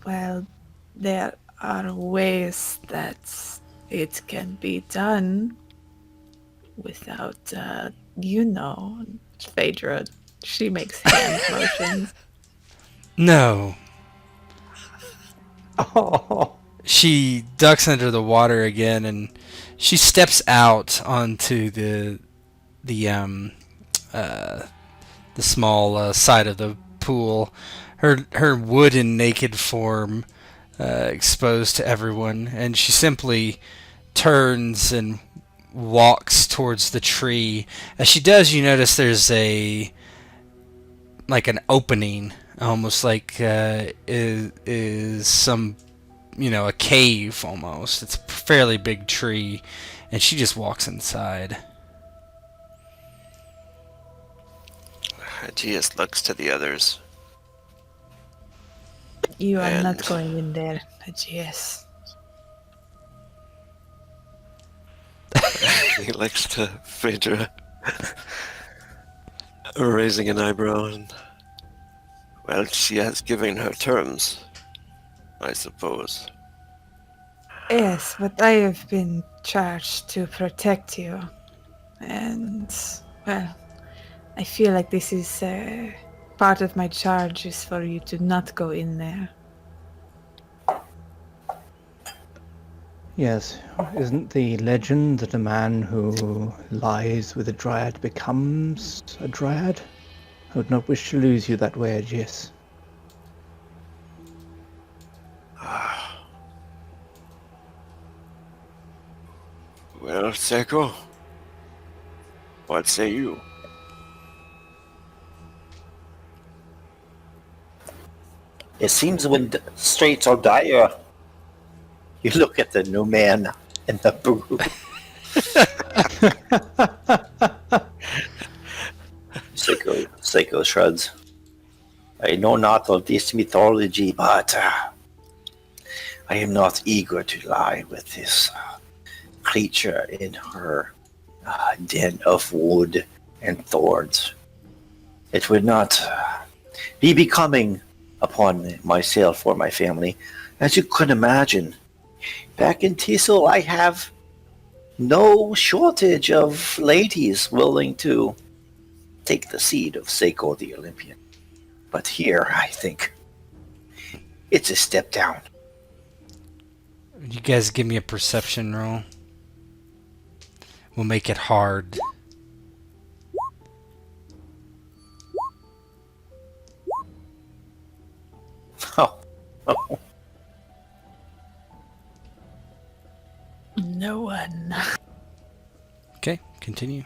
Well, there are ways that it can be done without, Phaedra, she makes hand motions. No. Oh, She ducks under the water again, and she steps out onto the small side of the pool. Her wooden naked form exposed to everyone, and she simply turns and walks towards the tree. As she does, you notice there's an opening, almost like is some a cave almost. It's a fairly big tree, and she just walks inside. Aegeus looks to the others. You are And- not going in there, Aegeus. He looks to Phaedra, raising an eyebrow, and well, she has given her terms, I suppose. Yes, but I have been charged to protect you. And, well, I feel like this is part of my charge is for you to not go in there. yes. Isn't the legend that a man who lies with a dryad becomes a dryad? I would not wish to lose you that way, Aegeus. Well, Sekko, what say you? It seems when the straits are dire, you look at the new man in the brew. Seiko shrugs. I know not of this mythology, but I am not eager to lie with this creature in her den of wood and thorns. It would not be becoming upon myself or my family. As you could imagine, back in Tissel, I have no shortage of ladies willing to take the seed of Sekko the Olympian. But here, I think, it's a step down. You guys give me a perception roll. We'll make it hard. Oh. No one. Okay, continue.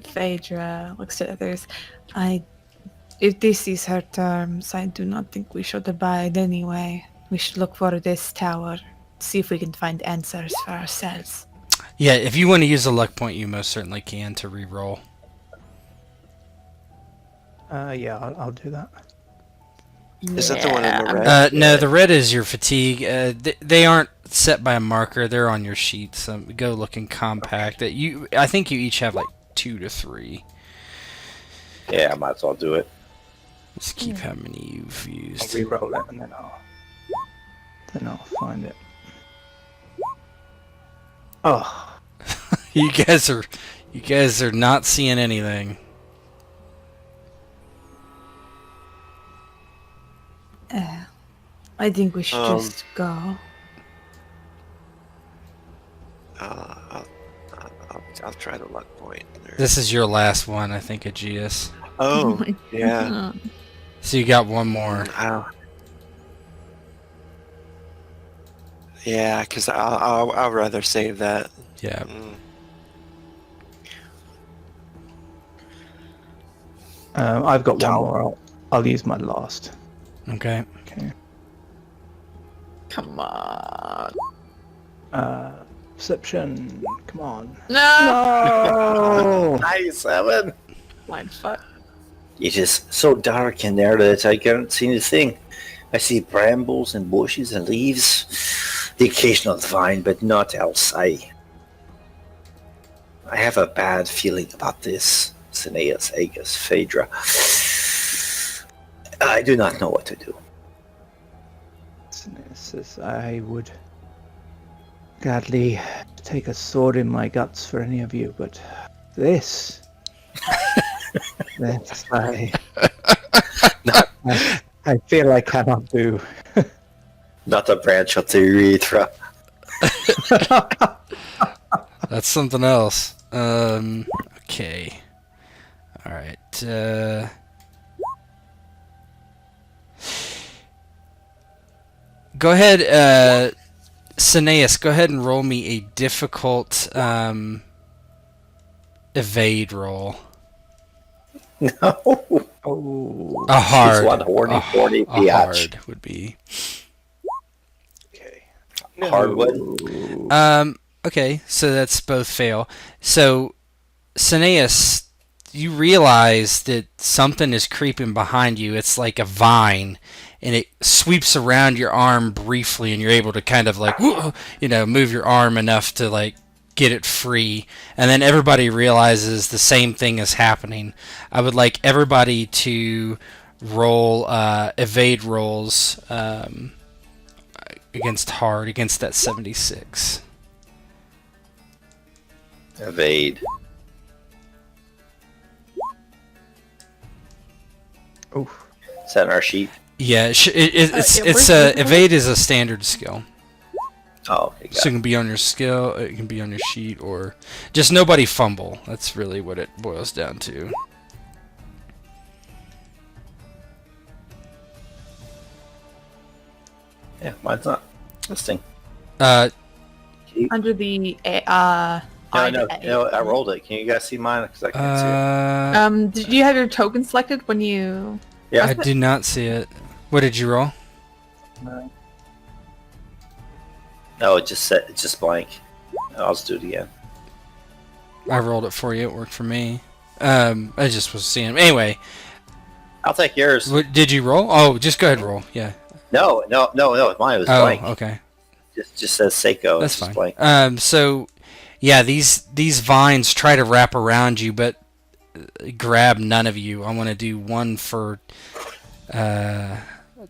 Phaedra looks at others. If this is her terms, I do not think we should abide anyway. We should look for this tower, see if we can find answers for ourselves. Yeah, if you want to use a luck point, you most certainly can to re-roll. Yeah, I'll do that. Is that the one in the red? No, the red is your fatigue. They aren't set by a marker; they're on your sheet. So go looking compact. I think you each have like 2 to 3. Yeah, I might as well do it. Just keep how many you've I'll used. re-roll it and then I'll find it. Oh, You guys are not seeing anything. I think we should just go. I'll try the luck point. This is your last one, I think, Aegeus. Oh, my yeah. God. So you got one more. Ow. Yeah, because I'll rather save that. Yeah. I've got one more. I'll use my last. Okay. Okay. Come on. Perception. Come on. No! No. Nice, Evan. My fuck. It is so dark in there that I can't see anything. I see brambles and bushes and leaves, the occasional vine, but not else. I have a bad feeling about this. Cineas, Agus, Phaedra. I do not know what to do. Says I would gladly take a sword in my guts for any of you, but this I feel I cannot do. Not a branch of the urethra. That's something else. Okay. All right. Go ahead, Cineas, go ahead and roll me a difficult evade roll. No. Oh. A hard. She's one horny, horny a biatch. hard would be. Okay. Hardwood. Okay, so that's both fail. So, Cineas, you realize that something is creeping behind you. It's like a vine, and it sweeps around your arm briefly, and you're able to kind of like, move your arm enough to like get it free. And then everybody realizes the same thing is happening. I would like everybody to roll evade rolls against that 76. Evade. Oh. Is that our sheet? Yeah, it's where's the evade is a standard skill. Oh, okay. So it can be on your skill, it can be on your sheet, or just nobody fumble. That's really what it boils down to. Yeah, mine's not listing. You under the No, I rolled it. Can you guys see mine? Because I can't see it. Did you have your token selected when you? Yeah. I do not see it. What did you roll? No, it's just blank. I'll just do it again. I rolled it for you. It worked for me. I just was seeing. Anyway, I'll take yours. what did you roll? Oh, just go ahead and roll. Yeah. No. Mine was Oh, blank. okay. Just says Sekko. That's It's just fine. blank. So, yeah, these vines try to wrap around you, but grab none of you. I want to do one for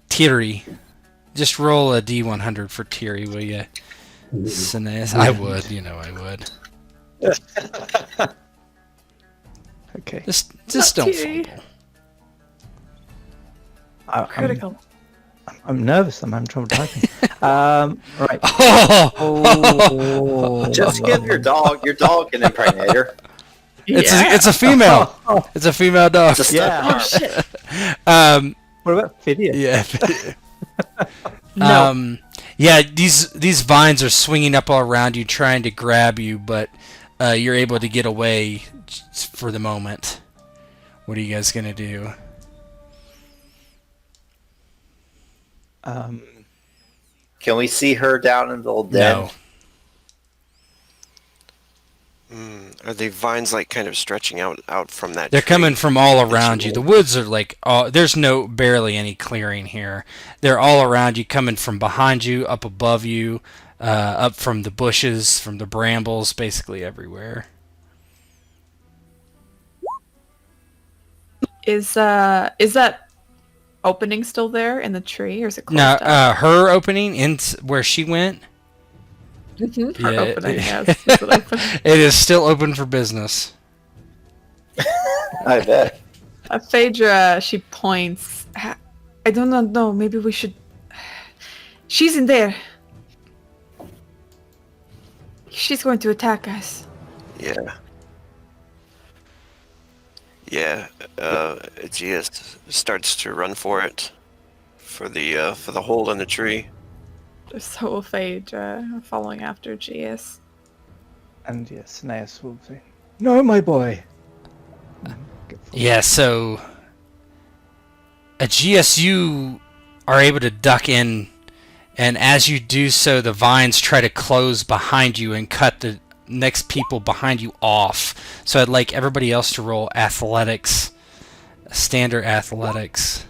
Tiri. Just roll a D100 for Tiri, will you? Sineas? I would. You know I would. Okay. Just Not don't Tiri. fumble. Critical. I'm nervous. I'm having trouble typing. Right. Oh! Just give your dog an impregnator. It's a female. It's a female dog. It's a Yeah. stud Um, What about Phidias? yeah. No. Yeah. These vines are swinging up all around you, trying to grab you, but you're able to get away for the moment. What are you guys gonna do? Can we see her down in the little den? No. Are the vines like kind of stretching out from that? They're tree? coming from all around you. The woods are like, there's barely any clearing here. They're all around you, coming from behind you, up above you, up from the bushes, from the brambles, basically everywhere. Is that opening still there in the tree, or is it closed No, up? her opening in where she went, Her yeah, opening, yes. Is it open? it is still open for business. I bet. Phaedra, she points. I don't know. Maybe we should. She's in there. She's going to attack us. Yeah. Yeah. Aegeus starts to run for it, for the hole in the tree. So will Phaedra, following after Aegeus. And yes, Sineas will say, "No, my boy." Yeah, so Aegeus, you are able to duck in, and as you do so, the vines try to close behind you and cut the next people behind you off. So I'd like everybody else to roll athletics, standard athletics.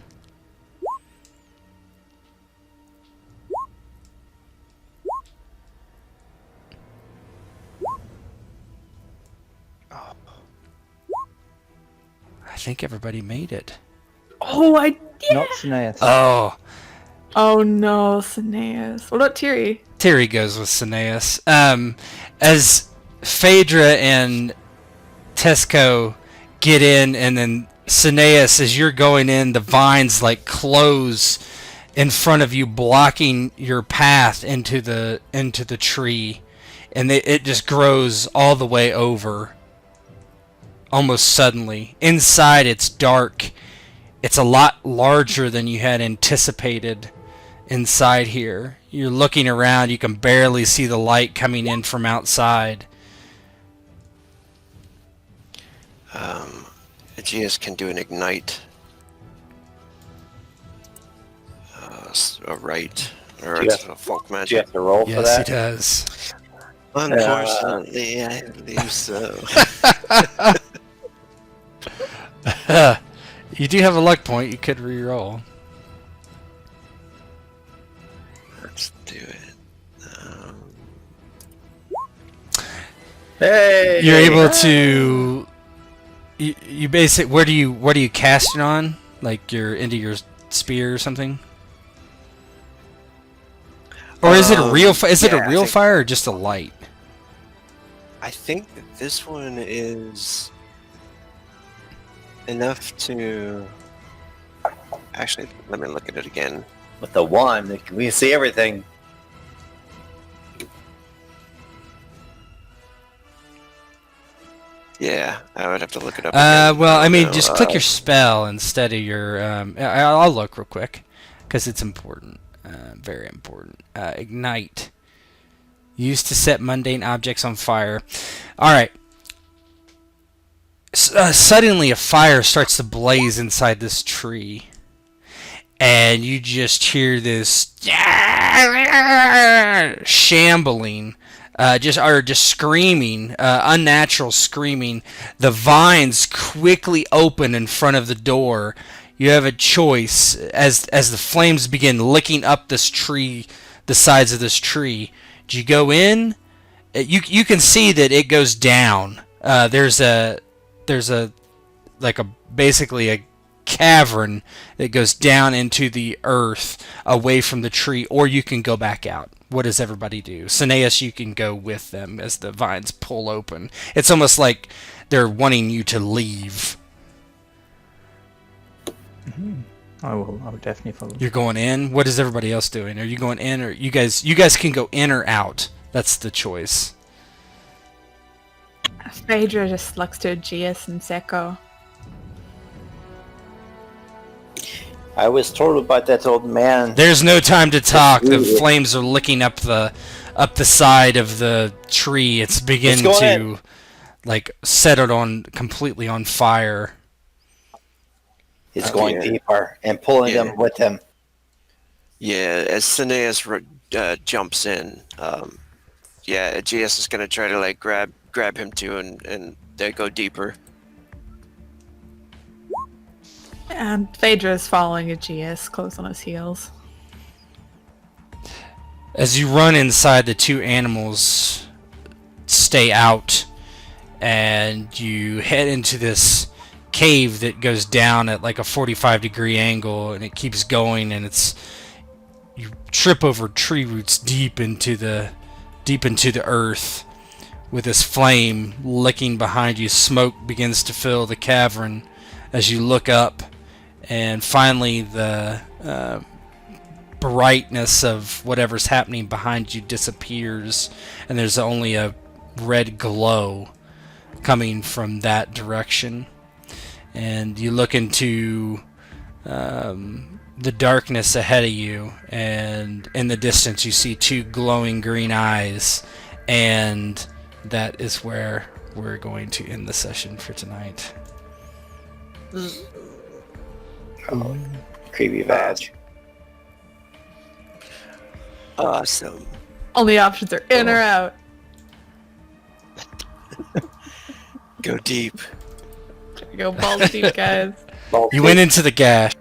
I think everybody made it. Oh, I did. Not Sineas. Oh no, Cineas. What about Tiri? Terry goes with Cineas. As Phaedra and Tesco get in, and then Cineas, as you're going in, the vines like close in front of you, blocking your path into the tree, and it just grows all the way over. Almost suddenly. Inside, it's dark. It's a lot larger than you had anticipated inside here. You're looking around, you can barely see the light coming in from outside. Aegeus can do an ignite. A rite, or Do you it's a folk Do you magic. have to roll for Yes, that? he does. Unfortunately, I believe so. You do have a luck point. You could re-roll. Let's do it. Hey! You're able to. You basically. What are you casting on? Like you're into your spear or something? Or is it a real? Is it yeah, a I real think- fire or just a light? I think that this one is enough to. Actually, let me look at it again. With the one, we can see everything. Yeah, I would have to look it up. Again. Well, I mean, No, just click your spell instead of your. I'll look real quick, because it's important. Very important. Ignite. Used to set mundane objects on fire. Alright. Suddenly a fire starts to blaze inside this tree. And you just hear this shambling, just screaming, unnatural screaming. The vines quickly open in front of the door. You have a choice as the flames begin licking up this tree, the sides of this tree. Do you go in? You can see that it goes down. There's basically a cavern that goes down into the earth away from the tree, or you can go back out. What does everybody do? Cineas, you can go with them as the vines pull open. It's almost like they're wanting you to leave. Mm-hmm. I will definitely follow. You're going in? What is everybody else doing? Are you going in, or you guys can go in or out? That's the choice. Phaedra just looks to Aegeus and Sekko. I was told about that old man. There's no time to talk. The flames are licking up the side of the tree. It's beginning to set it on completely on fire. He's going deeper and pulling them with him. Yeah, as Cineas jumps in, Aegeus is gonna try to grab him too, and they go deeper. And Phaedra is following Aegeus, close on his heels. As you run inside, the two animals stay out, and you head into this cave that goes down at like a 45-degree angle, and it keeps going, and you trip over tree roots deep into the earth. With this flame licking behind you, smoke begins to fill the cavern as you look up, and finally the brightness of whatever's happening behind you disappears, and there's only a red glow coming from that direction. And you look into the darkness ahead of you, and in the distance you see two glowing green eyes, and that is where we're going to end the session for tonight. Oh, creepy badge. Awesome. Only options are in or out. Go deep. Go balls deep, guys. You went into the gash.